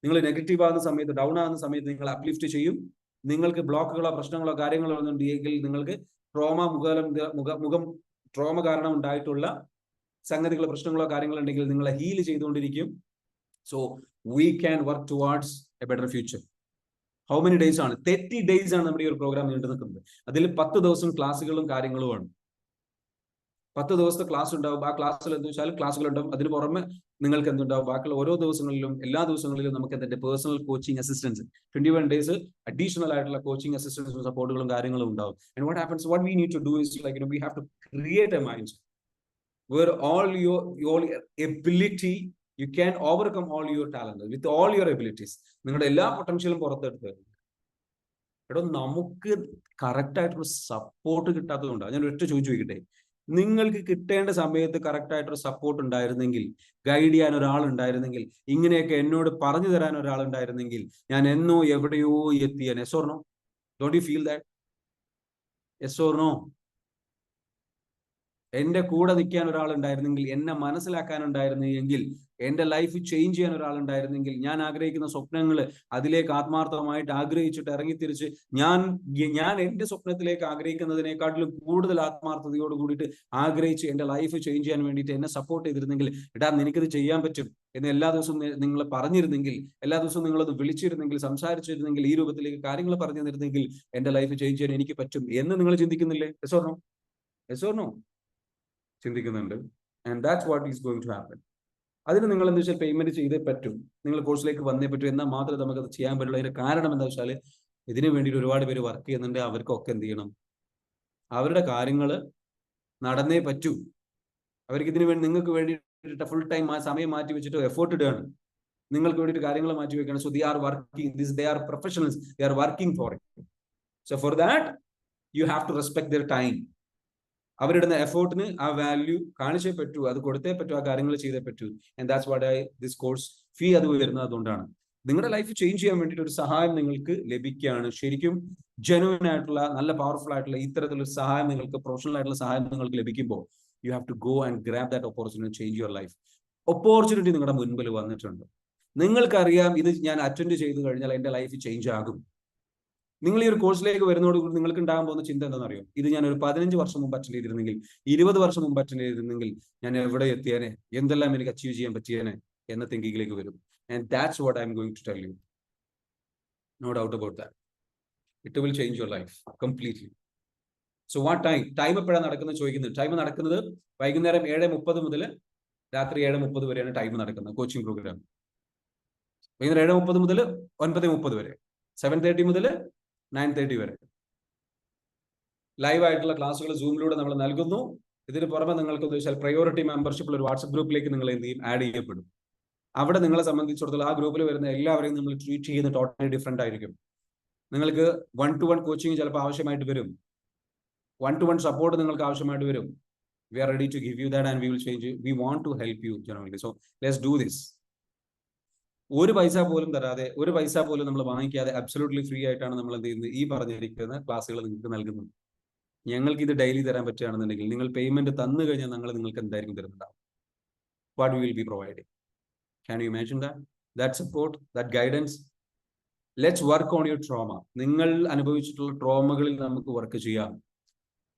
നിങ്ങൾ നെഗറ്റീവ് ആകുന്ന സമയത്ത്, ഡൗൺ ആകുന്ന സമയത്ത് നിങ്ങൾ അപ്ലിഫ്റ്റ് ചെയ്യും. നിങ്ങൾക്ക് ബ്ലോക്കുകളോ പ്രശ്നങ്ങളോ കാര്യങ്ങളോ ഒന്നും ഉണ്ടെങ്കിൽ നിങ്ങൾക്ക് ട്രോമ കാരണം ഉണ്ടായിട്ടുള്ള സംഗതികളോ പ്രശ്നങ്ങളോ കാര്യങ്ങളോ ഉണ്ടെങ്കിൽ നിങ്ങളെ ഹീൽ ചെയ്തുകൊണ്ടിരിക്കും. So we can work towards A better future. How many days ആണ്? 30 days ആണ് നമ്മുടെ ഈ ഒരു പ്രോഗ്രാം നീണ്ടു നിൽക്കുന്നത്. അതിൽ 10 ദിവസം ക്ലാസ്സുകളും കാര്യങ്ങളുമാണ്. 10 ദിവസത്തെ ക്ലാസ് ഉണ്ടാവും. ആ ക്ലാസ്സിൽ എന്താ വെച്ചാൽ ക്ലാസ്സുകൾ ഉണ്ടാവും. അതിന് പുറമെ നിങ്ങൾക്ക് എന്തുണ്ടാവും, ബാക്കിയുള്ള ഓരോ ദിവസങ്ങളിലും എല്ലാ ദിവസങ്ങളിലും നമുക്ക് എന്തിന്റെ personal coaching assistance 21 days additional ആയിട്ടുള്ള കോച്ചിങ് അസിസ്റ്റൻസും സപ്പോർട്ടുകളും കാര്യങ്ങളും ഉണ്ടാവും. And what happens, what we need to do is like we have to create a mind where all your ability, you can overcome all your talent with all your abilities. നിങ്ങളുടെ എല്ലാ പൊട്ടൻഷ്യലും പുറത്തെടുത്ത് എടോ നമുക്ക് കറക്റ്റ് ആയിട്ടൊരു സപ്പോർട്ട് കിട്ടാത്തതുകൊണ്ടാണ്. ഞാൻ ഒറ്റ ചോദിക്കട്ടെ, നിങ്ങൾക്ക് കിട്ടേണ്ട സമയത്ത് കറക്റ്റ് ആയിട്ടൊരു സപ്പോർട്ട് ഉണ്ടായിരുന്നെങ്കിൽ, ഗൈഡ് ചെയ്യാൻ ഒരാൾ ഉണ്ടായിരുന്നെങ്കിൽ, ഇങ്ങനെയൊക്കെ എന്നോട് പറഞ്ഞു തരാൻ ഒരാൾ ഉണ്ടായിരുന്നെങ്കിൽ ഞാൻ എന്നോ എവിടെയോ എത്തിയാൻ. Yes or no? Don't you feel that? Yes or no? എന്റെ കൂടെ നിൽക്കാൻ ഒരാളുണ്ടായിരുന്നെങ്കിൽ, എന്നെ മനസ്സിലാക്കാനുണ്ടായിരുന്നെങ്കിൽ, എന്റെ ലൈഫ് ചേഞ്ച് ചെയ്യാൻ ഒരാളുണ്ടായിരുന്നെങ്കിൽ, ഞാൻ ആഗ്രഹിക്കുന്ന സ്വപ്നങ്ങൾ അതിലേക്ക് ആത്മാർത്ഥമായിട്ട് ആഗ്രഹിച്ചിട്ട് ഇറങ്ങിത്തിരിച്ച് ഞാൻ എന്റെ സ്വപ്നത്തിലേക്ക് ആഗ്രഹിക്കുന്നതിനേക്കാട്ടിലും കൂടുതൽ ആത്മാർത്ഥതയോട് കൂടിയിട്ട് ആഗ്രഹിച്ച് എന്റെ ലൈഫ് ചേഞ്ച് ചെയ്യാൻ വേണ്ടിയിട്ട് എന്നെ സപ്പോർട്ട് ചെയ്തിരുന്നെങ്കിൽ, എടാ നിനക്കിത് ചെയ്യാൻ പറ്റും എന്ന് എല്ലാ ദിവസവും നിങ്ങൾ പറഞ്ഞിരുന്നെങ്കിൽ, എല്ലാ ദിവസവും നിങ്ങളത് വിളിച്ചിരുന്നെങ്കിൽ, സംസാരിച്ചിരുന്നെങ്കിൽ, ഈ രൂപത്തിലേക്ക് കാര്യങ്ങൾ പറഞ്ഞു തന്നിരുന്നെങ്കിൽ എന്റെ ലൈഫ് ചേഞ്ച് ചെയ്യാൻ എനിക്ക് പറ്റും എന്ന് നിങ്ങൾ ചിന്തിക്കുന്നില്ലേ? Yes or no? Yes or no? ചിന്തിക്കുന്നുണ്ട്. And that's what is going to happen. അതിന് നിങ്ങൾ എന്താ വെച്ചാൽ പേയ്മെന്റ് ചെയ്തേ പറ്റും, നിങ്ങൾ കോഴ്സിലേക്ക് വന്നേ പറ്റൂ, എന്നാൽ മാത്രമേ നമുക്കത് ചെയ്യാൻ പറ്റുള്ളൂ. അതിന്റെ കാരണം എന്താ വെച്ചാൽ ഇതിനു വേണ്ടിയിട്ട് ഒരുപാട് പേര് വർക്ക് ചെയ്യുന്നുണ്ട്. അവർക്കൊക്കെ എന്ത് ചെയ്യണം? അവരുടെ കാര്യങ്ങൾ നടന്നേ പറ്റൂ. അവർക്ക് ഇതിനു വേണ്ടി, നിങ്ങൾക്ക് വേണ്ടിയിട്ട് ഫുൾ ടൈം ആ സമയം മാറ്റി വെച്ചിട്ട് എഫേർട്ട് ഇടുകയാണ്. നിങ്ങൾക്ക് വേണ്ടിയിട്ട് കാര്യങ്ങൾ മാറ്റി വെക്കണം. So they are working, they are professionals, they are working for it. So for that you have to respect their time. അവരിടുന്ന എഫേർട്ടിന് ആ വാല്യൂ കാണിച്ചേ പറ്റൂ, അത് കൊടുത്തേ പറ്റൂ, ആ കാര്യങ്ങൾ ചെയ്തേ പറ്റൂ. And that's what this course fee അത് വരുന്നത് അതുകൊണ്ടാണ്. നിങ്ങളുടെ ലൈഫ് ചേഞ്ച് ചെയ്യാൻ വേണ്ടിയിട്ട് ഒരു സഹായം നിങ്ങൾക്ക് ലഭിക്കുകയാണ്. ശരിക്കും ജെനുവിൻ ആയിട്ടുള്ള, നല്ല പവർഫുൾ ആയിട്ടുള്ള ഇത്തരത്തിലുള്ള സഹായം നിങ്ങൾക്ക്, പ്രൊഫഷണൽ ആയിട്ടുള്ള സഹായം നിങ്ങൾക്ക് ലഭിക്കുമ്പോൾ you have to go and grab that opportunity, change your life. Opportunity നിങ്ങളുടെ മുൻപിൽ വന്നിട്ടുണ്ട്. നിങ്ങൾക്കറിയാം ഇത് ഞാൻ അറ്റൻഡ് ചെയ്ത് കഴിഞ്ഞാൽ എന്റെ ലൈഫ് ചേഞ്ച് ആകും. നിങ്ങൾ ഈ ഒരു കോഴ്സിലേക്ക് വരുന്നതോടുകൂടി നിങ്ങൾക്ക് ഉണ്ടാകാൻ പോകുന്ന ചിന്ത എന്താണെന്ന് അറിയോ? ഇത് ഞാൻ ഒരു 15 വർഷം മുമ്പ് അറ്റൻഡ് ചെയ്തിരുന്നെങ്കിൽ, 20 വർഷം മുമ്പ് അറ്റൻഡ് ചെയ്തിരുന്നെങ്കിൽ ഞാൻ എവിടെ എത്തിയേനെ, എന്തെല്ലാം എനിക്ക് അച്ചീവ് ചെയ്യാൻ പറ്റിയേനെ എന്ന തിങ്കിങ്ങിലേക്ക് വരും. And that's what I'm going to tell you. No doubt about that. It will change your life completely. So what time എപ്പോഴാണ് നടക്കുന്നത് ചോദിക്കുന്നത്? ടൈം നടക്കുന്നത് വൈകുന്നേരം 7:30 മുതൽ രാത്രി 7:30 വരെയാണ് ടൈം നടക്കുന്നത്. കോച്ചിങ് പ്രോഗ്രാം വൈകുന്നേരം 7:30 മുതൽ 9:30 വരെ, 7:30 മുതൽ 9:30 വരെ ലൈവ് ആയിട്ടുള്ള ക്ലാസ്സുകൾ സൂമിലൂടെ നമ്മൾ നൽകുന്നു. ഇതിന് പുറമെ നിങ്ങൾക്ക് വെച്ചാൽ പ്രയോറിറ്റി മെമ്പർഷിപ്പിൽ ഒരു വാട്സ്ആപ്പ് ഗ്രൂപ്പിലേക്ക് നിങ്ങൾ എന്ത് ചെയ്യും? ആഡ് ചെയ്യപ്പെടും. അവിടെ നിങ്ങളെ സംബന്ധിച്ചിടത്തോളം ആ ഗ്രൂപ്പിൽ വരുന്ന എല്ലാവരെയും നമ്മൾ ട്രീറ്റ് ചെയ്യുന്ന ടോട്ടലി ഡിഫറെന്റ് ആയിരിക്കും. നിങ്ങൾക്ക് 1-to-1 കോച്ചിങ് ചിലപ്പോൾ ആവശ്യമായിട്ട് വരും. 1-to-1 സപ്പോർട്ട് നിങ്ങൾക്ക് ആവശ്യമായിട്ട് വരും. We are ready to give you that and we will change you. We want to help you generally. So let's do this. ഒരു പൈസ പോലും തരാതെ, ഒരു പൈസ പോലും നമ്മൾ വാങ്ങിക്കാതെ അബ്സല്യൂട്ട്ലി ഫ്രീ ആയിട്ടാണ് നമ്മൾ എന്ത് ചെയ്യുന്നത്? ഈ പറഞ്ഞിരിക്കുന്ന ക്ലാസ്സുകൾ നിങ്ങൾക്ക് നൽകുന്നത്. ഞങ്ങൾക്ക് ഇത് ഡെയിലി തരാൻ പറ്റുകയാണെന്നുണ്ടെങ്കിൽ, നിങ്ങൾ പേയ്മെന്റ് തന്നു കഴിഞ്ഞാൽ ഞങ്ങൾ നിങ്ങൾക്ക് എന്തായിരിക്കും തരുന്നുണ്ടാവും? What we will be providing? Can you imagine that support, that guidance? Let's work on your trauma. നിങ്ങൾ അനുഭവിച്ചിട്ടുള്ള ട്രോമകളിൽ നമുക്ക് വർക്ക് ചെയ്യാം.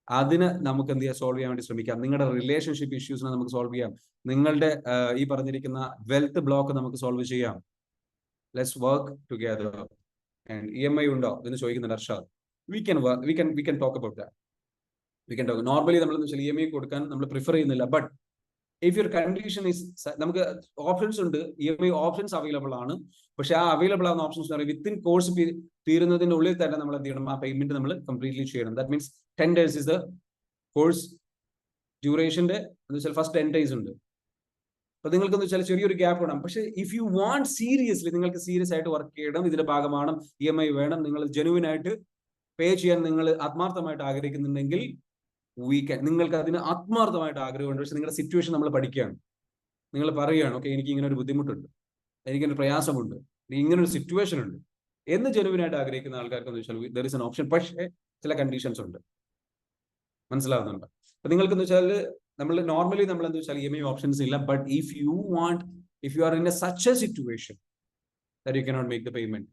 അതിന് നമുക്ക് എന്ത് ചെയ്യാം? സോൾവ് ചെയ്യാൻ വേണ്ടി ശ്രമിക്കാം. നിങ്ങളുടെ റിലേഷൻഷിപ്പ് ഇഷ്യൂസിനെ നമുക്ക് സോൾവ് ചെയ്യാം. നിങ്ങളുടെ ഈ പറഞ്ഞിരിക്കുന്ന വെൽത്ത് ബ്ലോക്ക് നമുക്ക് സോൾവ് ചെയ്യാം. Let's work together. And EMI ഉണ്ടോ എന്ന് ചോദിക്കുന്നുണ്ട് Arshad. We can talk about that. We can talk. Normally നമ്മൾ എന്ന് വെച്ചാൽ EMI കൊടുക്കാൻ നമ്മൾ പ്രിഫർ ചെയ്യുന്നില്ല. But if your condition is, നമുക്ക് ഓപ്ഷൻസ് ഉണ്ട്, EMI ഓപ്ഷൻസ് അവൈലബിൾ ആണ്. പക്ഷെ ആ അവൈലബിൾ ആവുന്ന ഓപ്ഷൻസ് എന്ന് പറയുന്നത് വിത്തിൻ കോഴ്സ് തീരുന്നതിന്റെ ഉള്ളിൽ തന്നെ നമ്മൾ എന്ത് ചെയ്യണം? ആ പേയ്മെന്റ് നമ്മൾ കംപ്ലീറ്റ്ലി ചെയ്യണം. That means 10 days is the course ഡ്യൂറേഷന്റെ എന്ന് വെച്ചാൽ ഫസ്റ്റ് 10 days ഉണ്ട്. അപ്പൊ നിങ്ങൾക്ക് എന്ന് വെച്ചാൽ ചെറിയൊരു ഗ്യാപ്പ് വേണം. പക്ഷെ ഇഫ് യു വാണ്ട് സീരിയസ്ലി, നിങ്ങൾക്ക് സീരിയസ് ആയിട്ട് വർക്ക് ചെയ്യണം, ഇതിന്റെ ഭാഗമാണ്, EMI വേണം, നിങ്ങൾ ജെനുവിൻ ആയിട്ട് പേ ചെയ്യാൻ നിങ്ങൾ ആത്മാർത്ഥമായിട്ട് ആഗ്രഹിക്കുന്നുണ്ടെങ്കിൽ നിങ്ങൾക്ക് അതിന് ആത്മാർത്ഥമായിട്ട് ആഗ്രഹമുണ്ട്. പക്ഷെ നിങ്ങളുടെ സിറ്റുവേഷൻ നമ്മൾ പഠിക്കുകയാണ്. നിങ്ങൾ പറയുകയാണ്, ഓക്കെ എനിക്ക് ഇങ്ങനെ ഒരു ബുദ്ധിമുട്ടുണ്ട്, എനിക്കൊരു പ്രയാസമുണ്ട്, ഇങ്ങനെ ഒരു സിറ്റുവേഷൻ ഉണ്ട് എന്ന് ജെനുവിനായിട്ട് ആഗ്രഹിക്കുന്ന ആൾക്കാർക്ക് എന്ന് വെച്ചാൽ ദർ ഇസ് എൻ ഓപ്ഷൻ. പക്ഷേ ചില കണ്ടീഷൻസ് ഉണ്ട്. മനസ്സിലാവുന്നുണ്ട്? അപ്പൊ നിങ്ങൾക്ക് എന്ന് വെച്ചാൽ നമ്മൾ നോർമലി നമ്മൾ എന്താ വെച്ചാൽ EMI ഓപ്ഷൻസ് ഇല്ല. But if you are in such A situation that you cannot make the payment,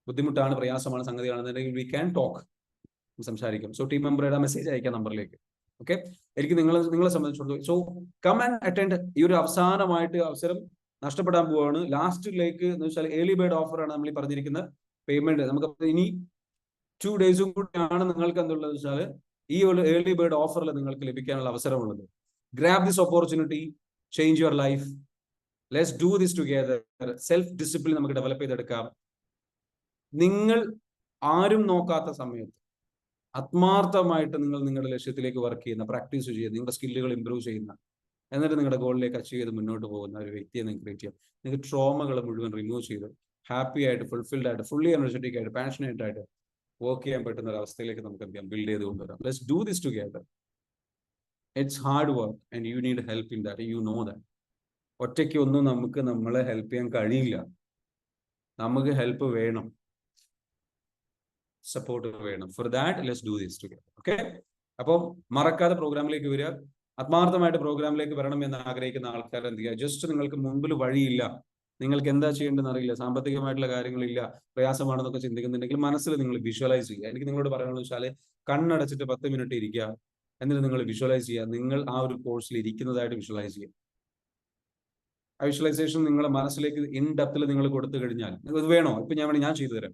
ബുദ്ധിമുട്ടാണ്, പ്രയാസമാണ്, സംഗതിയാണെന്നുണ്ടെങ്കിൽ വി ക്യാൻ ടോക്ക്. സംസാരിക്കാം. സോ ടീം മെമ്പറുടെ മെസ്സേജ് അയക്കാം നമ്പറിലേക്ക്. ഓക്കെ, എനിക്ക് നിങ്ങളെ സംബന്ധിച്ചിടത്തോളം സോ കം ആൻഡ് അറ്റൻഡ്. ഈ ഒരു അവസാനമായിട്ട് അവസരം നഷ്ടപ്പെടാൻ പോവാണ്. ലാസ്റ്റിലേക്ക് എന്ന് വെച്ചാൽ ഏർലി ബേർഡ് ഓഫർ ആണ് നമ്മൾ ഈ പറഞ്ഞിരിക്കുന്ന പേയ്മെന്റ്. നമുക്ക് ഇനി 2 days കൂടിയാണ് നിങ്ങൾക്ക് എന്തുള്ളത് വെച്ചാൽ ഈ ഒരു ഏർലി ബേർഡ് ഓഫറിൽ നിങ്ങൾക്ക് ലഭിക്കാനുള്ള അവസരമുള്ളത്. Grab this opportunity, change your life, let's do this together. Self discipline നമുക്ക് ഡെവലപ്പ് ചെയ്തെടുക്കാം. നിങ്ങൾ ആരും നോക്കാത്ത സമയത്ത് ആത്മാർത്ഥമായിട്ട് നിങ്ങൾ നിങ്ങളുടെ ലക്ഷ്യത്തിലേക്ക് വർക്ക് ചെയ്യുന്ന, പ്രാക്ടീസ് ചെയ്യുന്ന, നിങ്ങളുടെ സ്കില്ലുകൾ ഇംപ്രൂവ് ചെയ്യുന്ന, എന്നിട്ട് നിങ്ങളുടെ ഗോളിലേക്ക് അച്ചീവ് ചെയ്ത് മുന്നോട്ട് പോകുന്ന ഒരു വ്യക്തിയെ നിങ്ങൾക്ക് ക്രിയേറ്റ് ചെയ്യാം. നിങ്ങൾക്ക് ട്രോമകൾ മുഴുവൻ റിമൂവ് ചെയ്ത് ഹാപ്പി ആയിട്ട്, ഫുൾഫിൽഡ് ആയിട്ട്, ഫുള്ളി എനർജറ്റിക് ആയിട്ട്, പാഷനേറ്റ് ആയിട്ട് വർക്ക് ചെയ്യാൻ പറ്റുന്ന ഒരു അവസ്ഥയിലേക്ക് നമുക്ക് എന്ത് ചെയ്യാം, ബിൽഡ് ചെയ്ത് കൊണ്ടുവരാം. Let's do this together. It's hard work and you need help in that. You know that. ഒറ്റയ്ക്ക് ഒന്നും നമുക്ക് നമ്മളെ ഹെൽപ്പ് ചെയ്യാൻ കഴിയില്ല. നമുക്ക് ഹെൽപ്പ് വേണം, സപ്പോർട്ട് വേണം. For that let's do this together. Okay, അപ്പം മറക്കാതെ പ്രോഗ്രാമിലേക്ക് വരിക. ആത്മാർത്ഥമായിട്ട് പ്രോഗ്രാമിലേക്ക് വരണം എന്ന് ആഗ്രഹിക്കുന്ന ആൾക്കാർ എന്ത് ചെയ്യുക, ജസ്റ്റ് നിങ്ങൾക്ക് മുമ്പിൽ വഴിയില്ല, നിങ്ങൾക്ക് എന്താ ചെയ്യേണ്ടതെന്ന് അറിയില്ല, സാമ്പത്തികമായിട്ടുള്ള കാര്യങ്ങളില്ല, പ്രയാസമാണെന്നൊക്കെ ചിന്തിക്കുന്നുണ്ടെങ്കിൽ മനസ്സിൽ നിങ്ങൾ വിഷ്വലൈസ് ചെയ്യുക. എനിക്ക് നിങ്ങളോട് പറയാനുള്ള വെച്ചാൽ കണ്ണടച്ചിട്ട് 10 മിനിറ്റ് ഇരിക്കുക, എന്നിട്ട് നിങ്ങൾ വിഷ്വലൈസ് ചെയ്യുക, നിങ്ങൾ ആ ഒരു കോഴ്സിൽ ഇരിക്കുന്നതായിട്ട് വിഷ്വലൈസ് ചെയ്യുക. ആ വിഷ്വലൈസേഷൻ നിങ്ങളുടെ മനസ്സിലേക്ക് ഇൻ ഡെപ്തിൽ നിങ്ങൾ കൊടുത്തു കഴിഞ്ഞാൽ, ഇത് വേണോ, ഇപ്പൊ ഞാൻ ചെയ്തു തരാം,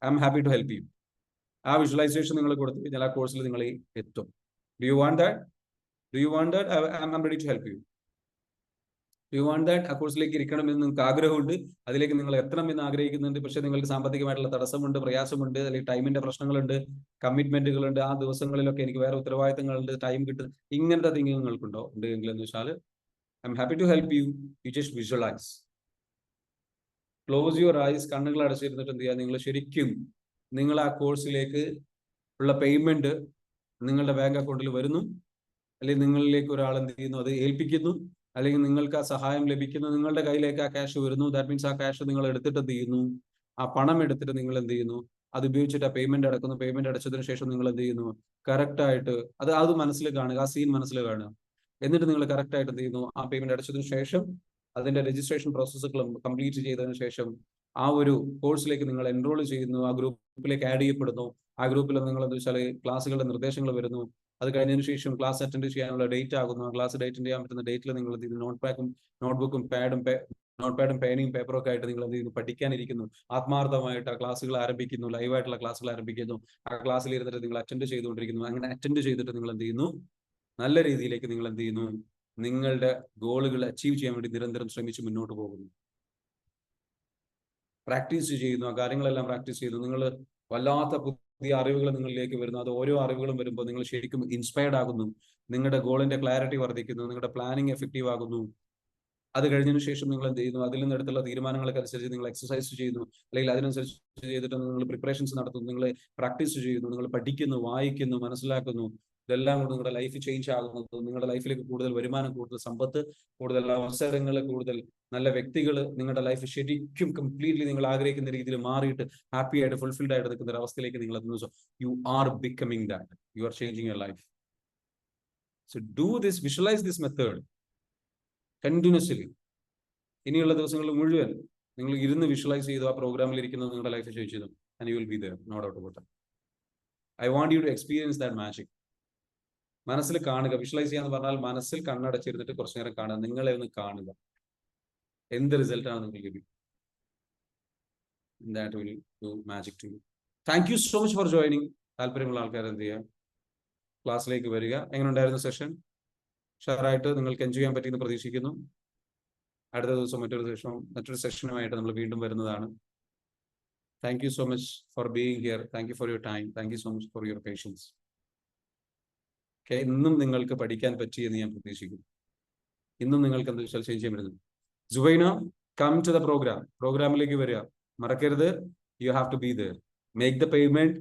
I'm happy to help you. ആ വിഷ്വലൈസേഷൻ നിങ്ങൾ കൊടുത്തു കഴിഞ്ഞാൽ ആ കോഴ്സിൽ നിങ്ങൾ എത്തും. Do you want that? Do you want that? I'm ready to help you. Do you want that? ആ കോഴ്സിലേക്ക് ഇരിക്കണമെന്ന് നിങ്ങൾക്ക് ആഗ്രഹമുണ്ട്, അതിലേക്ക് നിങ്ങൾ എത്തണം എന്ന് ആഗ്രഹിക്കുന്നുണ്ട്. പക്ഷെ നിങ്ങൾക്ക് സാമ്പത്തികമായിട്ടുള്ള തടസ്സമുണ്ട്, പ്രയാസമുണ്ട്, അല്ലെങ്കിൽ ടൈമിന്റെ പ്രശ്നങ്ങളുണ്ട്, കമ്മിറ്റ്മെന്റുകളുണ്ട്, ആ ദിവസങ്ങളിലൊക്കെ എനിക്ക് വേറെ ഉത്തരവാദിത്തങ്ങളുണ്ട്, ടൈം കിട്ടും, ഇങ്ങനത്തെ തിങ്കിങ് നിങ്ങൾക്കുണ്ടോ? ഉണ്ടെങ്കിൽ എന്ന് വെച്ചാൽ I'm happy to help you. You just visualise, close your eyes, കണ്ണുകൾ അടച്ചിരുന്നിട്ട് എന്ത് ചെയ്യുക, നിങ്ങൾ ശരിക്കും നിങ്ങൾ ആ കോഴ്സിലേക്ക് ഉള്ള പേയ്മെന്റ് നിങ്ങളുടെ ബാങ്ക് അക്കൗണ്ടിൽ വരുന്നു, അല്ലെങ്കിൽ നിങ്ങളിലേക്ക് ഒരാൾ എന്ത് ചെയ്യുന്നു, അത് ഏൽപ്പിക്കുന്നു, അല്ലെങ്കിൽ നിങ്ങൾക്ക് ആ സഹായം ലഭിക്കുന്നു, നിങ്ങളുടെ കയ്യിലേക്ക് ആ ക്യാഷ് വരുന്നു. ദാറ്റ് മീൻസ് ആ ക്യാഷ് നിങ്ങൾ എടുത്തിട്ട് എന്ത് ചെയ്യുന്നു, ആ പണം എടുത്തിട്ട് നിങ്ങൾ എന്ത് ചെയ്യുന്നു, അത് ഉപയോഗിച്ചിട്ട് ആ പേയ്മെന്റ് അടക്കുന്നു. പേയ്മെന്റ് അടച്ചതിന് ശേഷം നിങ്ങൾ എന്ത് ചെയ്യുന്നു, കറക്റ്റ് ആയിട്ട് അത് മനസ്സിൽ കാണുക, ആ സീൻ മനസ്സിൽ കാണുക. എന്നിട്ട് നിങ്ങൾ കറക്റ്റ് ആയിട്ട് എന്ത് ചെയ്യുന്നു, ആ പേയ്മെന്റ് അടച്ചതിന് ശേഷം അതിന്റെ രജിസ്ട്രേഷൻ പ്രോസസ്സുകൾ കംപ്ലീറ്റ് ചെയ്തതിനു ശേഷം ആ ഒരു കോഴ്സിലേക്ക് നിങ്ങൾ എൻറോൾ ചെയ്യുന്നു, ആ ഗ്രൂപ്പിലേക്ക് ആഡ് ചെയ്യപ്പെടുന്നു. ആ ഗ്രൂപ്പിൽ നിങ്ങൾ എന്താ വെച്ചാൽ ക്ലാസ്സുകളുടെ നിർദ്ദേശങ്ങൾ വരുന്നു. അത് കഴിഞ്ഞതിന് ശേഷം ക്ലാസ് അറ്റൻഡ് ചെയ്യാനുള്ള ഡേറ്റ് ആകുന്നു. ആ ക്ലാസ് അറ്റൻഡ് ചെയ്യാൻ പറ്റുന്ന ഡേറ്റിൽ നിങ്ങൾ എന്ത് ചെയ്യുന്നു, നോട്ട്ബുക്കും പാഡും പേനയും പേപ്പറും ഒക്കെ ആയിട്ട് നിങ്ങൾ എന്ത് ചെയ്യുന്നു, പഠിക്കാനിരിക്കുന്നു. ആത്മാർത്ഥമായിട്ട് ആ ക്ലാസ്സുകൾ ആരംഭിക്കുന്നു, ലൈവായിട്ടുള്ള ക്ലാസ്സുകൾ ആരംഭിക്കുന്നു. ആ ക്ലാസ്സിൽ ഇരുന്നിട്ട് നിങ്ങൾ അറ്റൻഡ് ചെയ്തുകൊണ്ടിരിക്കുന്നു. അങ്ങനെ അറ്റൻഡ് ചെയ്തിട്ട് നിങ്ങൾ എന്ത് ചെയ്യുന്നു, നല്ല രീതിയിലേക്ക് നിങ്ങൾ എന്ത് ചെയ്യുന്നു, നിങ്ങളുടെ ഗോളുകൾ അച്ചീവ് ചെയ്യാൻ വേണ്ടി നിരന്തരം ശ്രമിച്ച് മുന്നോട്ട് പോകുന്നു. പ്രാക്ടീസ് ചെയ്യുന്നു, ആ കാര്യങ്ങളെല്ലാം പ്രാക്ടീസ് ചെയ്യുന്നു. നിങ്ങൾ വല്ലാത്ത പുതിയ അറിവുകൾ നിങ്ങളിലേക്ക് വരുന്നു. അത് ഓരോ അറിവുകളും വരുമ്പോൾ നിങ്ങൾ ശരിക്കും ഇൻസ്പയർഡ് ആകുന്നു. നിങ്ങളുടെ ഗോളിന്റെ ക്ലാരിറ്റി വർദ്ധിക്കുന്നു, നിങ്ങളുടെ പ്ലാനിങ് എഫക്റ്റീവ് ആകുന്നു. അത് കഴിഞ്ഞതിന് ശേഷം നിങ്ങൾ എന്ത് ചെയ്യുന്നു, അതിൽ നിന്ന് എടുത്തുള്ള തീരുമാനങ്ങൾക്ക് അനുസരിച്ച് നിങ്ങൾ എക്സസൈസ് ചെയ്യുന്നു, അല്ലെങ്കിൽ അതിനനുസരിച്ച് ചെയ്തിട്ട് നിങ്ങൾ പ്രിപ്പറേഷൻസ് നടത്തുന്നു, നിങ്ങൾ പ്രാക്ടീസ് ചെയ്യുന്നു, നിങ്ങൾ പഠിക്കുന്നു, വായിക്കുന്നു, മനസ്സിലാക്കുന്നു. ഇതെല്ലാം കൊണ്ട് നിങ്ങളുടെ ലൈഫ് ചേഞ്ച് ആകുന്നത്, നിങ്ങളുടെ ലൈഫിലേക്ക് കൂടുതൽ വരുമാനം, കൂടുതൽ സമ്പത്ത്, കൂടുതൽ അവസരങ്ങൾ, കൂടുതൽ നല്ല വ്യക്തികൾ, നിങ്ങളുടെ ലൈഫ് ശരിക്കും കംപ്ലീറ്റ്ലി നിങ്ങൾ ആഗ്രഹിക്കുന്ന രീതിയിൽ മാറിയിട്ട് ഹാപ്പി ആയിട്ട്, ഫുൾഫിൽഡ് ആയിട്ട് നിൽക്കുന്ന ഒരു അവസ്ഥയിലേക്ക് നിങ്ങൾ എത്തുന്നു. So you are becoming that, you R changing your life. So do this, visualise this method continuously. ഇനിയുള്ള ദിവസങ്ങളിൽ മുഴുവൻ നിങ്ങൾ ഇരുന്ന് വിഷ്വലൈസ് ചെയ്തു ആ പ്രോഗ്രാമിൽ ഇരിക്കുന്നത് നിങ്ങളുടെ ലൈഫ് ചേഞ്ച് ചെയ്തു. And you will be there, no doubt about that. I want you to experience that magic. മനസ്സിൽ കാണുക. വിഷ്വലൈസ് ചെയ്യാന്ന് പറഞ്ഞാൽ മനസ്സിൽ കണ്ണടച്ചിരുന്നിട്ട് കുറച്ചു നേരം കാണുക, നിങ്ങളെ ഒന്ന് കാണുക, എന്ത് റിസൾട്ടാണ് നിങ്ങൾക്ക് ലഭിക്കും. That will do magic to you. Thank you so much for joining. താല്പര്യമുള്ള ആൾക്കാർ എന്ത് ചെയ്യുക, ക്ലാസ്സിലേക്ക് വരിക. എങ്ങനെ ഉണ്ടായിരുന്ന സെഷൻ? ഷെയറായിട്ട് നിങ്ങൾക്ക് എൻജോയ് ചെയ്യാൻ പറ്റിയെന്ന് പ്രതീക്ഷിക്കുന്നു. അടുത്ത ദിവസം മറ്റൊരു സെഷനുമായിട്ട് നമ്മൾ വീണ്ടും വരുന്നതാണ്. Thank you so much for being here. Thank you for your time. Thank you so much for your patients. ഇന്നും നിങ്ങൾക്ക് പഠിക്കാൻ പറ്റിയെന്ന് ഞാൻ പ്രതീക്ഷിക്കുന്നു. ഇന്നും നിങ്ങൾക്ക് എന്താ വെച്ചാൽ ചേഞ്ച് ചെയ്യാൻ പറ്റുന്നു. Jubaina, come to the program. പ്രോഗ്രാമിലേക്ക് വരിക, മറക്കരുത്. You have to be there. Make the payment,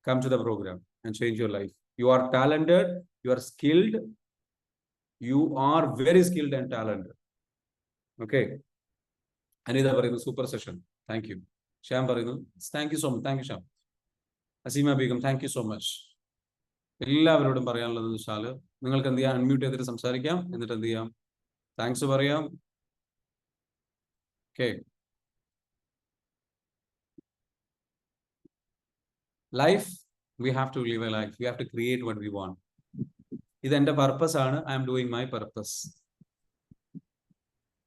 come to the program and change your life. You are talented, you are skilled, you are very skilled and talented. Okay, Anitha പറയുന്നു super session, thank you. Shyam പറയുന്നു thank you so much. Thank you Shyam. Aseema Begum, thank you so much. എല്ലാവരോടും പറയാനുള്ളത് വെച്ചാൽ നിങ്ങൾക്ക് എന്ത് ചെയ്യാം, അൺമ്യൂട്ട് ചെയ്തിട്ട് സംസാരിക്കാം, എന്നിട്ട് എന്ത് ചെയ്യാം, താങ്ക്സ് പറയാം. Okay, life We have to live a life. We have to create what we want. This is my purpose. I am doing my purpose.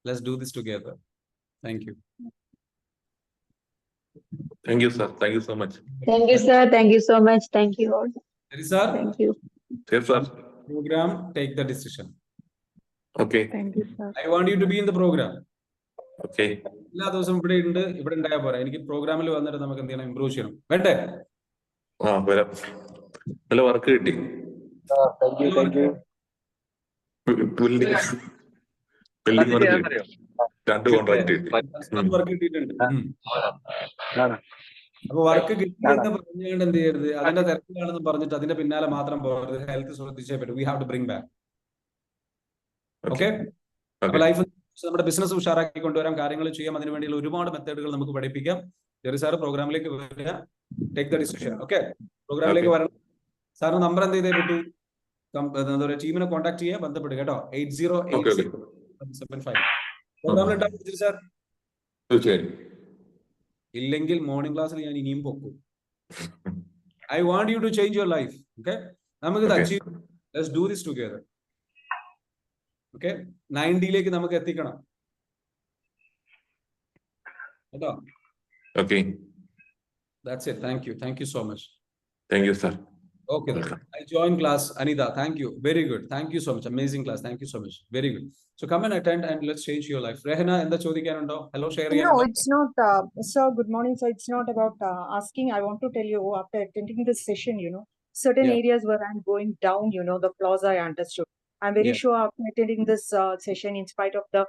Let's do this together. Thank you. Thank you, sir. Thank you so much. Thank you, sir. Thank you so much. Thank you all. Sir, Thank you. Yes, sir. Program, take the decision. Okay. Thank you, sir. I want you to be in the program. Okay. എല്ലാ ദിവസവും ഇവിടെ ഉണ്ടായാൽ പോരാ. എനിക്ക് പ്രോഗ്രാമിൽ വന്നിട്ട് നമുക്ക് എന്ത് ചെയ്യണം, ഇംപ്രൂവ് ചെയ്യണം. വേണ്ടേ? വരാം. നല്ല വർക്ക് കിട്ടി. ബിൽഡിംഗ് വർക്ക് 2 കോൺട്രാക്ട് കിട്ടി. വർക്ക് കിട്ടിയിട്ടുണ്ട്. അപ്പൊ വർക്ക് കിട്ടിയെന്ന് പറഞ്ഞുകൊണ്ട് എന്ത് ചെയ്യരുത്, അതിന്റെ തിരക്കിലാണെന്ന് പറഞ്ഞിട്ട് അതിന്റെ പിന്നാലെ മാത്രം പോകരുത്. ഹെൽത്ത് ശ്രദ്ധിച്ചേ പറ്റും. We have to bring back. Okay. അപ്പൊ ലൈഫ് നമ്മുടെ ബിസിനസ് ഉഷാറാക്കി കൊണ്ടുവരാം, കാര്യങ്ങൾ ചെയ്യാം. അതിനു വേണ്ടിയുള്ള ഒരുപാട് മെത്തേഡുകൾ നമുക്ക് പഠിപ്പിക്കാം. ജെറി സാർ പ്രോഗ്രാമിലേക്ക് വരിക. Take the decision. ഓക്കെ, പ്രോഗ്രാമിലേക്ക് വരണം. സാറിന് നമ്പർ എന്ത് ചെയ്തേ പറ്റൂ, എന്താ പറയുക, ടീമിനെ കോൺടാക്ട് ചെയ്യുക, ബന്ധപ്പെടുക കേട്ടോ. 808075. പ്രോഗ്രാമിൽ ഉണ്ടാവും സാർ. ഇല്ലെങ്കിൽ മോർണിംഗ് ക്ലാസ്സിൽ ഞാൻ ഇനിയും പൊക്കും. I want you to change your life. Okay, നമുക്ക് ഇത് achieve. Let's do this together. Okay, 90ലേക്ക് നമുക്ക് എത്തിക്കണം കേട്ടോ. Okay, that's it. Thank you so much. Thank you sir. Okay, I join class. Anita, thank you. Very good. Thank you so much. Amazing class. Thank you so much. Very good. So come and attend and let's change your life. Rehana, എന്താ ചോദിക്കാനുണ്ടോ? Hello, share. No, it's not. Sir, good morning. So it's not about asking. I want to tell you, after attending this session, certain areas where I'm going down, the flaws I understood. I'm very sure after attending this session, in spite of the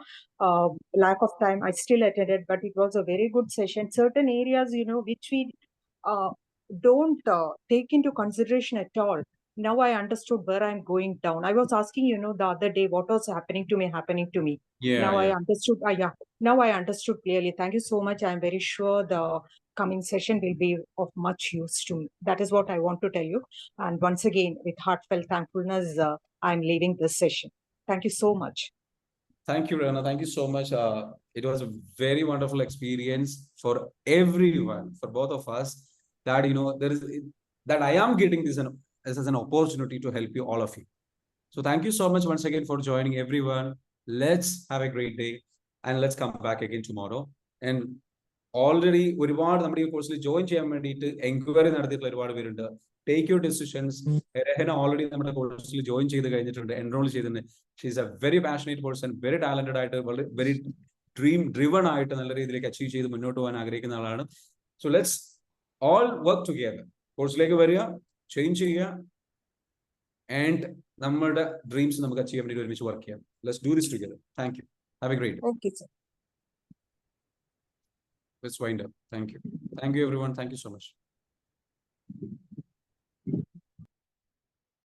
lack of time, I still attended, but it was a very good session. Certain areas, which we don't take into consideration at all. Now I understood where I'm going down. I was asking, the other day, what was happening to me. Now I understood. Now I understood clearly. Thank you so much. I'm very sure the coming session will be of much use to me. That is what I want to tell you. And once again, with heartfelt thankfulness, I'm leaving this session. Thank you so much. Thank you, Rehana. Thank you so much. It was a very wonderful experience for everyone, for both of us. That there is that I am getting this as an opportunity to help you, all of you. So thank you so much once again for joining, everyone. Let's have a great day and let's come back again tomorrow. And already ഒരുപാട് നമ്മുടെ ഈ കോഴ്സിൽ ജോയിൻ ചെയ്യാൻ വേണ്ടിയിട്ട് എൻക്വയറി നടത്തിയിട്ടുള്ള ഒരുപാട് പേരുണ്ട്. Take your decisions. Rahna already നമ്മുടെ കോഴ്സിൽ ജോയിൻ ചെയ്ത് കഴിഞ്ഞിട്ടുണ്ട്, എൻറോൾ ചെയ്തിട്ടുണ്ട്. She is a very passionate person, very talented ആയിട്ട്, വെരി ഡ്രീം ഡ്രിവൺ ആയിട്ട് നല്ല രീതിയിലേക്ക് അച്ചീവ് ചെയ്ത് മുന്നോട്ട് പോകാൻ ആഗ്രഹിക്കുന്ന ആളാണ്. So let's all work together. കോഴ്സിലേക്ക് വരിക, ചേഞ്ച് ചെയ്യുക, ആൻഡ് നമ്മുടെ ഡ്രീംസ് നമുക്ക് അച്ചീവ് ചെയ്യാൻ വേണ്ടി ഒരുമിച്ച് വർക്ക് ചെയ്യാം. Let's do this together. Thank you. Have A great day. Okay, sir. Let's wind up. Thank you. Thank you, everyone. Thank you so much.